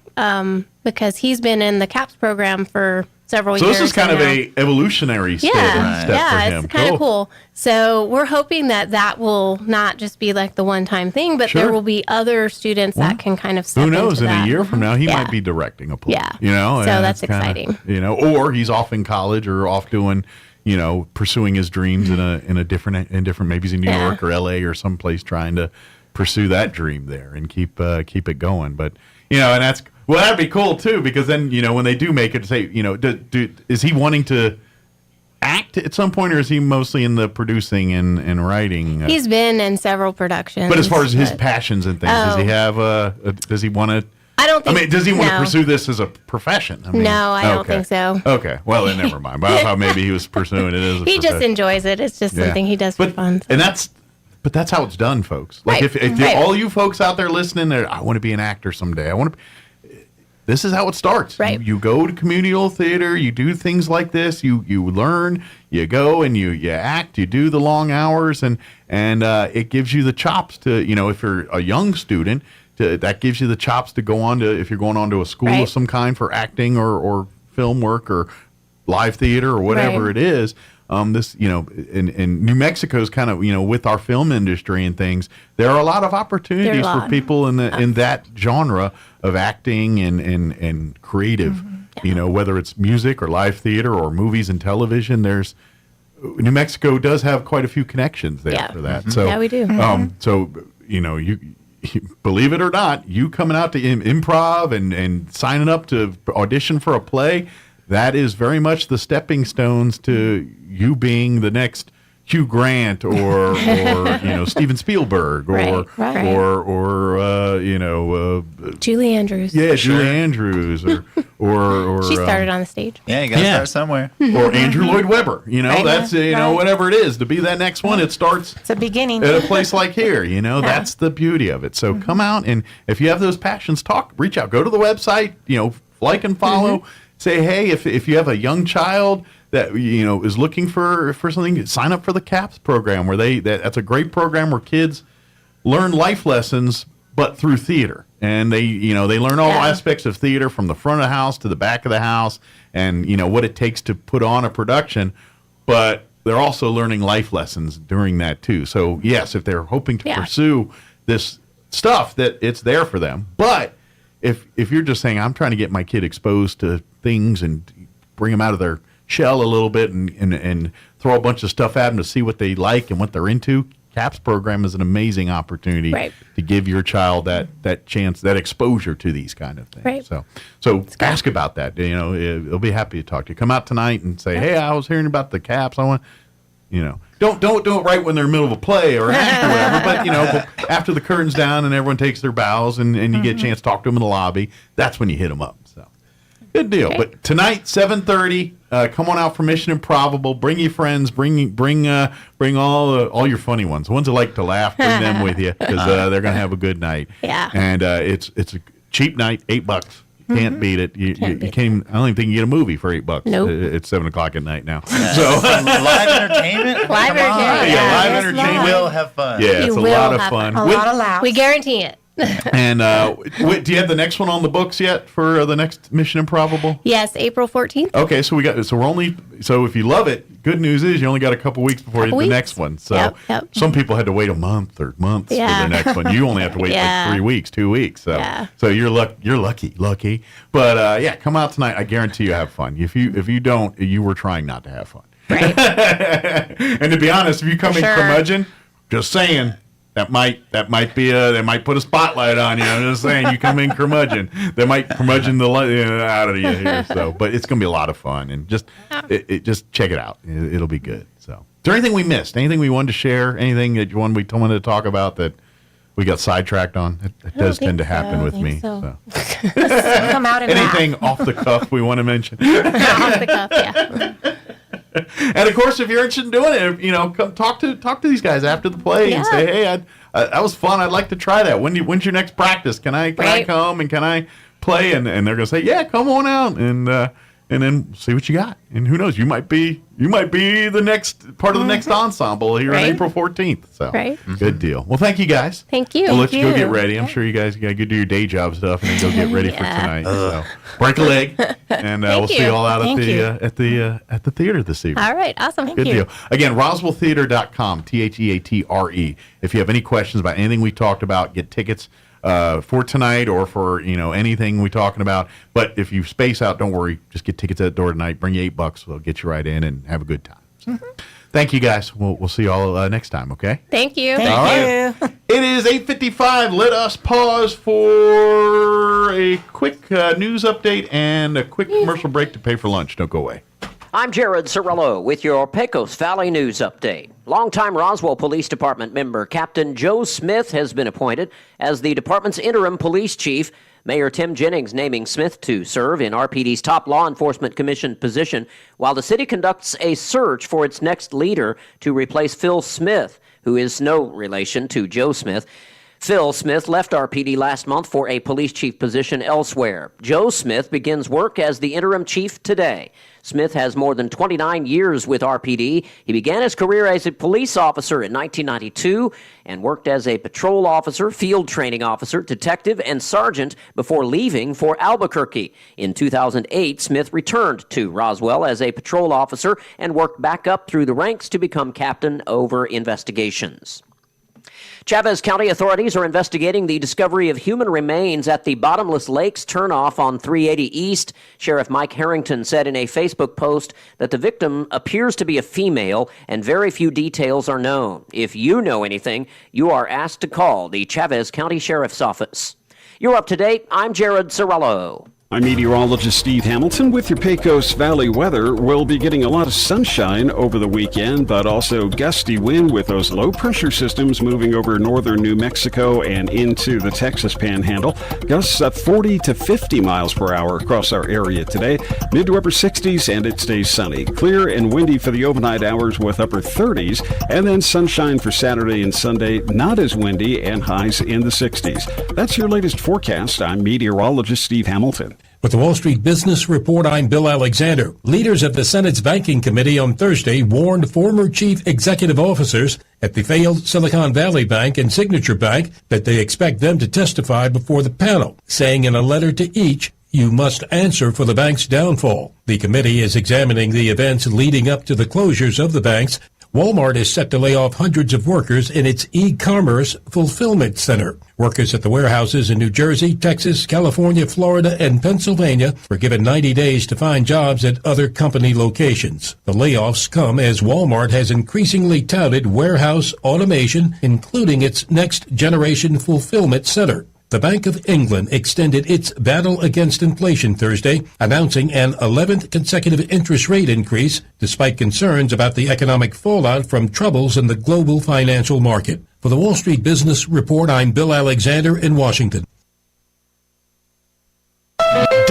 because he's been in the CAPS program for several years. So this is kind of a evolutionary step for him. It's kind of cool. So we're hoping that will not just be like the one-time thing, but there will be other students that can kind of step into that. Who knows, in a year from now, he might be directing a play. So that's exciting. Or he's off in college or off doing, pursuing his dreams in different, maybe he's in New York or LA or someplace trying to pursue that dream there and keep it going. But, and that's... Well, that'd be cool too, because then when they do make it, say is he wanting to act at some point, or is he mostly in the producing and writing? He's been in several productions. But as far as his passions and things, does he have? Does he want to? I don't think. Does he want to pursue this as a profession? No, I don't think so. Okay, well then never mind. But I thought maybe he was pursuing it as a profession. Just enjoys it. It's just something he does for fun. And But that's how it's done, folks. Like if all you folks out there listening, I want to be an actor someday. This is how it starts. Right. You go to communal theater, you do things like this, you learn, you go and you act, you do the long hours, and it gives you the chops to, if you're a young student, that gives you the chops to go on to, if you're going on to a school of some kind for acting or film work or live theater or whatever it is. This, in New Mexico's kind of, with our film industry and things, there are a lot of opportunities for people in that genre of acting and creative, whether it's music or live theater or movies and television. New Mexico does have quite a few connections there for that. Mm-hmm. So, we do. So, you believe it or not, you coming out to improv and signing up to audition for a play, that is very much the stepping stones to you being the next Hugh Grant or Steven Spielberg or Julie Andrews. Yeah, Julie Andrews or she started on the stage. Yeah, you got to start somewhere. Or Andrew Lloyd Webber. That's whatever it is to be that next one. It starts. It's a beginning at a place like here. That's the beauty of it. So come out, and if you have those passions, reach out, go to the website. Like and follow. Say, hey, if you have a young child that is looking for something, sign up for the CAPS program that's a great program where kids learn life lessons but through theater, and they learn all aspects of theater from the front of the house to the back of the house, and what it takes to put on a production, but they're also learning life lessons during that too. So yes, if they're hoping to pursue this stuff, that it's there for them. But if you're just saying, I'm trying to get my kid exposed to things and bring them out of their shell a little bit and throw a bunch of stuff at them to see what they like and what they're into, CAPS program is an amazing opportunity to give your child that chance, that exposure to these kind of things. Right. So ask about that. They'll be happy to talk to you. Come out tonight and say, hey, I was hearing about the CAPS. I want, don't do it right when they're in the middle of a play or an act or whatever. But after the curtain's down and everyone takes their bows and you get a chance to talk to them in the lobby, that's when you hit them up. So Good deal. Okay. But tonight, 7:30. Come on out for Mission Improbable. Bring your friends. Bring all your funny ones. The ones that like to laugh. Bring them with you because they're going to have a good night. Yeah. And it's a cheap night. $8. Can't beat it. You can't even, I don't even think you get a movie for $8. Nope. It's 7:00 at night now. Yeah. So live entertainment. Live entertainment. Yeah, live entertainment. You will have fun. Yeah, it's a lot of fun. A lot of laughs. We guarantee it. And do you have the next one on the books yet for the next Mission Improbable? Yes, April 14th. Okay, so if you love it, good news is you only got a couple weeks before the next one. So some people had to wait a month or months for the next one. You only have to wait like 3 weeks, 2 weeks. So you're lucky. But come out tonight. I guarantee you have fun. If you don't, you were trying not to have fun. Right. And to be honest, if you come in curmudgeon, just saying. They might put a spotlight on you. I'm just saying, you come in curmudgeon, they might curmudgeon the light out of you here. So, but it's gonna be a lot of fun, and just check it out. It'll be good. So, is there anything we missed? Anything we wanted to share? Anything that we wanted to talk about that we got sidetracked on? It does tend to happen with me. So. Come out and anything laugh. off the cuff we want to mention? Off the cuff, yeah. And of course, if you're interested in doing it, come talk to these guys after the play and say, "Hey, that was fun. I'd like to try that. When's your next practice? Can I come and can I play?" And they're gonna say, "Yeah, come on out and then see what you got." And who knows, you might be the next part of the next ensemble here on April 14th. So good deal. Well, thank you guys. Thank you. We'll let you go get ready. I'm sure you guys gotta go do your day job stuff and then go get ready for tonight. So break a leg, and we'll see you all out at the theater this evening. All right, awesome. Thank you. Good deal. Again, RoswellTheater.com, THEATRE. If you have any questions about anything we talked about, get tickets for tonight or for anything we're talking about. But if you space out, don't worry. Just get tickets at the door tonight. Bring you $8. We'll get you right in and have a good time. So, thank you guys. We'll see you all next time. Okay. Thank you. Thank you. It is 8:55. Let us pause for a quick news update and a quick commercial break to pay for lunch. Don't go away. I'm Jared Cirillo with your Pecos Valley News Update. Longtime Roswell Police Department member Captain Joe Smith has been appointed as the department's interim police chief. Mayor Tim Jennings naming Smith to serve in RPD's top law enforcement commission position while the city conducts a search for its next leader to replace Phil Smith, who is no relation to Joe Smith. Phil Smith left RPD last month for a police chief position elsewhere. Joe Smith begins work as the interim chief today. Smith has more than 29 years with RPD. He began his career as a police officer in 1992 and worked as a patrol officer, field training officer, detective, and sergeant before leaving for Albuquerque. In 2008, Smith returned to Roswell as a patrol officer and worked back up through the ranks to become captain over investigations. Chavez County authorities are investigating the discovery of human remains at the Bottomless Lakes turnoff on 380 East. Sheriff Mike Harrington said in a Facebook post that the victim appears to be a female and very few details are known. If you know anything, you are asked to call the Chavez County Sheriff's Office. You're up to date. I'm Jared Cirillo. I'm meteorologist Steve Hamilton with your Pecos Valley weather. We'll be getting a lot of sunshine over the weekend, but also gusty wind with those low-pressure systems moving over northern New Mexico and into the Texas Panhandle. Gusts up 40 to 50 miles per hour across our area today. Mid to upper 60s, and it stays sunny. Clear and windy for the overnight hours with upper 30s, and then sunshine for Saturday and Sunday, not as windy, and highs in the 60s. That's your latest forecast. I'm meteorologist Steve Hamilton. With the Wall Street Business Report, I'm Bill Alexander. Leaders of the Senate's Banking Committee on Thursday warned former chief executive officers at the failed Silicon Valley Bank and Signature Bank that they expect them to testify before the panel, saying in a letter to each, "You must answer for the bank's downfall." The committee is examining the events leading up to the closures of the banks. Walmart is set to lay off hundreds of workers in its e-commerce fulfillment center. Workers at the warehouses in New Jersey, Texas, California, Florida, and Pennsylvania were given 90 days to find jobs at other company locations. The layoffs come as Walmart has increasingly touted warehouse automation, including its next-generation fulfillment center. The Bank of England extended its battle against inflation Thursday, announcing an 11th consecutive interest rate increase, despite concerns about the economic fallout from troubles in the global financial market. For the Wall Street Business Report, I'm Bill Alexander in Washington.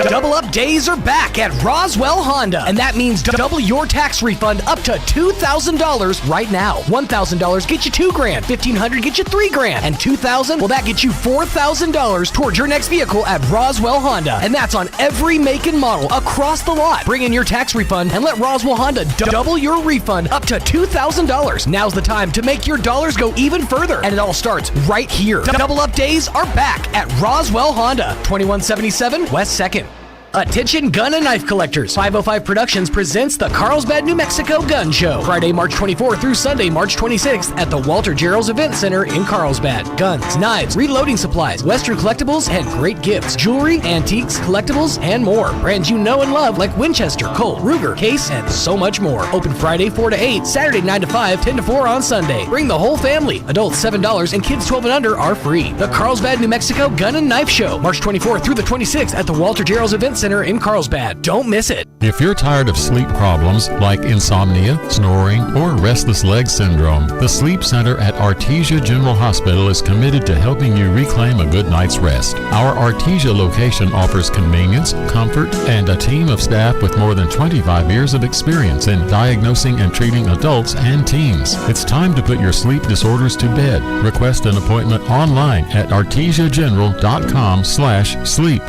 Double Up Days are back at Roswell Honda, and that means double your tax refund up to $2,000 right now. $1,000 gets you $2,000, $1,500 gets you $3,000, and $2,000, well, that gets you $4,000 towards your next vehicle at Roswell Honda, and that's on every make and model across the lot. Bring in your tax refund and let Roswell Honda double your refund up to $2,000. Now's the time to make your dollars go even further, and it all starts right here. Double Up Days are back at Roswell Honda, 2177 West 2nd. Attention gun and knife collectors. 505 Productions presents the Carlsbad, New Mexico Gun Show. Friday, March 24th through Sunday, March 26th at the Walter Gerald's Event Center in Carlsbad. Guns, knives, reloading supplies, Western collectibles, and great gifts. Jewelry, antiques, collectibles, and more. Brands you know and love like Winchester, Colt, Ruger, Case, and so much more. Open Friday 4 to 8, Saturday 9 to 5, 10 to 4 on Sunday. Bring the whole family. Adults $7 and kids 12 and under are free. The Carlsbad, New Mexico Gun and Knife Show. March 24th through the 26th at the Walter Gerald's Event Center in Carlsbad. Don't miss it. If you're tired of sleep problems like insomnia, snoring, or restless leg syndrome, the Sleep Center at Artesia General Hospital is committed to helping you reclaim a good night's rest. Our Artesia location offers convenience, comfort, and a team of staff with more than 25 years of experience in diagnosing and treating adults and teens. It's time to put your sleep disorders to bed. Request an appointment online at artesiageneral.com/sleep.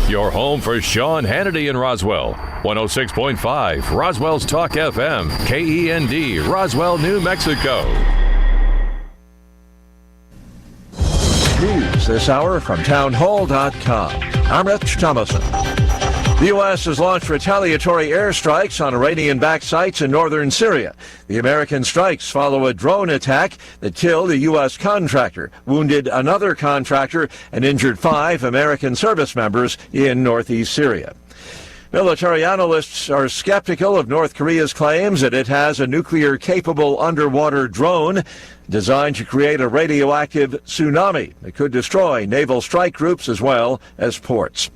Your home for Sean Hannity in Roswell. 106.5 Roswell's Talk FM, KEND, Roswell, New Mexico. News this hour from townhall.com. I'm Rich Thomason. The U.S. has launched retaliatory airstrikes on Iranian-backed sites in northern Syria. The American strikes follow a drone attack that killed a U.S. contractor, wounded another contractor, and injured 5 American service members in northeast Syria. Military analysts are skeptical of North Korea's claims that it has a nuclear-capable underwater drone designed to create a radioactive tsunami that could destroy naval strike groups as well as ports.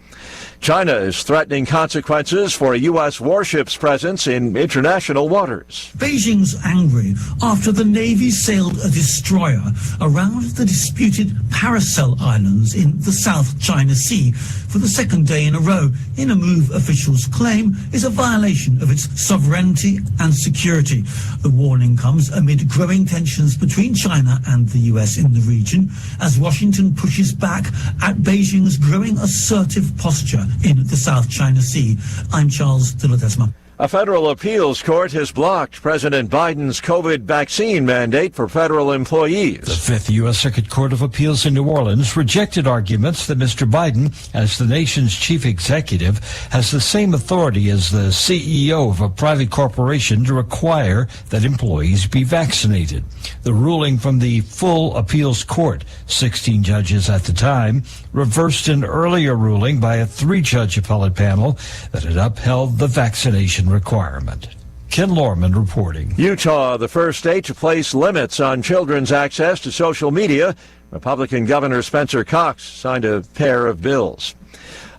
China is threatening consequences for a U.S. warship's presence in international waters. Beijing's angry after the Navy sailed a destroyer around the disputed Paracel Islands in the South China Sea for the second day in a row, in a move officials claim is a violation of its sovereignty and security. The warning comes amid growing tensions between China and the U.S. in the region, as Washington pushes back at Beijing's growing assertive posture in the South China Sea. I'm Charles de Ledesma. A federal appeals court has blocked President Biden's COVID vaccine mandate for federal employees. The Fifth U.S. Circuit Court of Appeals in New Orleans rejected arguments that Mr. Biden, as the nation's chief executive, has the same authority as the CEO of a private corporation to require that employees be vaccinated. The ruling from the full appeals court, 16 judges at the time, reversed an earlier ruling by a 3-judge appellate panel that had upheld the vaccination requirement. Ken Lorman reporting. Utah, the first state to place limits on children's access to social media. Republican Governor Spencer Cox signed a pair of bills.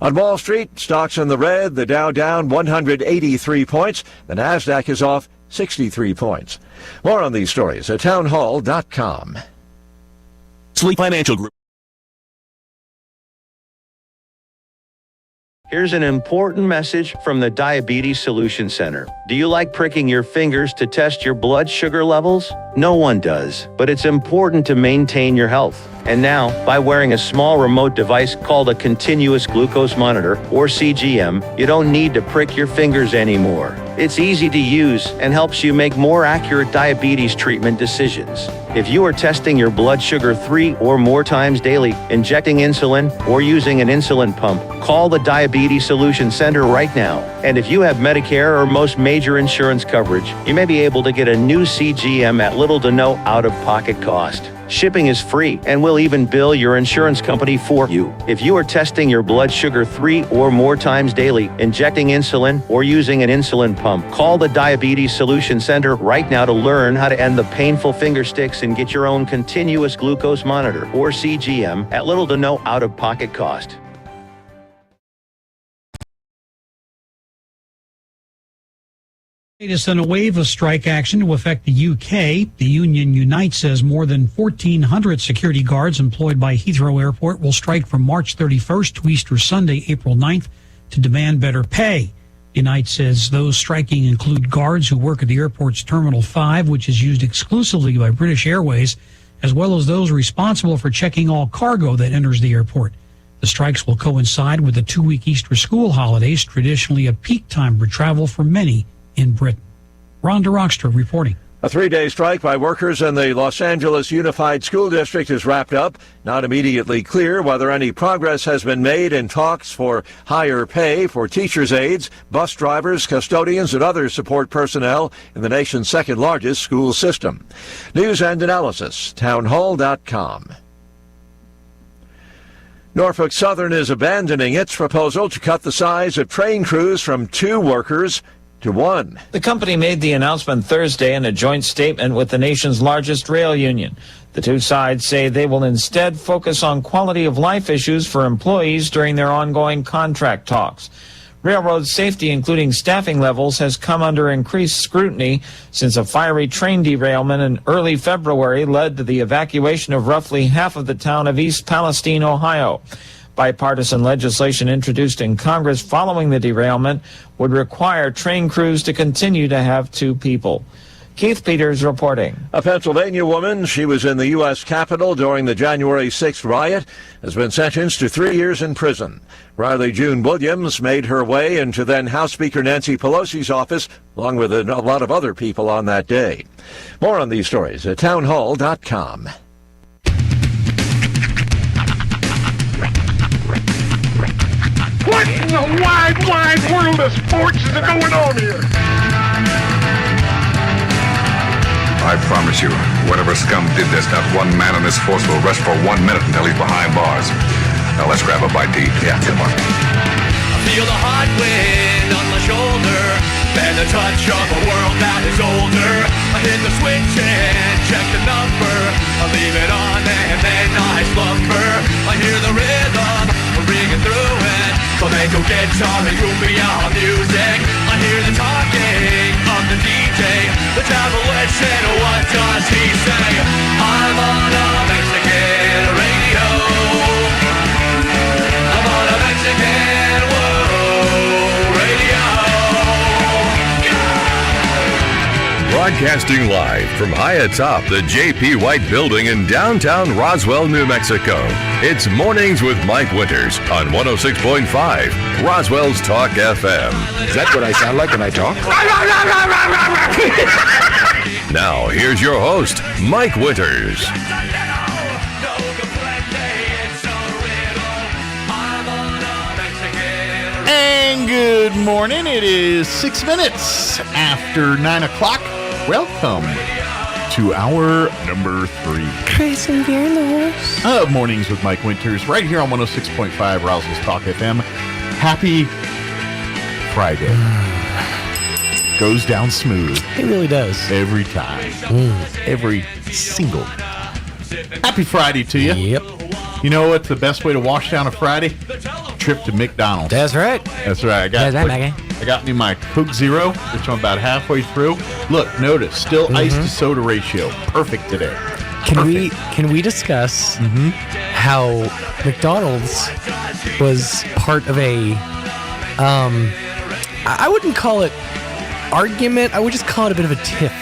On Wall Street, stocks in the red, the Dow down 183 points. The Nasdaq is off 63 points. More on these stories at townhall.com. Sleep Financial Group. Here's an important message from the Diabetes Solution Center. Do you like pricking your fingers to test your blood sugar levels? No one does, but it's important to maintain your health. And now, by wearing a small remote device called a continuous glucose monitor, or CGM, you don't need to prick your fingers anymore. It's easy to use and helps you make more accurate diabetes treatment decisions. If you are testing your blood sugar 3 or more times daily, injecting insulin, or using an insulin pump, call the Diabetes Solution Center right now. And if you have Medicare or most major insurance coverage, you may be able to get a new CGM at little to no out-of-pocket cost. Shipping is free, and we'll even bill your insurance company for you. If you are testing your blood sugar 3 or more times daily, injecting insulin, or using an insulin pump, call the Diabetes Solution Center right now to learn how to end the painful finger sticks and get your own continuous glucose monitor, or CGM, at little to no out-of-pocket cost. Latest in a wave of strike action to affect the UK. The union Unite says more than 1,400 security guards employed by Heathrow Airport will strike from March 31st to Easter Sunday, April 9th, to demand better pay. Unite says those striking include guards who work at the airport's Terminal 5, which is used exclusively by British Airways, as well as those responsible for checking all cargo that enters the airport. The strikes will coincide with the 2-week Easter school holidays, traditionally a peak time for travel for many in Britain. Rhonda Rockstra reporting. A 3-day strike by workers in the Los Angeles Unified School District is wrapped up. Not immediately clear whether any progress has been made in talks for higher pay for teachers' aides, bus drivers, custodians, and other support personnel in the nation's second largest school system. News and analysis, townhall.com. Norfolk Southern is abandoning its proposal to cut the size of train crews from 2 workers to 1. The company made the announcement Thursday in a joint statement with the nation's largest rail union. The two sides say they will instead focus on quality of life issues for employees during their ongoing contract talks. Railroad safety, including staffing levels, has come under increased scrutiny since a fiery train derailment in early February led to the evacuation of roughly half of the town of East Palestine, Ohio. Bipartisan legislation introduced in Congress following the derailment would require train crews to continue to have 2 people. Keith Peters reporting. A Pennsylvania woman, she was in the U.S. Capitol during the January 6th riot, has been sentenced to 3 years in prison. Riley June Williams made her way into then House Speaker Nancy Pelosi's office, along with a lot of other people on that day. More on these stories at townhall.com. What in the wide, wide world of sports is going on here? I promise you, whatever scum did this, not one man in this force will rest for 1 minute until he's behind bars. Now let's grab a bite to eat. Yeah, come on. I feel the hot wind on my shoulder and the touch of a world that is older. I hit the switch and check the number. I leave it on and then I slumber. I hear the rhythm ringing through it. Flamenco guitar and cumbia music. I hear the talking of the DJ. The travelers said, what does he say? I'm on a Mexican radio. I'm on a Mexican world radio. Broadcasting live from high atop the J.P. White Building in downtown Roswell, New Mexico. It's Mornings with Mike Winters on 106.5 Roswell's Talk FM. Is that what I sound like when I talk? Now, here's your host, Mike Winters. And good morning. It is 6 minutes after 9 o'clock. Welcome to hour number 3. Chris and Beer in the Horse. Of Mornings with Mike Winters, right here on 106.5 Roswell's Talk FM. Happy Friday. Goes down smooth. It really does. Every time. Every single time. Happy Friday to you. Yep. You know what's the best way to wash down a Friday? Trip to McDonald's. That's right. That's right. I got me my Coke Zero, which I'm about halfway through. Look, notice, still ice to soda ratio. Perfect today. Can we discuss how McDonald's was part of a I wouldn't call it argument. I would just call it a bit of a tiff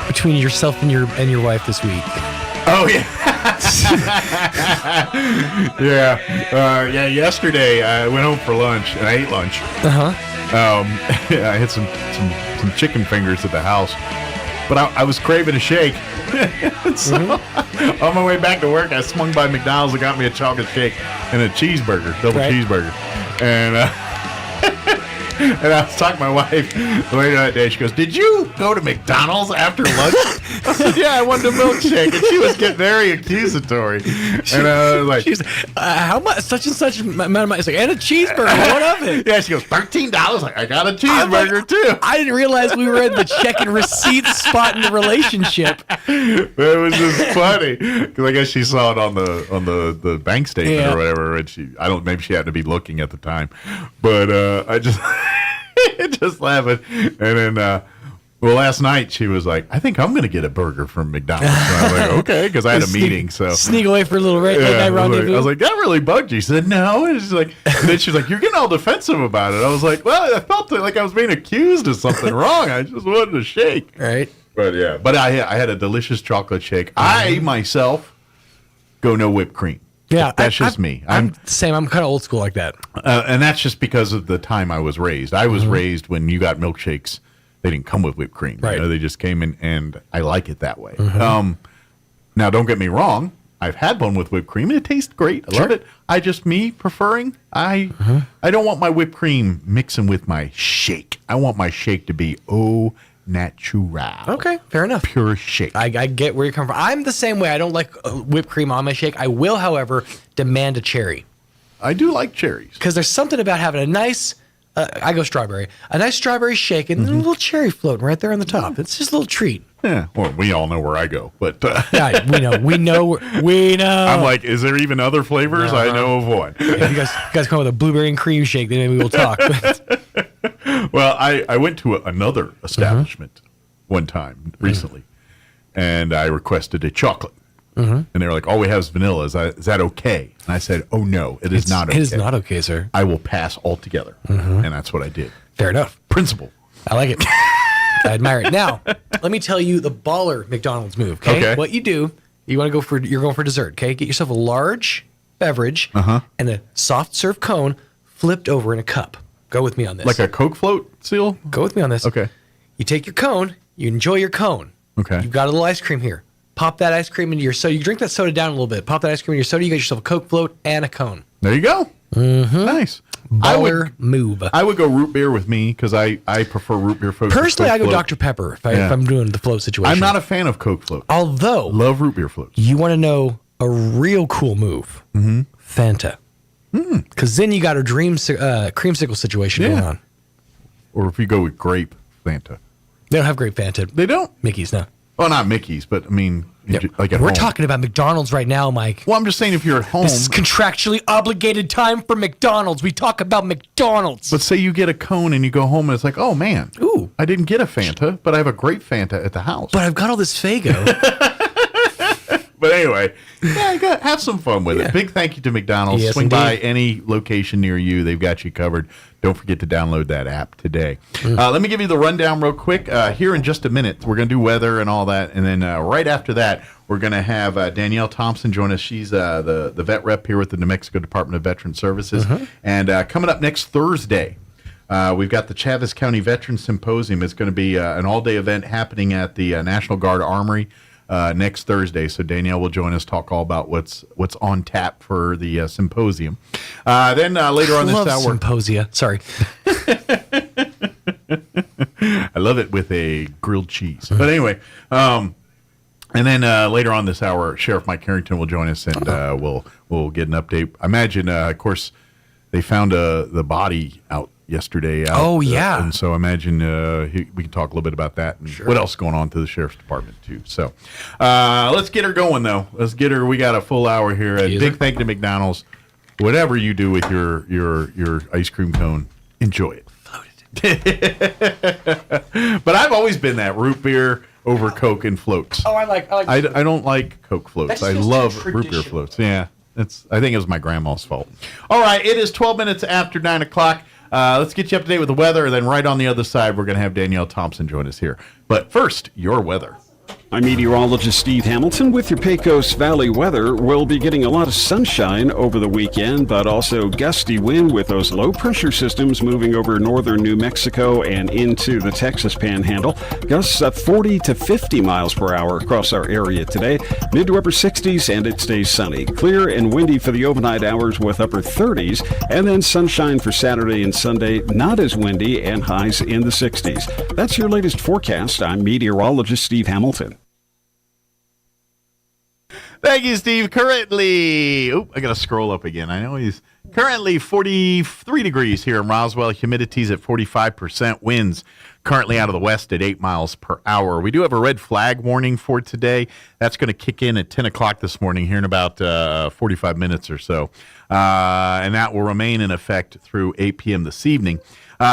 between yourself and your wife this week. Oh yeah. Yeah. Yesterday I went home for lunch and I ate lunch. I had some chicken fingers at the house, but I was craving a shake. So on my way back to work, I swung by McDonald's and got me a chocolate shake and a cheeseburger, double cheeseburger, and I was talking to my wife later that day. She goes, "Did you go to McDonald's after lunch?" I said, "Yeah, I wanted a milkshake," and she was getting very accusatory. And I was like, she's how much? Such and such amount of money. It's like, and a cheeseburger. What of it? Yeah, she goes, $13. Like, I got a cheeseburger too. I didn't realize we were at the check and receipts spot in the relationship. It was just funny because I guess she saw it on the bank statement or whatever, and maybe she happened to be looking at the time, but I just. Just laughing. And then, last night she was like, I think I'm going to get a burger from McDonald's. And I was like, okay, because I had a meeting. So sneak away for a little late night rendezvous. I was like, that really bugged you. She said, no. And then she's like, you're getting all defensive about it. I was like, well, I felt like I was being accused of something wrong. I just wanted to shake. Right. But yeah, I had a delicious chocolate shake. I myself go no whipped cream. Yeah, that's just me. I'm the same. I'm kind of old school like that. And that's just because of the time I was raised. I was raised when you got milkshakes, they didn't come with whipped cream. Right. They just came in, and I like it that way. Now, don't get me wrong. I've had one with whipped cream, and it tastes great. I love it. I just, preferring, I don't want my whipped cream mixing with my shake. I want my shake to be natural. Okay, fair enough. Pure shake. I get where you're coming from. I'm the same way. I don't like whipped cream on my shake. I will, however, demand a cherry. I do like cherries. Because there's something about having a nice, I go strawberry, a nice strawberry shake and a little cherry floating right there on the top. It's just a little treat. Yeah, well, we all know where I go, but yeah, we know. I'm like, is there even other flavors? I know of one. If you guys come with a blueberry and cream shake, then maybe we'll talk. Well, I went to another establishment one time recently, and I requested a chocolate. And they were like, all we have is vanilla. Is that okay? And I said, oh, no, it's not okay. It is not okay, sir. I will pass altogether. And that's what I did. Fair enough. Principle. I like it. I admire it. Now, let me tell you the baller McDonald's move, okay? What you do, you're going for dessert, okay? Get yourself a large beverage and a soft serve cone flipped over in a cup. Go with me on this. Like a Coke float seal? Go with me on this. Okay. You take your cone, you enjoy your cone. Okay. You've got a little ice cream here. Pop that ice cream into your soda. You drink that soda down a little bit. Pop that ice cream in your soda. You got yourself a Coke float and a cone. There you go. Nice. Baller move. I would go root beer with me because I prefer root beer floats. Personally, I go Dr. Pepper if I'm doing the float situation. I'm not a fan of Coke floats. Although, love root beer floats. You want to know a real cool move? Fanta. Because then you got a creamsicle situation going on. Or if you go with grape Fanta. They don't have grape Fanta. They don't? Mickey's, no. Well, not Mickey's, but I mean, like at We're home. talking about McDonald's right now, Mike. Well, I'm just saying if you're at home. This is contractually obligated time for McDonald's. We talk about McDonald's. But say you get a cone and you go home and it's like, oh man, I didn't get a Fanta, but I have a grape Fanta at the house. But I've got all this Faygo. But anyway, have some fun with it. Big thank you to McDonald's. Yes, Swing indeed. by any location near you. They've got you covered. Don't forget to download that app today. Let me give you the rundown real quick. Here in just a minute, we're going to do weather and all that. And then right after that, we're going to have Danielle Thompson join us. She's the vet rep here with the New Mexico Department of Veteran Services. And coming up next Thursday, we've got the Chaves County Veteran Symposium. It's going to be an all-day event happening at the National Guard Armory next Thursday. So Danielle will join us, talk all about what's on tap for the symposium. Then later on this hour, symposia. Sorry, I love it with a grilled cheese. But anyway, and then later on this hour, Sheriff Mike Harrington will join us, and we'll get an update. I imagine, of course, they found the body out yesterday. And so I imagine we can talk a little bit about that and what else is going on through the Sheriff's Department too. So let's get her going though. Let's get her. We got a full hour here. A big thank you to McDonald's. Whatever you do with your ice cream cone, enjoy it. But I've always been that root beer over Coke and floats. Oh, I don't like Coke floats. I love root beer floats. Yeah, I think it was my grandma's fault. All right, it is 12 minutes after 9 o'clock. Let's get you up to date with the weather, and then right on the other side, we're going to have Danielle Thompson join us here. But first, your weather. I'm meteorologist Steve Hamilton with your Pecos Valley weather. We'll be getting a lot of sunshine over the weekend, but also gusty wind with those low-pressure systems moving over northern New Mexico and into the Texas Panhandle. Gusts at 40 to 50 miles per hour across our area today. Mid to upper 60s, and it stays sunny. Clear and windy for the overnight hours with upper 30s, and then sunshine for Saturday and Sunday, not as windy, and highs in the 60s. That's your latest forecast. I'm meteorologist Steve Hamilton. Thank you, Steve. Currently, I got to scroll up again. I know he's currently 43 degrees here in Roswell. Humidity's at 45%. Winds currently out of the west at 8 miles per hour. We do have a red flag warning for today. That's going to kick in at 10 o'clock this morning here in about 45 minutes or so. And that will remain in effect through 8 p.m. this evening.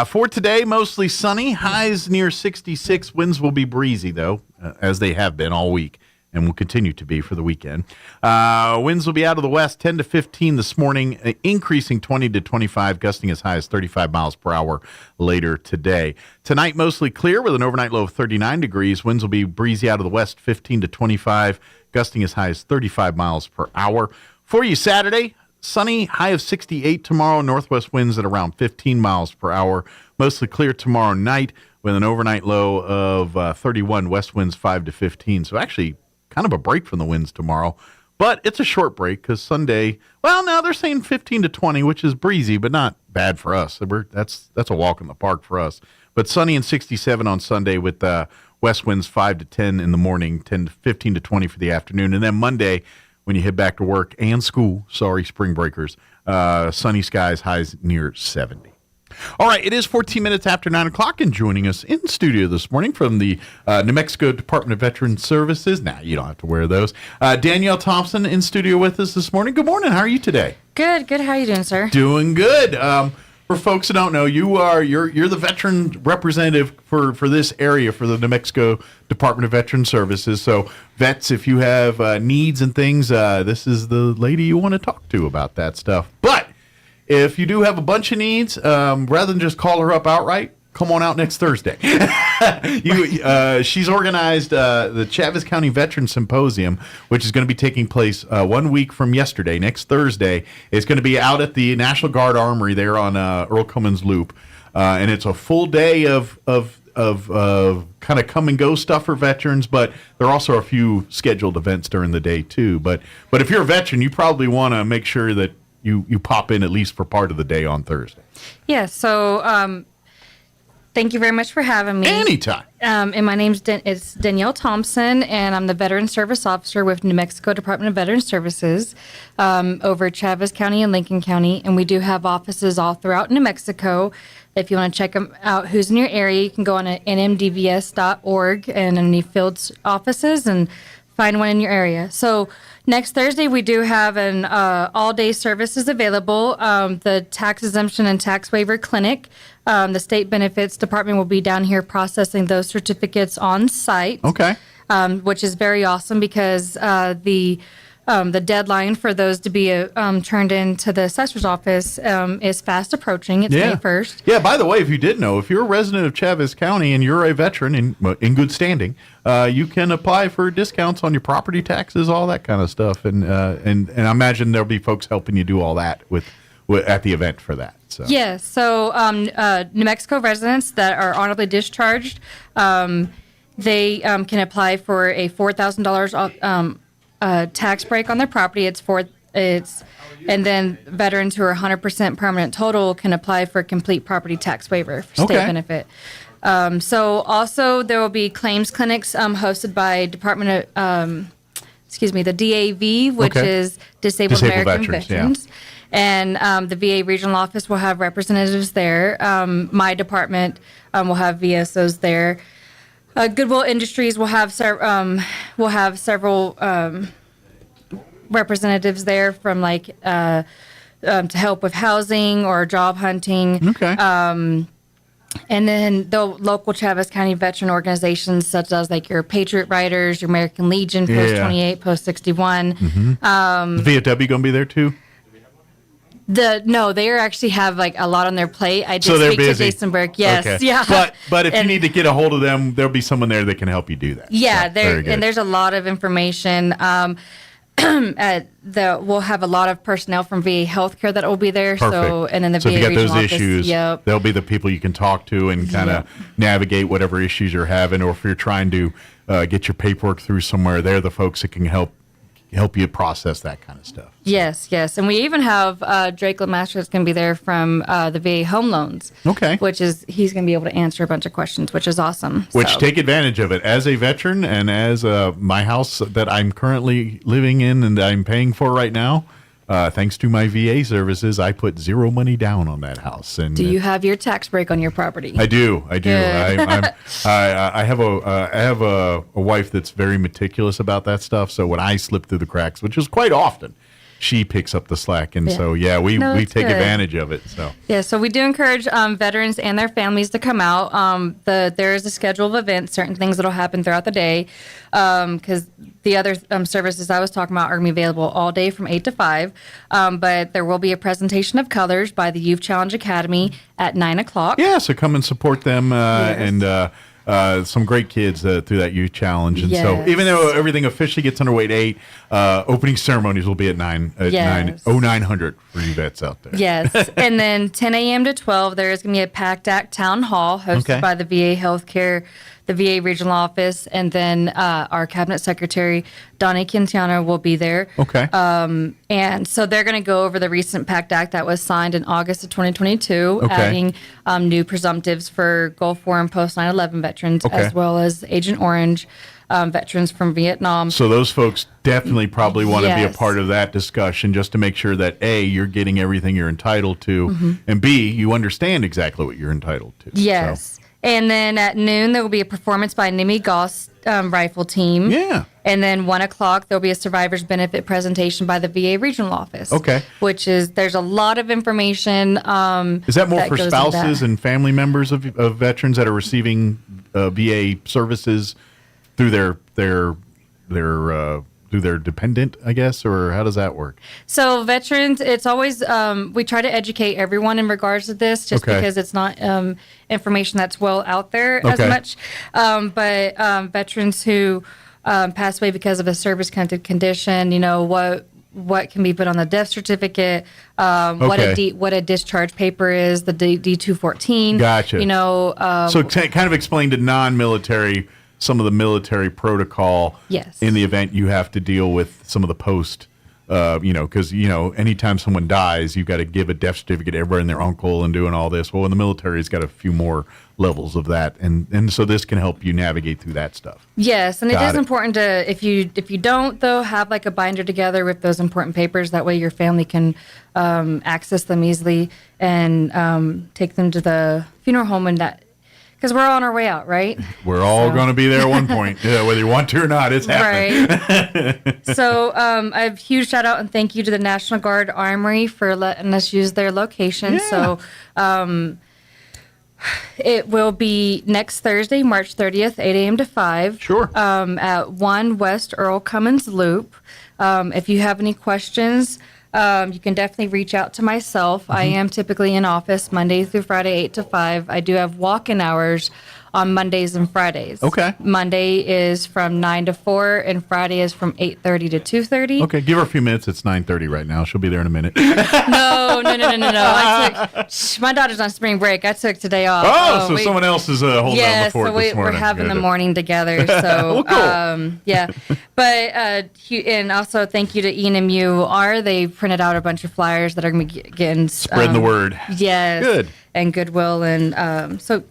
For today, mostly sunny. Highs near 66. Winds will be breezy, though, as they have been all week, and will continue to be for the weekend. Winds will be out of the west, 10 to 15 this morning, increasing 20 to 25, gusting as high as 35 miles per hour later today. Tonight, mostly clear with an overnight low of 39 degrees. Winds will be breezy out of the west, 15 to 25, gusting as high as 35 miles per hour. For you Saturday, sunny, high of 68 tomorrow. Northwest winds at around 15 miles per hour. Mostly clear tomorrow night with an overnight low of 31. West winds 5 to 15. So actually kind of a break from the winds tomorrow. But it's a short break because Sunday, well, now they're saying 15 to 20, which is breezy, but not bad for us. That's a walk in the park for us. But sunny and 67 on Sunday with west winds 5 to 10 in the morning, 15 to 20 for the afternoon. And then Monday, when you head back to work and school, sorry, spring breakers, sunny skies, highs near 70. All right, it is 14 minutes after 9 o'clock, and joining us in studio this morning from the New Mexico Department of Veterans Services. Now, you don't have to wear those. Danielle Thompson in studio with us this morning. Good morning. How are you today? Good. How are you doing, sir? Doing good. For folks who don't know, you're the veteran representative for this area for the New Mexico Department of Veterans Services. So, vets, if you have needs and things, this is the lady you want to talk to about that stuff. But if you do have a bunch of needs, rather than just call her up outright, come on out next Thursday. She's organized the Chaves County Veteran Symposium, which is going to be taking place 1 week from yesterday, next Thursday. It's going to be out at the National Guard Armory there on Earl Cummins Loop, and it's a full day of kind of come and go stuff for veterans, but there are also a few scheduled events during the day too. But if you're a veteran, you probably want to make sure that you pop in at least for part of the day on Thursday. Yeah, so thank you very much for having me. Anytime. And my name's it's Danielle Thompson, and I'm the Veteran Service Officer with New Mexico Department of Veterans Services over Chaves County and Lincoln County. And we do have offices all throughout New Mexico. If you want to check them out, who's in your area, you can go on to nmdvs.org and any field offices and find one in your area. So next Thursday, we do have an all-day services available. The tax exemption and tax waiver clinic. The state benefits department will be down here processing those certificates on site. Okay. Which is very awesome because the deadline for those to be turned into the assessor's office is fast approaching. It's May 1st. Yeah, by the way, if you didn't know, if you're a resident of Chaves County and you're a veteran in good standing, you can apply for discounts on your property taxes, all that kind of stuff. And I imagine there'll be folks helping you do all that with at the event for that. So. Yeah, so New Mexico residents that are honorably discharged, they can apply for a $4,000 tax break on their property. And then veterans who are 100% permanent total can apply for a complete property tax waiver for state benefit. So also there will be claims clinics hosted by the DAV, which is Disabled American Veterans. Yeah. And the VA regional office will have representatives there. My department will have VSOs there. Goodwill Industries will have several representatives there from to help with housing or job hunting. Okay. And then the local Chaves County veteran organizations such as like your Patriot Riders, your American Legion, Post 28, Post 61. Mm-hmm. The VFW going to be there too? They actually have like a lot on their plate. I did so speak busy. to Jason Burke. Yes, okay. yeah. But if you need to get a hold of them, there'll be someone there that can help you do that. Yeah, so, there's a lot of information. We'll have a lot of personnel from VA Healthcare that will be there. Perfect. So and then the so VA if you got regional those office, issues, they'll be the people you can talk to and kind of navigate whatever issues you're having, or if you're trying to get your paperwork through somewhere, they're the folks that can help you process that kind of stuff. Yes, and we even have Drake Lemaster that's going to be there from the VA Home Loans. Okay. He's going to be able to answer a bunch of questions, which is awesome. Take advantage of it. As a veteran and as my house that I'm currently living in and I'm paying for right now, thanks to my VA services, I put zero money down on that house. And do you have your tax break on your property? I do. I have a wife that's very meticulous about that stuff. So when I slip through the cracks, which is quite often, she picks up the slack. And so, we take advantage of it. So so we do encourage veterans and their families to come out. There is a schedule of events, certain things that will happen throughout the day, because the other services I was talking about are going to be available all day from 8 to 5. But there will be a presentation of colors by the Youth Challenge Academy at 9 o'clock. Yeah, so come and support them and some great kids through that youth challenge. And so even though everything officially gets underway at 8, opening ceremonies will be at 900 for you vets out there. Yes. And then 10 a.m. to 12, there is going to be a PACT Act Town Hall hosted by the VA Healthcare, the VA Regional Office, and then our Cabinet Secretary, Donnie Quintana, will be there. Okay. And so they're going to go over the recent PACT Act that was signed in August of 2022, adding new presumptives for Gulf War and post 9/11 veterans, as well as Agent Orange veterans from Vietnam. So those folks definitely probably want to be a part of that discussion, just to make sure that A, you're getting everything you're entitled to, and B, you understand exactly what you're entitled to. Yes. So. And then at noon, there will be a performance by Nimi Goss rifle team. Yeah. And then 1 o'clock, there'll be a survivors benefit presentation by the VA regional office. Okay. There's a lot of information. Is that more for spouses and family members of veterans that are receiving VA services through their dependent, I guess, or how does that work? So veterans, it's always, we try to educate everyone in regards to this, just because it's not information that's well out there as much. But veterans who pass away because of a service-connected condition, what can be put on the death certificate, what a discharge paper is, the D-214. Gotcha. So kind of explain to non-military some of the military protocol in the event you have to deal with some of the post, because, anytime someone dies, you've got to give a death certificate to everybody and their uncle and doing all this. Well, in the military, it's got a few more levels of that. And so this can help you navigate through that stuff. Yes, and it is important to, if you don't, though, have like a binder together with those important papers. That way your family can access them easily and take them to the funeral home and that. Because we're on our way out, right? We're all going to be there at one point. Whether you want to or not, it's happening. Right. So a huge shout out and thank you to the National Guard Armory for letting us use their location. Yeah. So it will be next Thursday, March 30th, 8 a.m. to 5. Sure. At 1 West Earl Cummins Loop. If you have any questions, you can definitely reach out to myself. I am typically in office Monday through Friday, 8 to 5. I do have walk-in hours on Mondays and Fridays. Okay. Monday is from 9 to 4, and Friday is from 8:30 to 2:30. Okay, give her a few minutes. It's 9:30 right now. She'll be there in a minute. No. My daughter's on spring break. I took today off. So someone else is holding down the fort this morning. We're having the morning together. So, cool. But, and also thank you to ENMUR. They printed out a bunch of flyers that are going to be getting... Spreading the word. Yes. Good. And Goodwill. And So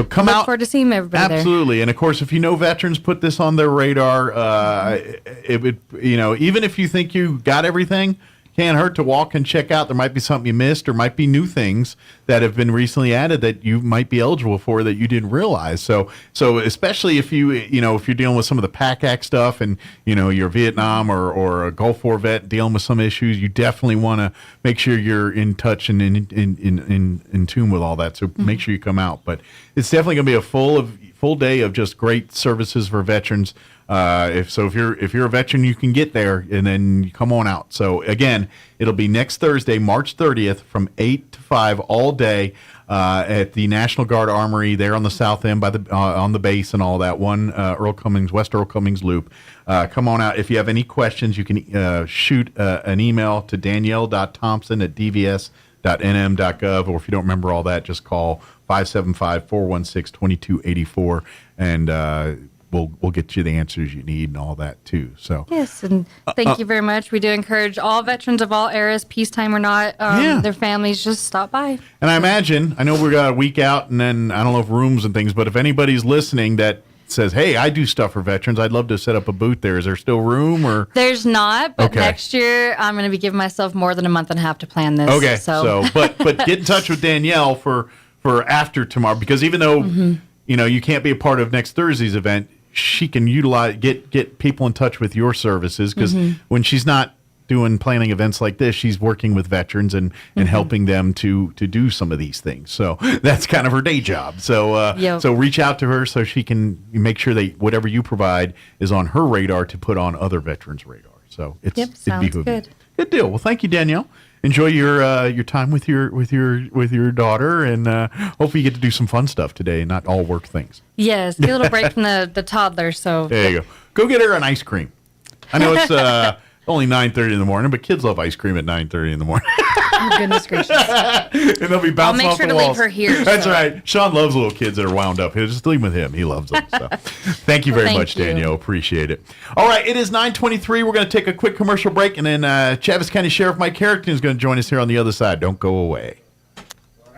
come out. Look forward to seeing everybody Absolutely. there. And of course, if you know veterans, put this on their radar. It would, even if you think you got everything, can't hurt to walk and check out. There might be something you missed, or might be new things that have been recently added that you might be eligible for that you didn't realize. So especially if if you're dealing with some of the PAC Act stuff, and you're Vietnam or a Gulf War vet dealing with some issues, you definitely want to make sure you're in touch and in tune with all that. So make sure you come out. But it's definitely going to be a full day of just great services for veterans. If you're a veteran, you can get there, and then you come on out. So again, it'll be next Thursday, March 30th, from 8 to 5 all day at the National Guard Armory there on the south end by the on the base and all that. West Earl Cummings Loop. Come on out. If you have any questions, you can shoot an email to danielle.thompson@dvs.nm.gov, or if you don't remember all that, just call 575-416-2284, and we'll get you the answers you need and all that too. So yes, and thank you very much. We do encourage all veterans of all eras, peacetime or not, their families, just stop by. And I know we got a week out, and then I don't know if rooms and things, but if anybody's listening that says, hey, I do stuff for veterans, I'd love to set up a booth there. Is there still room? Or there's not, but next year I'm going to be giving myself more than a month and a half to plan this. Okay, so but get in touch with Danielle for after tomorrow, because even though you can't be a part of next Thursday's event, she can get people in touch with your services, because when she's not planning events like this, she's working with veterans and helping them to do some of these things. So that's kind of her day job. So so reach out to her so she can make sure that whatever you provide is on her radar to put on other veterans' radar. So sounds good. Good deal. Well, thank you, Danielle. Enjoy your time with your daughter, and hopefully you get to do some fun stuff today, and not all work things. Yes, get a little break from the toddler. So there you go. Go get her an ice cream. I know it's only 9:30 in the morning, but kids love ice cream at 9:30 in the morning. Oh, goodness gracious. And they'll be bouncing I'll make off sure the to walls. leave her here. That's right. Sean loves little kids that are wound up. Just leave them with him. He loves them. So. Thank you very much, Danielle. Appreciate it. All right, it is 9:23. We're going to take a quick commercial break, and then Chaves County Sheriff Mike Harrington is going to join us here on the other side. Don't go away.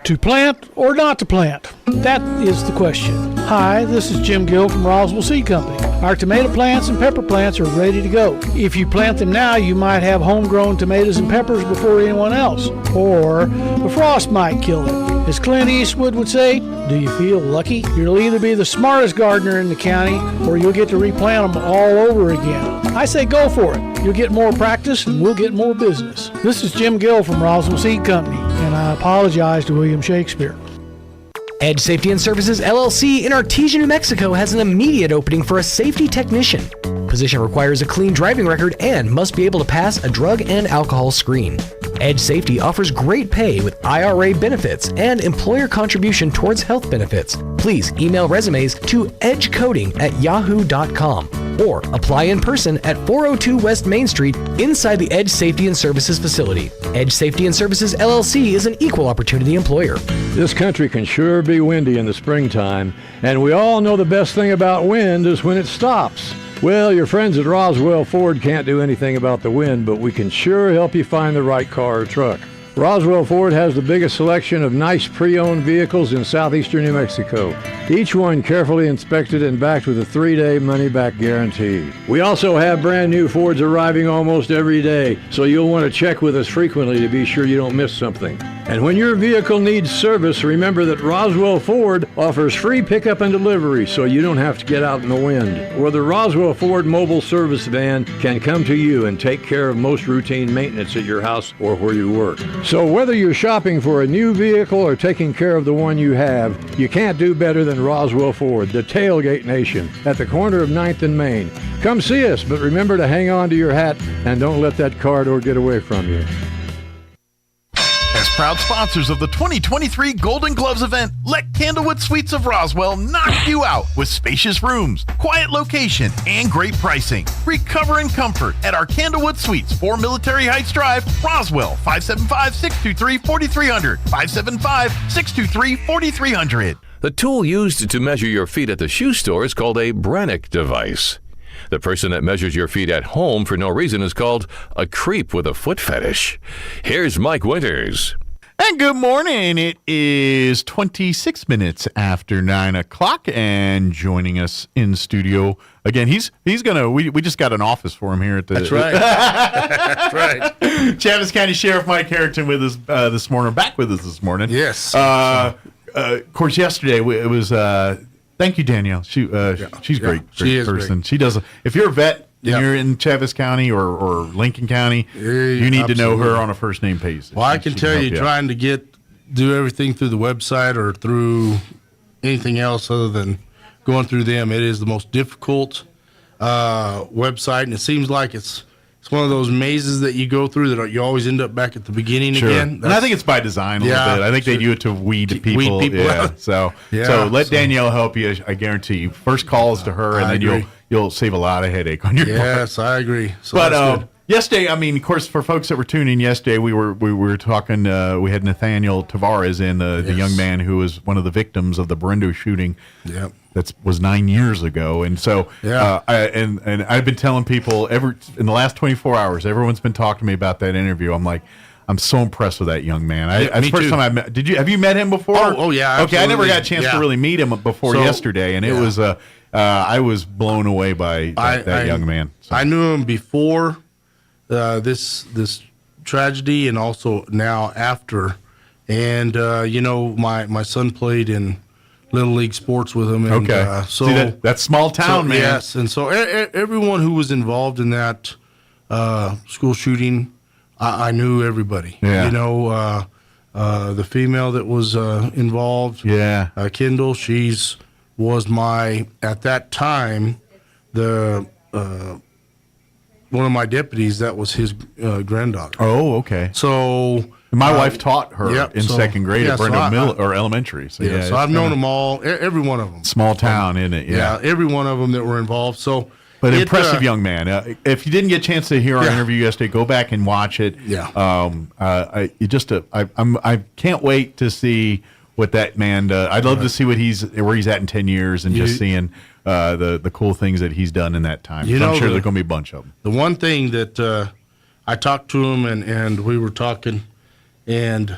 To plant or not to plant? That is the question. Hi, this is Jim Gill from Roswell Seed Company. Our tomato plants and pepper plants are ready to go. If you plant them now, you might have homegrown tomatoes and peppers before anyone else, or the frost might kill them. As Clint Eastwood would say, do you feel lucky? You'll either be the smartest gardener in the county, or you'll get to replant them all over again. I say go for it. You'll get more practice, and we'll get more business. This is Jim Gill from Roswell Seed Company, and I apologize to William Shakespeare. Edge Safety and Services LLC in Artesia, New Mexico has an immediate opening for a safety technician. Position requires a clean driving record and must be able to pass a drug and alcohol screen. Edge Safety offers great pay with IRA benefits and employer contribution towards health benefits. Please email resumes to edgecoding@yahoo.com or apply in person at 402 West Main Street inside the Edge Safety and Services facility. Edge Safety and Services LLC is an equal opportunity employer. This country can sure be windy in the springtime, and we all know the best thing about wind is when it stops. Well, your friends at Roswell Ford can't do anything about the wind, but we can sure help you find the right car or truck. Roswell Ford has the biggest selection of nice pre-owned vehicles in southeastern New Mexico. Each one carefully inspected and backed with a 3-day money-back guarantee. We also have brand new Fords arriving almost every day, so you'll want to check with us frequently to be sure you don't miss something. And when your vehicle needs service, remember that Roswell Ford offers free pickup and delivery, so you don't have to get out in the wind. Or the Roswell Ford mobile service van can come to you and take care of most routine maintenance at your house or where you work. So whether you're shopping for a new vehicle or taking care of the one you have, you can't do better than Roswell Ford, the Tailgate Nation, at the corner of 9th and Main. Come see us, but remember to hang on to your hat and don't let that car door get away from you. As proud sponsors of the 2023 Golden Gloves event, let Candlewood Suites of Roswell knock you out with spacious rooms, quiet location, and great pricing. Recover in comfort at our Candlewood Suites, 4 Military Heights Drive, Roswell, 575-623-4300, 575-623-4300. The tool used to measure your feet at the shoe store is called a Brannock device. The person that measures your feet at home for no reason is called a creep with a foot fetish. Here's Mike Winters. And good morning. It is 26 minutes after 9 o'clock, and joining us in studio again, he's gonna. We just got an office for him here at the. That's right. That's right. Chaves County Sheriff Mike Harrington with us this morning. Back with us this morning. Yes. Of course, yesterday it was. Thank you, Danielle. She's great. She is person. great. She does. If you're a vet and you're in Chaves County or Lincoln County, you need to know her on a first name basis. Well, I can tell you, trying to do everything through the website or through anything else other than going through them, it is the most difficult website, and it seems like it's one of those mazes that you go through that you always end up back at the beginning again. And I think it's by design a little bit. I think they do it to weed people. out. So let Danielle help you. I guarantee you. First call is to her, and then you'll save a lot of headache on your part. Yes, I agree. So but yesterday, I mean, of course, for folks that were tuning yesterday, we were talking. We had Nathaniel Tavares in, the young man who was one of the victims of the Berendo shooting. Yep. That was 9 years ago, and so and I've been telling people in the last 24 hours, everyone's been talking to me about that interview. I'm like, I'm so impressed with that young man. That's the first time I met. Have you met him before? Oh yeah. Absolutely. Okay, I never got a chance to really meet him before yesterday, and it was I was blown away by that young man. So. I knew him before this tragedy, and also now after, and my son played in Little League sports with him. And, so that's small town, man. Yes, and so everyone who was involved in that school shooting, I knew everybody. Yeah. You know, the female that was involved, Kendall, was at that time, the one of my deputies. That was his granddaughter. Oh, okay. So my wife taught her in second grade at Brendo or elementary. So so I've known them all, every one of them. Small town, isn't it? Yeah, every one of them that were involved. So, but impressive young man. If you didn't get a chance to hear our interview yesterday, go back and watch it. Yeah. I can't wait to see what that man does. I'd love to see where he's at in 10 years and just seeing the cool things that he's done in that time. You So know, I'm sure there's going to be a bunch of them. The one thing that I talked to him and we were talking, and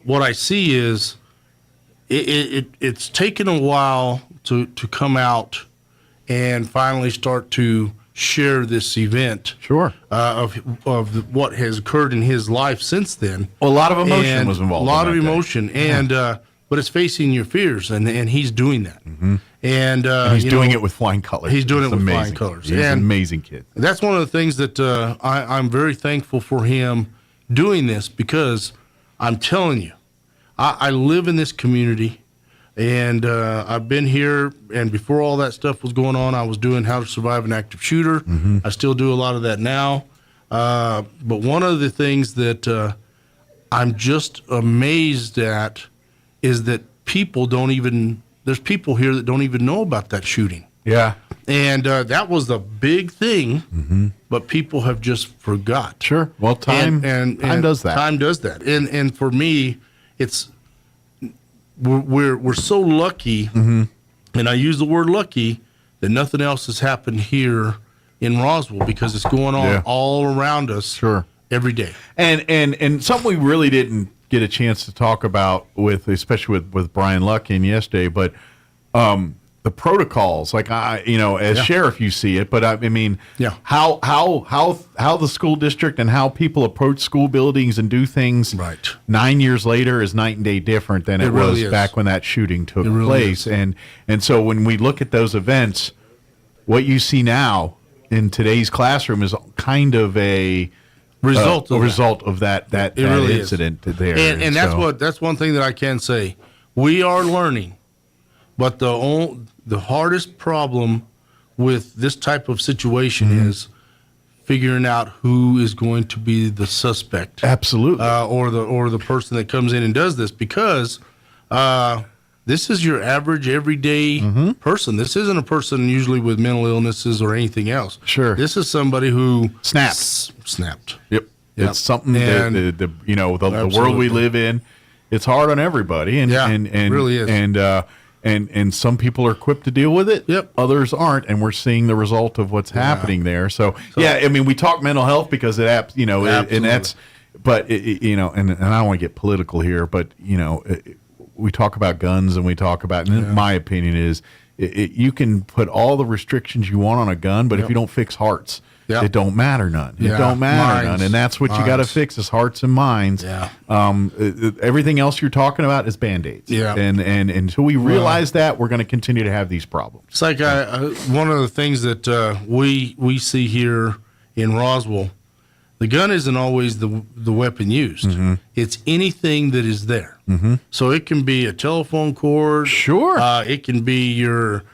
what I see is it's taken a while to come out and finally start to share this event. Sure. Of what has occurred in his life since then. Well, a lot of emotion was involved. A lot in of that emotion, day. and but it's facing your fears, and he's doing that. Mm-hmm. And he's doing it with flying colors. He's doing It's it with amazing. flying colors. He's an And amazing kid. that's one of the things that I'm very thankful for him doing this, because I'm telling you, I live in this community, and I've been here, and before all that stuff was going on, I was doing How to Survive an Active Shooter. Mm-hmm. I still do a lot of that now. But one of the things that I'm just amazed at is that there's people here that don't even know about that shooting. Yeah. And that was the big thing, but people have just forgot. Sure. Well, time does that. Time does that. And for me, it's we're so lucky, and I use the word lucky, that nothing else has happened here in Roswell, because it's going on all around us every day. And something we really didn't get a chance to talk about especially with Brian Luck in yesterday, but the protocols, like as sheriff, you see it, but I mean, how the school district and how people approach school buildings and do things 9 years later is night and day different than it really was back when that shooting took really place. is. And so when we look at those events, what you see now in today's classroom is kind of a result of that really incident there. And that's one thing that I can say. We are learning, but the hardest problem with this type of situation is figuring out who is going to be the suspect. Absolutely. Or the person that comes in and does this, because this is your average everyday person. This isn't a person usually with mental illnesses or anything else. Sure. This is somebody who snapped. Yep. It's something that the world we live in, it's hard on everybody, and it really is. And some people are equipped to deal with it. Yep. Others aren't, and we're seeing the result of what's happening there. So I mean, we talk mental health because and that's, but and I don't want to get political here, but we talk about guns and we talk about, and my opinion is, you can put all the restrictions you want on a gun, but if you don't fix hearts, it don't matter none. It don't matter none, and that's what you got to fix is hearts and minds. Yeah. Everything else you're talking about is Band-Aids. Yeah. And until we realize that, we're going to continue to have these problems. It's like one of the things that we see here in Roswell. The gun isn't always the weapon used. It's anything that is there. So it can be a telephone cord. Sure. It can be your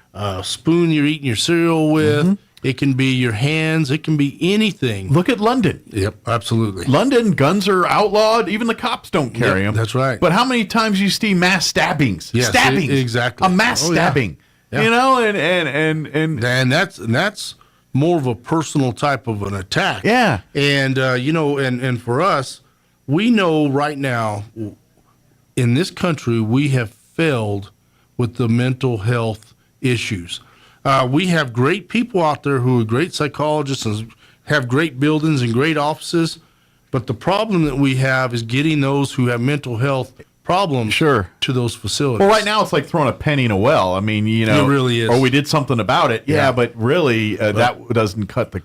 spoon you're eating your cereal with. It can be your hands. It can be anything. Look at London. Yep, absolutely. London, guns are outlawed. Even the cops don't carry them. That's right. But how many times you see mass stabbings? Yes, stabbings. Exactly. A mass stabbing. Yeah. And that's more of a personal type of an attack. Yeah. And and for us, we know right now in this country we have failed with the mental health issues. We have great people out there who are great psychologists and have great buildings and great offices, but the problem that we have is getting those who have mental health problems to those facilities. Well, right now it's like throwing a penny in a well. I mean, it really is. Or we did something about it. Yeah, but really that doesn't cut the.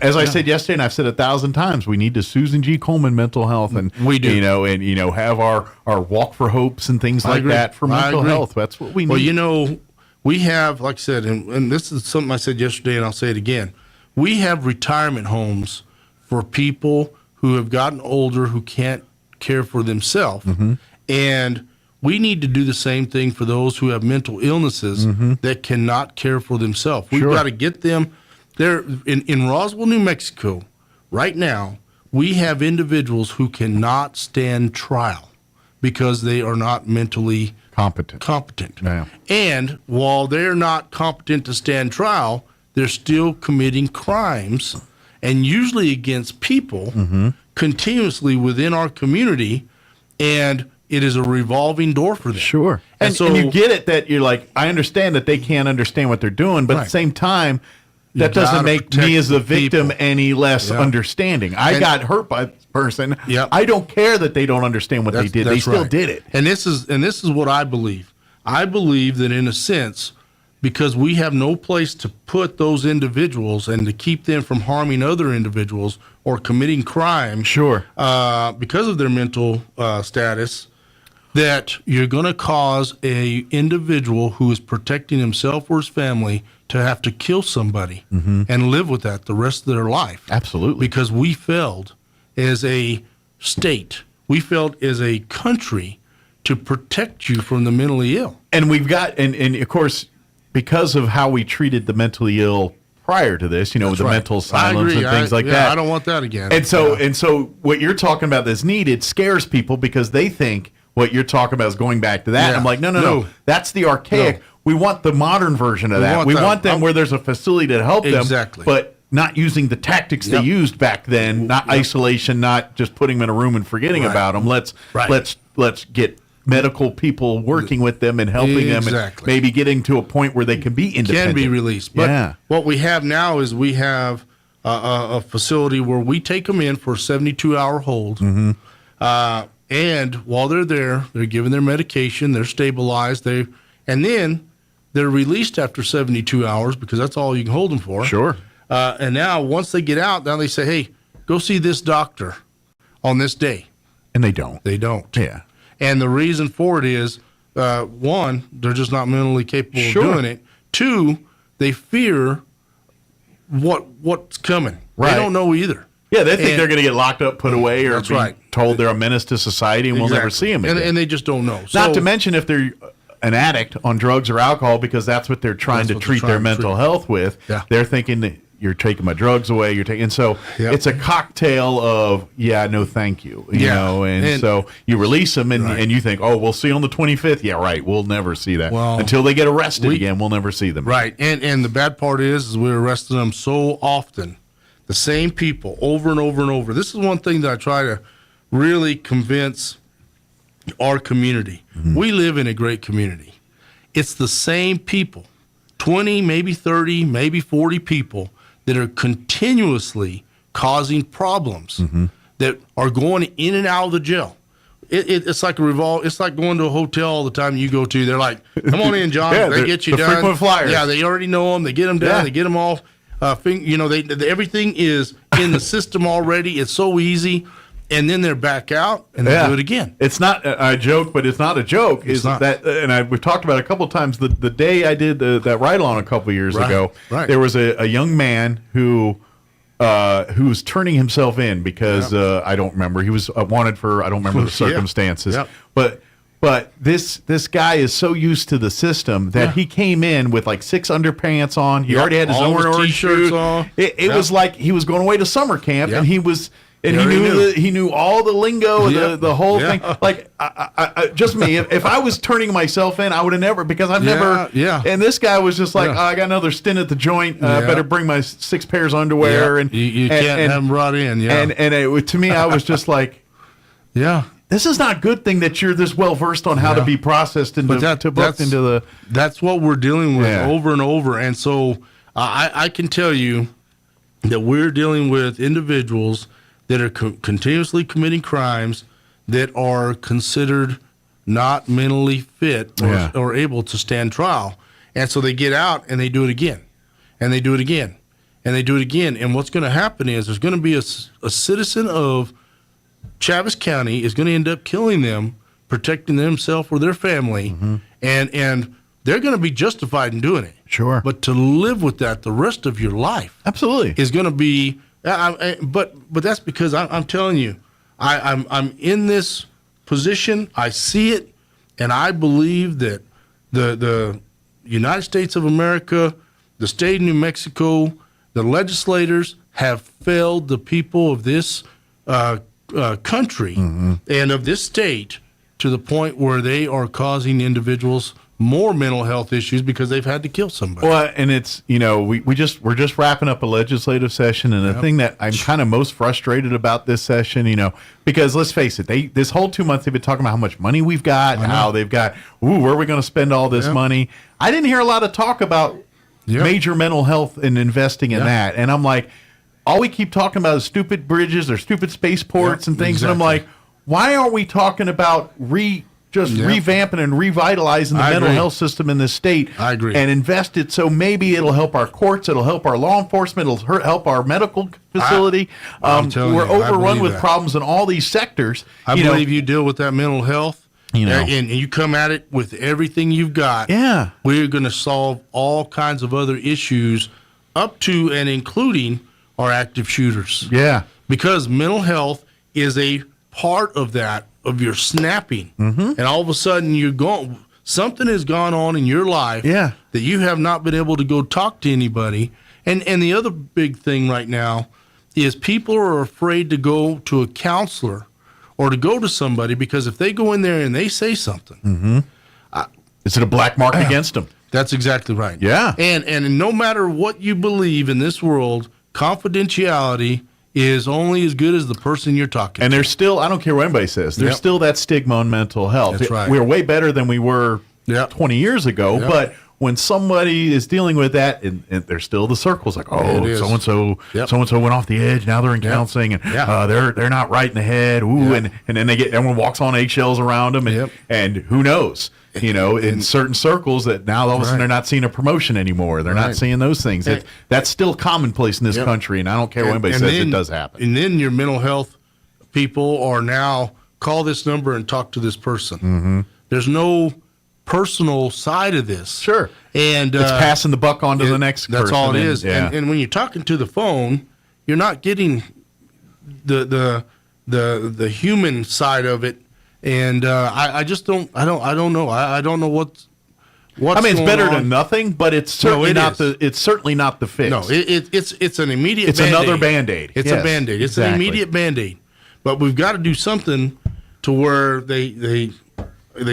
As I said yesterday, and I've said 1,000 times, we need to Susan G. Komen mental health, and we do. Have our walk for hopes and things like that for mental health. That's what we need. Well, we have, like I said, and this is something I said yesterday, and I'll say it again. we have retirement homes for people who have gotten older who can't care for themselves. And we need to do the same thing for those who have mental illnesses that cannot care for themselves. We've got to get them there. In Roswell, New Mexico, right now, we have individuals who cannot stand trial because they are not mentally competent. Yeah. And while they're not competent to stand trial, they're still committing crimes, and usually against people continuously within our community, and it is a revolving door for them. Sure. And you get it that you're like, I understand that they can't understand what they're doing, but at the same time, that doesn't make me as a victim any less understanding. I got hurt by this person. I don't care that they don't understand what they did. They still did it. And this is what I believe. I believe that in a sense, because we have no place to put those individuals and to keep them from harming other individuals or committing crime, because of their mental status, that you're going to cause a individual who is protecting himself or his family to have to kill somebody and live with that the rest of their life. Absolutely. Because we failed as a state, we failed as a country to protect you from the mentally ill. And we've got, and of course, because of how we treated the mentally ill prior to this, with the mental asylums and things like that. I don't want that again. And so what you're talking about that's needed scares people because they think what you're talking about is going back to that. Yeah. I'm like, no. That's the archaic. No. We want the modern version of that. We want them where there's a facility to help them, but not using the tactics they used back then, not isolation, not just putting them in a room and forgetting about them. Let's get medical people working with them and helping them and maybe getting to a point where they can be independent. Can be released. But what we have now is we have a facility where we take them in for a 72-hour hold. And while they're there, they're given their medication, they're stabilized, and then they're released after 72 hours because that's all you can hold them for. Sure. And now once they get out, now they say, hey, go see this doctor on this day. And they don't. They don't. Yeah. And the reason for it is, one, they're just not mentally capable of doing it. Two, they fear what's coming. They don't know either. Yeah, they think they're going to get locked up, put away, or be told they're a menace to society and we'll never see them again. And they just don't know. Not to mention if they're an addict on drugs or alcohol because that's what they're trying to treat their mental health with. Yeah. They're thinking that you're taking my drugs away. And so it's a cocktail of, no, thank you. You know, and so you release them and you think, oh, we'll see you on the 25th. Yeah, right. We'll never see that. Well, until they get arrested again, we'll never see them. Right. And the bad part is we're arresting them so often. The same people over and over and over. This is one thing that I try to really convince our community. We live in a great community. It's the same people, 20, maybe 30, maybe 40 people that are continuously causing problems that are going in and out of the jail. It's like it's like going to a hotel all the time you go to. They're like, come on in, John. They get you the done. Frequent flyers. Yeah, they already know them. They get them done. They get them all. Everything is in the system already. It's so easy, and then they're back out and they do it again. It's not a joke, but it's not a joke. It's not. That? And we've talked about it a couple of times. The day I did that ride-along a couple of years ago, there was a young man who was turning himself in because I don't remember. He was wanted for I don't remember the circumstances, But this guy is so used to the system that he came in with like 6 underpants on. He already had his orange T-shirts shoes. on. It was like he was going away to summer camp, and he knew all the lingo, the whole thing. Like just me, if I was turning myself in, I would have never because I've never. Yeah. And this guy was just like, oh, I got another stint at the joint. Better bring my 6 pairs of underwear, and you can't have them brought in. Yeah. And to me, I was just like, this is not a good thing that you're this well versed on how to be processed into the. That's what we're dealing with over and over, and so I can tell you that we're dealing with individuals that are continuously committing crimes that are considered not mentally fit or able to stand trial, and so they get out and they do it again, and they do it again, and they do it again, and what's going to happen is there's going to be a citizen of Chaves County is going to end up killing them, protecting themselves or their family, and they're going to be justified in doing it. Sure. But to live with that the rest of your life, absolutely, is going to be. But that's because I'm telling you, I'm in this position. I see it, and I believe that the United States of America, the state of New Mexico, the legislators have failed the people of this country and of this state to the point where they are causing individuals more mental health issues because they've had to kill somebody. Well, and it's, we're just wrapping up a legislative session, and the thing that I'm kind of most frustrated about this session, because let's face it, this whole 2 months they've been talking about how much money we've got, how they've got, where are we going to spend all this money? I didn't hear a lot of talk about major mental health and investing in that, and I'm like, all we keep talking about is stupid bridges or stupid spaceports and things, and I'm like, why aren't we talking about revamping and revitalizing the mental health system in this state? I agree. And invest it so maybe it'll help our courts, it'll help our law enforcement, it'll help our medical facility. We're overrun with problems in all these sectors. I believe you deal with that mental health, and you come at it with everything you've got. Yeah. We're going to solve all kinds of other issues up to and including our active shooters. Yeah. Because mental health is a part of that, of your snapping, and all of a sudden something has gone on in your life that you have not been able to go talk to anybody. And the other big thing right now is people are afraid to go to a counselor or to go to somebody because if they go in there and they say something, is it a black mark against them? That's exactly right. Yeah. And no matter what you believe in this world, confidentiality is only as good as the person you're talking to. And there's still, I don't care what anybody says, there's still that stigma on mental health. That's right. We're way better than we were 20 years ago, but when somebody is dealing with that, and there's still the circles like, so-and-so went off the edge, now they're in counseling, and they're not right in the head, and then everyone walks on eggshells around them, and who knows? In certain circles that now all of a sudden they're not seeing a promotion anymore. They're not seeing those things. That's still commonplace in this country, and I don't care what anybody says, it does happen. And then your mental health people are now, call this number and talk to this person. There's no personal side of this. Sure. And it's passing the buck on to the next person. That's all it is. And when you're talking to the phone, you're not getting the human side of it. And I just don't know. I don't know what's I mean, it's better on. than nothing, but it's certainly It's certainly not the fix. No, it's an immediate. It's Band-Aid. another Band-Aid. It's a Band-Aid. It's an immediate Band-Aid. But we've got to do something to where they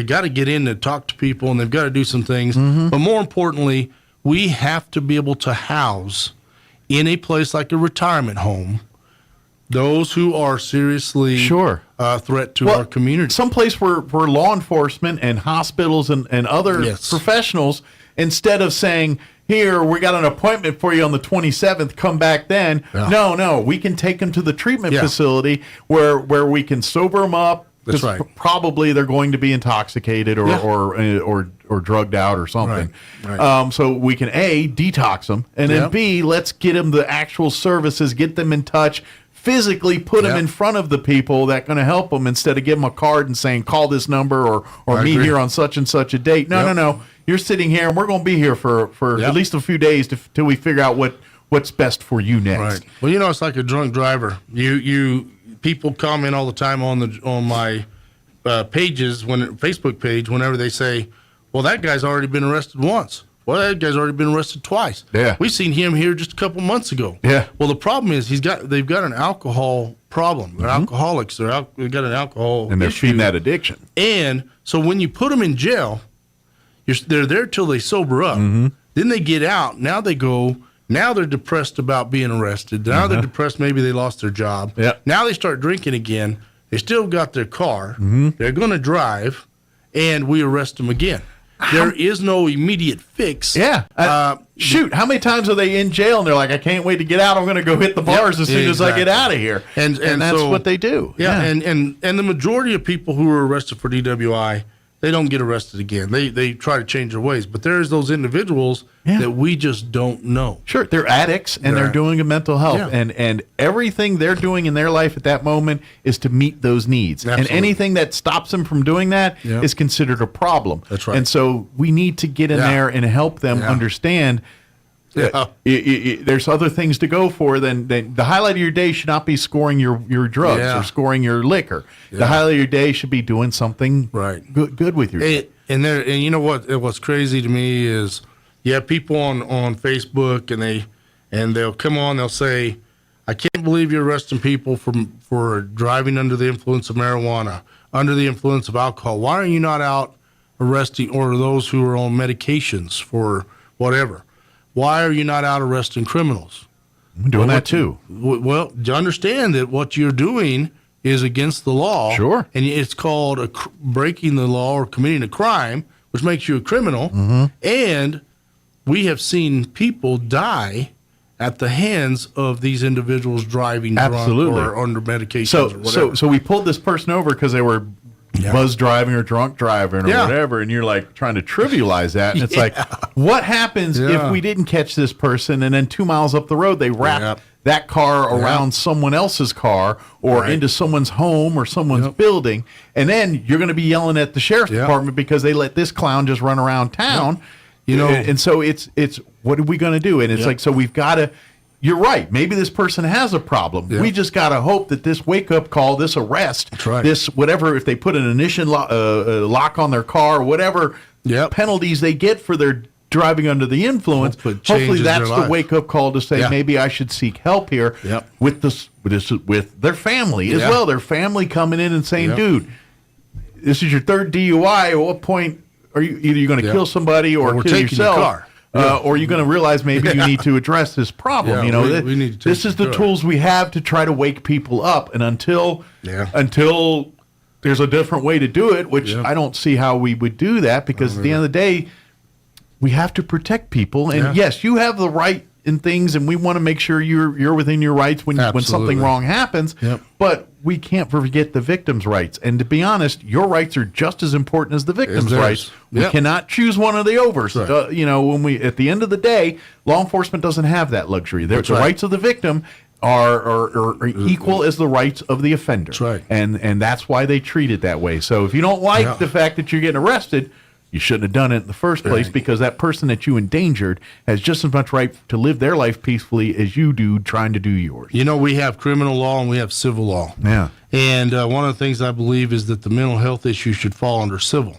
got to get in and talk to people, and they've got to do some things. But more importantly, we have to be able to house in a place like a retirement home those who are seriously threat to our community. Someplace where law enforcement and hospitals and other professionals, instead of saying, here, we got an appointment for you on the 27th, come back then. No, we can take them to the treatment facility where we can sober them up. That's right. Probably they're going to be intoxicated or drugged out or something. Right. So we can A, detox them, and then B, let's get them the actual services, get them in touch, physically put them in front of the people that are going to help them instead of giving them a card and saying, call this number or meet here on such and such a date. No. You're sitting here and we're going to be here for at least a few days till we figure out what's best for you next. Right. Well, it's like a drunk driver. You people comment all the time on my pages, Facebook page, whenever they say, well, that guy's already been arrested once. Well, that guy's already been arrested twice. Yeah. We've seen him here just a couple months ago. Yeah. Well, the problem is they've got an alcohol problem. They're alcoholics. They've got an alcohol and they're issue. feeding that addiction. And so when you put them in jail, they're there till they sober up. Then they get out. Now they go. Now they're depressed about being arrested. Now they're depressed. Maybe they lost their job. Yep. Now they start drinking again. They still got their car. They're going to drive, and we arrest them again. There is no immediate fix. Yeah. Shoot, how many times are they in jail and they're like, I can't wait to get out. I'm going to go hit the bars as soon as I get out of here. And that's so, what they do. Yeah. And the majority of people who are arrested for DWI they don't get arrested again. They try to change their ways. But there's those individuals that we just don't know. Sure, they're addicts and they're doing a mental health, and everything they're doing in their life at that moment is to meet those needs. Absolutely. And anything that stops them from doing that is considered a problem. That's right. And so we need to get in there and help them understand. There's other things to go for than the highlight of your day should not be scoring your drugs or scoring your liquor. The highlight of your day should be doing something good with your day. And you know what's crazy to me is you have people on Facebook and they'll come on, they'll say, I can't believe you're arresting people for driving under the influence of marijuana, under the influence of alcohol. Why are you not out arresting or those who are on medications for whatever? Why are you not out arresting criminals? I'm doing that too. Well, you understand that what you're doing is against the law. Sure. And it's called breaking the law or committing a crime, which makes you a criminal. Mm-hmm. And we have seen people die at the hands of these individuals driving drunk or under medications or whatever. So we pulled this person over because they were buzz driving or drunk driving or whatever, and you're like trying to trivialize that, and it's like, what happens if we didn't catch this person and then 2 miles up the road they wrap that car around someone else's car or into someone's home or someone's building, and then you're going to be yelling at the sheriff's department because they let this clown just run around town, you know? And so it's what are we going to do? And it's like, so we've got to. You're right. Maybe this person has a problem. We just got to hope that this wake-up call, this arrest, this whatever, if they put an ignition lock on their car, whatever penalties they get for their driving under the influence, hopefully that's the wake-up call to say, maybe I should seek help here with their family as well. Their family coming in and saying, dude, this is your third DUI. At what point are you either going to kill somebody or kill yourself? Your car. Or you're going to realize maybe you need to address this problem. You know, we need to this is the tools we have to try to wake people up. And until there's a different way to do it, which I don't see how we would do that, because at the end of the day, we have to protect people. And yes, you have the right in things, and we want to make sure you're within your rights when something wrong happens. But we can't forget the victim's rights. And to be honest, your rights are just as important as the victim's rights. We cannot choose one or the overs. You know, when we at the end of the day, law enforcement doesn't have that luxury. The rights of the victim are equal as the rights of the offender. And that's why they treat it that way. So if you don't like the fact that you're getting arrested, you shouldn't have done it in the first place, because that person that you endangered has just as much right to live their life peacefully as you do trying to do yours. You know, we have criminal law and we have civil law. And one of the things I believe is that the mental health issue should fall under civil.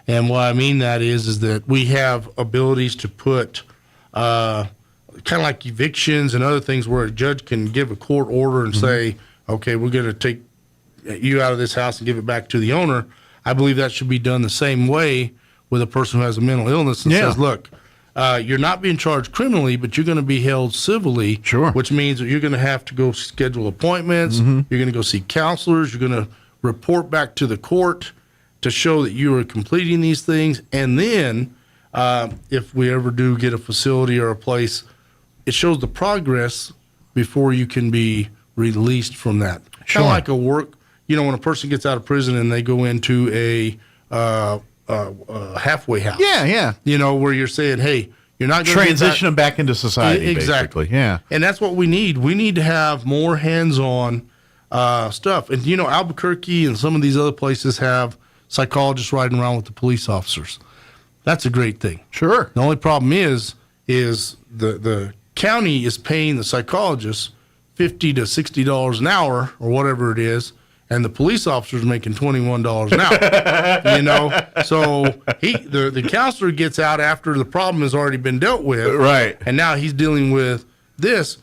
And what I mean that is that we have abilities to put kind of like evictions and other things where a judge can give a court order and say, okay, we're going to take you out of this house and give it back to the owner. I believe that should be done the same way with a person who has a mental illness and says, look, you're not being charged criminally, but you're going to be held civilly, which means that you're going to have to go schedule appointments, you're going to go see counselors, you're going to report back to the court to show that you are completing these things. And then if we ever do get a facility or a place, it shows the progress before you can be released from that. Kind of like a work, you know, when a person gets out of prison and they go into a halfway house. You know, where you're saying, hey, you're not going to transition them back into society. Exactly. Basically. And that's what we need. We need to have more hands-on stuff. And, you know, Albuquerque and some of these other places have psychologists riding around with the police officers. That's a great thing. Sure. The only problem is the county is paying the psychologists $50 to $60 an hour or whatever it is, and the police officer's making $21 an hour. You know, so the counselor gets out after the problem has already been dealt with, and now he's dealing with this.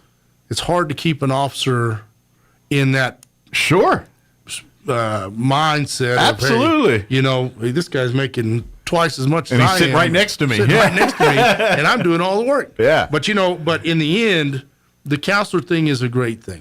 It's hard to keep an officer in that mindset. Absolutely. Of, hey, you know, hey, this guy's making twice as much and as I am. he's sitting right next to me. Right next to me, and I'm doing all the work. But you know, but in the end, the counselor thing is a great thing.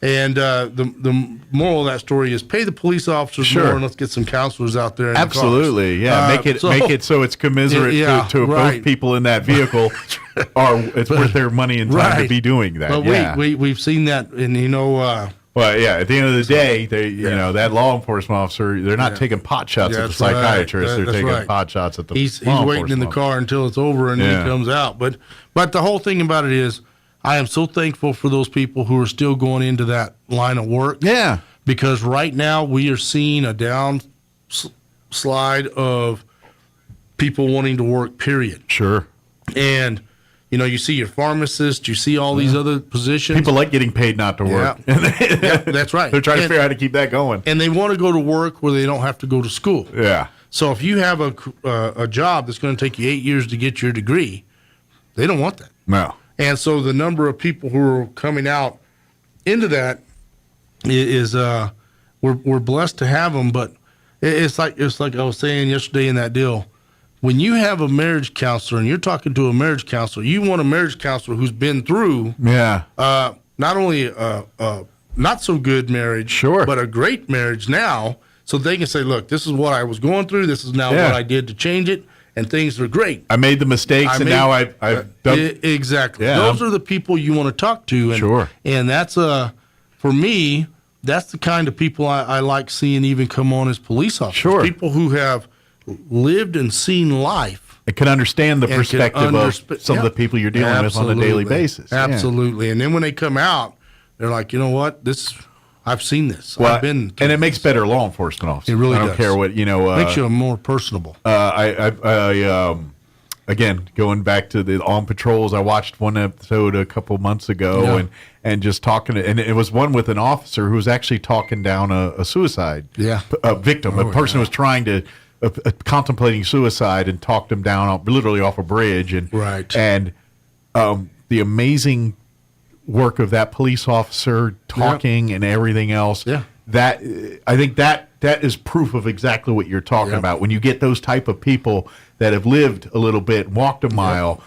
And the moral of that story is pay the police officers more, and let's get some counselors out there. In Absolutely, make it so it's commisserate to both people in that vehicle. It's worth their money and time to be doing that. But we've seen that, and you know, Well, yeah. At the end of the day, you know, that law enforcement officer, they're not taking pot shots at the psychiatrist. They're taking pot shots at the. He's waiting in the car until it's over and then he comes out. But the whole thing about it is, I am so thankful for those people who are still going into that line of work. Yeah. Because right now we are seeing a slide of people wanting to work, period. Sure. And, you know, you see your pharmacist, you see all these other positions. People like getting paid not to work. Yeah, that's right. They're trying to figure out how to keep that going. And they want to go to work where they don't have to go to school. Yeah. So if you have a job that's going to take you 8 years to get your degree, they don't want that. No. And so the number of people who are coming out into that is we're blessed to have them. But it's like I was saying yesterday in that deal. When you have a marriage counselor and you're talking to a marriage counselor, you want a marriage counselor who's been through not only a not so good marriage, but a great marriage now, so they can say, look, this is what I was going through. This is now what I did to change it. And things are great. I made the mistakes, and now I've done. Exactly. Yeah. Those are the people you want to talk to. And, And that's, for me, that's the kind of people I like seeing even come on as police officers. Sure. People who have lived and seen life. It can understand the perspective of some of the people you're dealing with on a daily basis. Absolutely. And then when they come out, they're like, you know what? I've seen this. Well, I've been, and it makes better law enforcement officers. It really I don't does. care what makes you more personable. Again, going back to the on patrols, I watched one episode a couple months ago, and just talking to, and it was one with an officer who was actually talking down a suicide victim, a person who was trying to contemplating suicide, and talked him down literally off a bridge, and the amazing work of that police officer talking and everything else. That I think that is proof of exactly what you're talking about. When you get those type of people that have lived a little bit, walked a mile,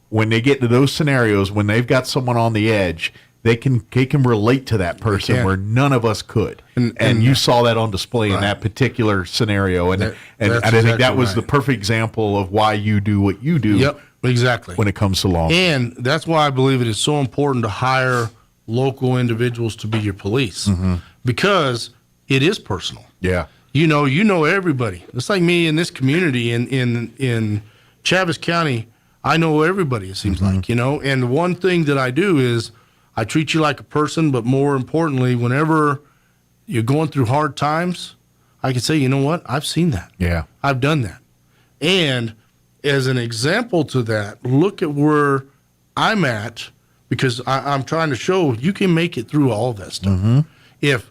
when they get to those scenarios, when they've got someone on the edge, they can relate to that person where none of us could. And you saw that on display in that particular scenario. And I think that was the perfect example of why you do what you do. Yep, exactly. When it comes to law. And that's why I believe it is so important to hire local individuals to be your police, because it is personal. Yeah. You know everybody. It's like me in this community in Chaves County. I know everybody, it seems like, And the one thing that I do is I treat you like a person, but more importantly, whenever you're going through hard times, I can say, you know what? I've seen that. Yeah. I've done that. And as an example to that, look at where I'm at, because I'm trying to show you can make it through all of that stuff. If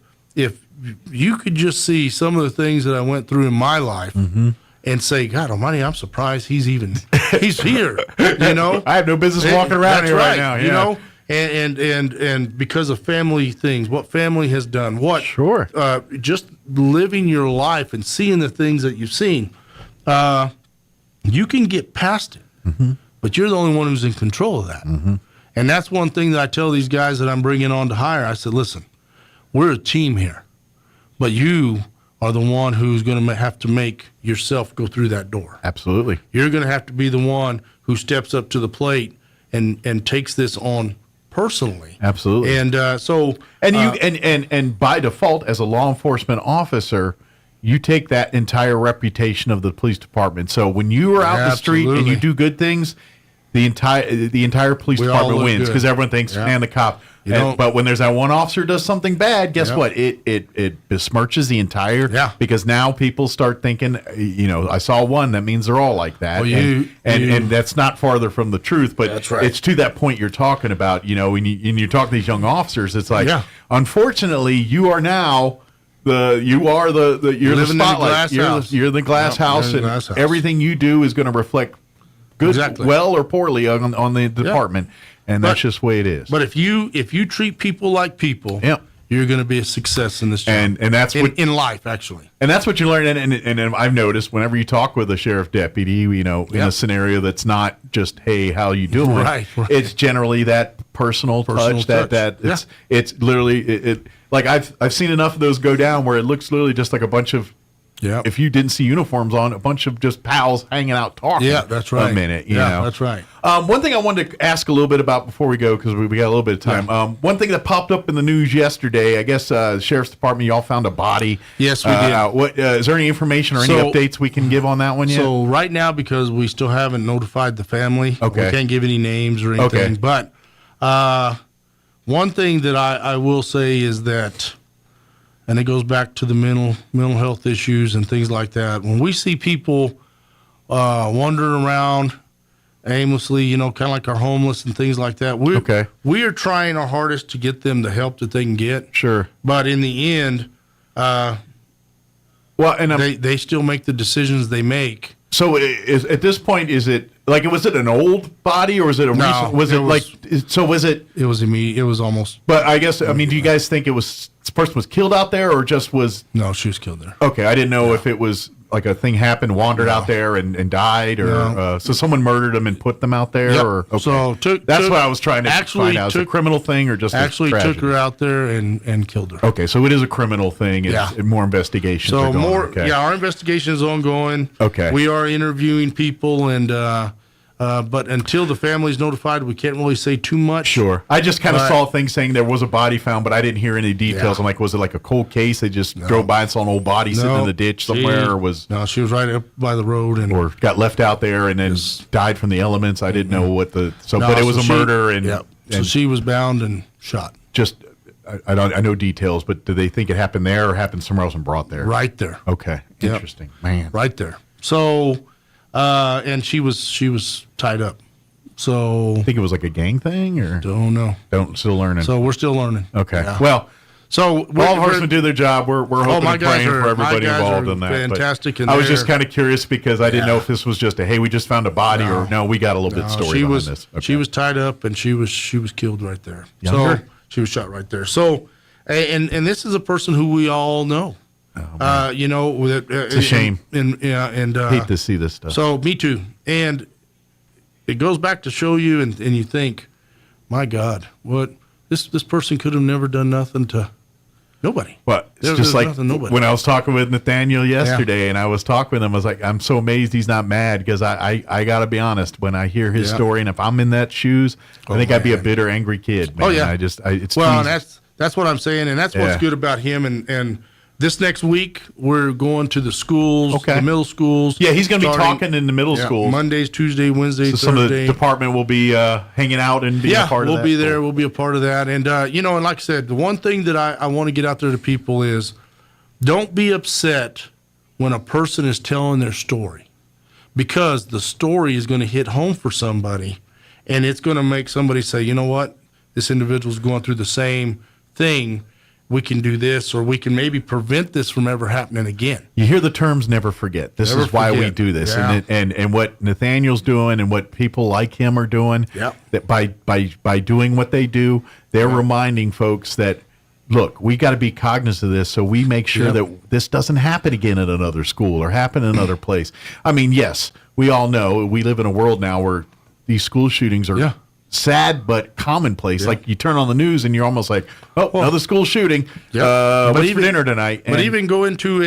you could just see some of the things that I went through in my life and say, God almighty, I'm surprised he's here. I have no business walking around here right now. Yeah. And because of family things, what family has done, just living your life and seeing the things that you've seen, you can get past it, but you're the only one who's in control of that. And that's one thing that I tell these guys that I'm bringing on to hire. I said, listen, we're a team here, but you are the one who's going to have to make yourself go through that door. Absolutely. You're going to have to be the one who steps up to the plate and takes this on personally. Absolutely. And and by default, as a law enforcement officer, you take that entire reputation of the police department. So when you are out in the street and you do good things, the entire police department wins, because everyone thinks, man, the cop. But when there's that one officer who does something bad, guess what? It besmirches the entire. Because now people start thinking, I saw one, that means they're all like that. Well, and that's not farther from the truth. But it's to that point you're talking about. When you talk to these young officers, it's like, unfortunately, you are now. You're the spotlight. You're the glass house, and everything you do is going to reflect good, well or poorly on the department, and that's just the way it is. But if you treat people like people, you're going to be a success in this job, and that's in life actually. And that's what you learn. And I've noticed whenever you talk with a sheriff deputy, in a scenario that's not just, hey, how you doing? Right. It's generally that personal touch. That it's literally it. Like I've seen enough of those go down where it looks literally just like a bunch of if you didn't see uniforms on, a bunch of just pals hanging out talking. Yeah, that's right. A minute, you know. That's right. One thing I wanted to ask a little bit about before we go, because we got a little bit of time. One thing that popped up in the news yesterday, I guess the Sheriff's Department, y'all found a body. Yes, we did. What is there any information or any updates we can give on that one yet? So right now, because we still haven't notified the family, we can't give any names or anything. But one thing that I will say is that, and it goes back to the mental health issues and things like that. When we see people wandering around aimlessly, you know, kind of like our homeless and things like that, we are trying our hardest to get them the help that they can get. Sure. But in the end, they still make the decisions they make. So at this point, is it like, was it an old body or was it a recent? Was it was immediate. It was almost. But I guess, I mean, do you guys think this person was killed out there or just was? No, she was killed there. Okay. I didn't know if it was like a thing happened, wandered out there and died, or so someone murdered them and put them out there. Yep. Or So that's what I was trying to find out. Is it a criminal thing or just actually a took her out there and killed her. Okay, so it is a criminal thing. It's more investigations. So are going on. our investigation is ongoing. Okay, we are interviewing people and. But until the family's notified, we can't really say too much. Sure. I just kind of saw things saying there was a body found, but I didn't hear any details. I'm like, was it like a cold case? They just drove by and saw an old body sitting in the ditch somewhere? No, she was right up by the road. Or got left out there and then died from the elements. I didn't know what but it was a murder. And so she was bound and shot. Just, I know details, but do they think it happened there or happened somewhere else and brought there? Right there. Okay. Interesting. Man. Right there. So... and she was tied up. So I think it was like a gang thing, or don't know. Still learning. So we're still learning. Okay. Yeah. Well, so law enforcement do their job. We're hoping and praying for everybody involved in that. Fantastic. I was just kind of curious because I didn't know if this was just hey, we just found a body, or no, we got a little bit of story behind this. Okay. She was tied up and she was killed right there. Younger? So she was shot right there. So, and this is a person who we all know. You know, it's a shame. And hate to see this stuff. So me too. And it goes back to show you, and you think, my God, what this person could have never done nothing to nobody. But it's just like when I was talking with Nathaniel yesterday, and I was talking with him, I was like, I'm so amazed he's not mad because I got to be honest, when I hear his story, and if I'm in that shoes, I think I'd be a bitter, angry kid. Man. Oh yeah, it's well, and that's what I'm saying, and that's what's good about him, and. This next week, we're going to the schools, the middle schools. Yeah, he's going to be talking in the middle schools. Mondays, Tuesday, Wednesday, Thursday. Some of the department will be hanging out and being a part of that. Yeah, we'll be there. We'll be a part of that. And, and like I said, the one thing that I want to get out there to people is don't be upset when a person is telling their story, because the story is going to hit home for somebody, and it's going to make somebody say, you know what, this individual is going through the same thing. We can do this, or we can maybe prevent this from ever happening again. You hear the terms "never forget." This is why we do this, and what Nathaniel's doing, and what people like him are doing. That by doing what they do, they're reminding folks that, look, we got to be cognizant of this, so we make sure that this doesn't happen again at another school or happen in another place. I mean, yes, we all know we live in a world now where these school shootings are. Sad but commonplace. Like you turn on the news and you're almost like, another school shooting. What's for dinner tonight? But even go into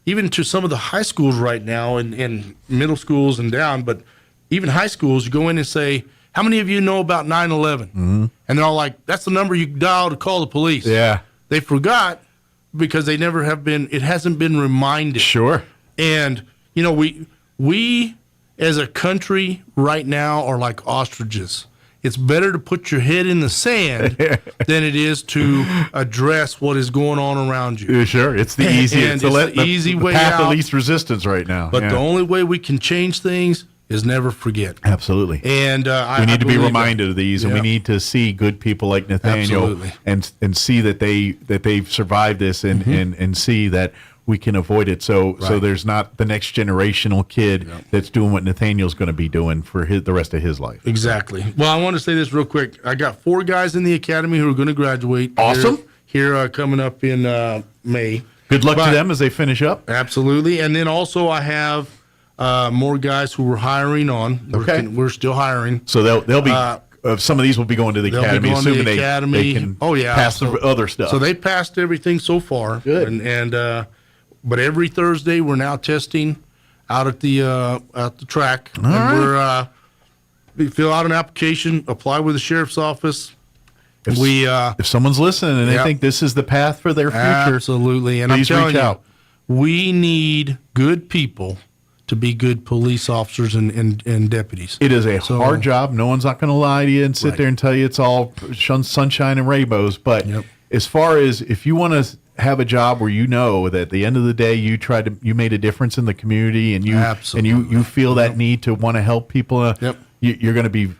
even to some of the high schools right now, and middle schools and down, but even high schools, you go in and say, how many of you know about 9/11? And they're all like, that's the number you dial to call the police. Yeah. They forgot because they never have been. It hasn't been reminded. Sure. And we as a country right now are like ostriches. It's better to put your head in the sand than it is to address what is going on around you. Sure, it's the easiest. It's the easy way path out. of least resistance right now. But the only way we can change things is never forget. Absolutely. And we need to be reminded of these, and we need to see good people like Nathaniel and see that they've survived this, and see that we can avoid it, so there's not the next generational kid that's doing what Nathaniel's going to be doing for the rest of his life. Exactly. Well, I want to say this real quick. I got 4 guys in the academy who are going to graduate. Awesome. Here coming up in May. Good luck to them as they finish up. Absolutely. And then also I have more guys who we're hiring on. We're still hiring. So they'll be. Some of these will be going to the academy, assuming they can pass the other stuff. So they passed everything so far. Good. And but every Thursday we're now testing out at the track. All right. We fill out an application, apply with the sheriff's office. If someone's listening and they think this is the path for their future, absolutely. And please I'm telling reach out. We need good people to be good police officers and deputies. It is a hard job. No one's not going to lie to you and sit there and tell you it's all sunshine and rainbows. But as far as if you want to have a job where you know that at the end of the day you made a difference in the community and you feel that need to want to help people, you're going to be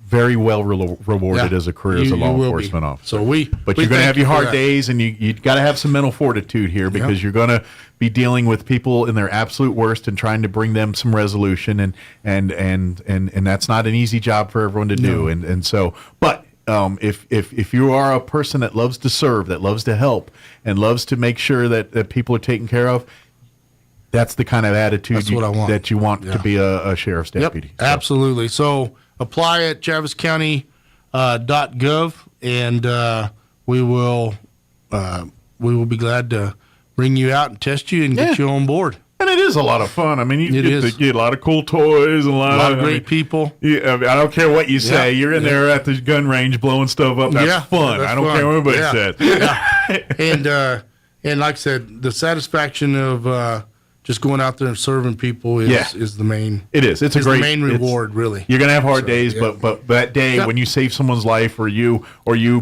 very well rewarded as a career as a law enforcement officer. But you're going to have your hard days, and you got to have some mental fortitude here because you're going to be dealing with people in their absolute worst and trying to bring them some resolution, and that's not an easy job for everyone to do. And so, but if you are a person that loves to serve, that loves to help, and loves to make sure that people are taken care of, that's the kind of attitude that you want to be a sheriff's deputy. Yep, absolutely. So apply at chaviscounty.gov, and we will be glad to bring you out and test you and get you on board. And it is a lot of fun. I mean, you get a lot of cool toys and a lot of great people. I don't care what you say. You're in there at the gun range blowing stuff up. That's fun. I don't care what anybody says. And like I said, the satisfaction of just going out there and serving people is the main. It is. It's a great the main reward, really. You're gonna have hard days, but that day when you save someone's life, or you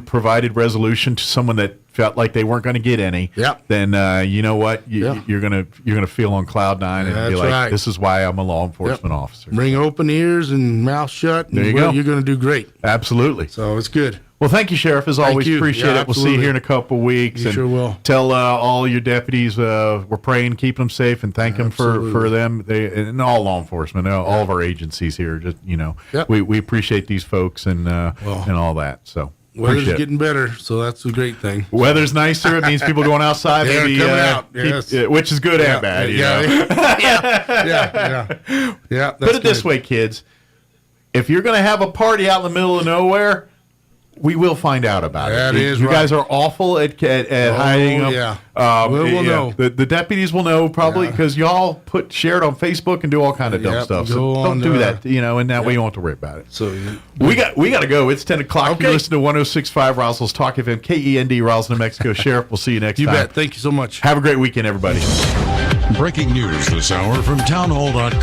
provided resolution to someone that felt like they weren't going to get any, then you know what, you're gonna feel on cloud nine and be like, this is why I'm a law enforcement officer. Bring open ears and mouth shut. And there you go. You're going to do great. Absolutely. So it's good. Well, thank you, Sheriff. As always, appreciate it. We'll see you here in a couple of weeks. You sure will. Tell all your deputies we're praying, keep them safe, and thank them for them. And all law enforcement, all of our agencies here. Just we appreciate these folks and all that. So weather's getting better, so that's a great thing. Weather's nicer. It means people going outside. Maybe coming out, which is good and bad. Yeah. Put it this way, kids: if you're going to have a party out in the middle of nowhere, we will find out about it. You guys are awful at hiding them. Yeah. We'll know. The deputies will know probably because y'all share it on Facebook and do all kind of dumb stuff. So don't do that, and that way you won't have to worry about it. So we got to go. It's 10 o'clock. Okay. You listen to 106.5 Roswell's Talk FM, KEND, Roswell, New Mexico. Sheriff, we'll see you next time. You bet. Thank you so much. Have a great weekend, everybody. Breaking news this hour from townhall.com.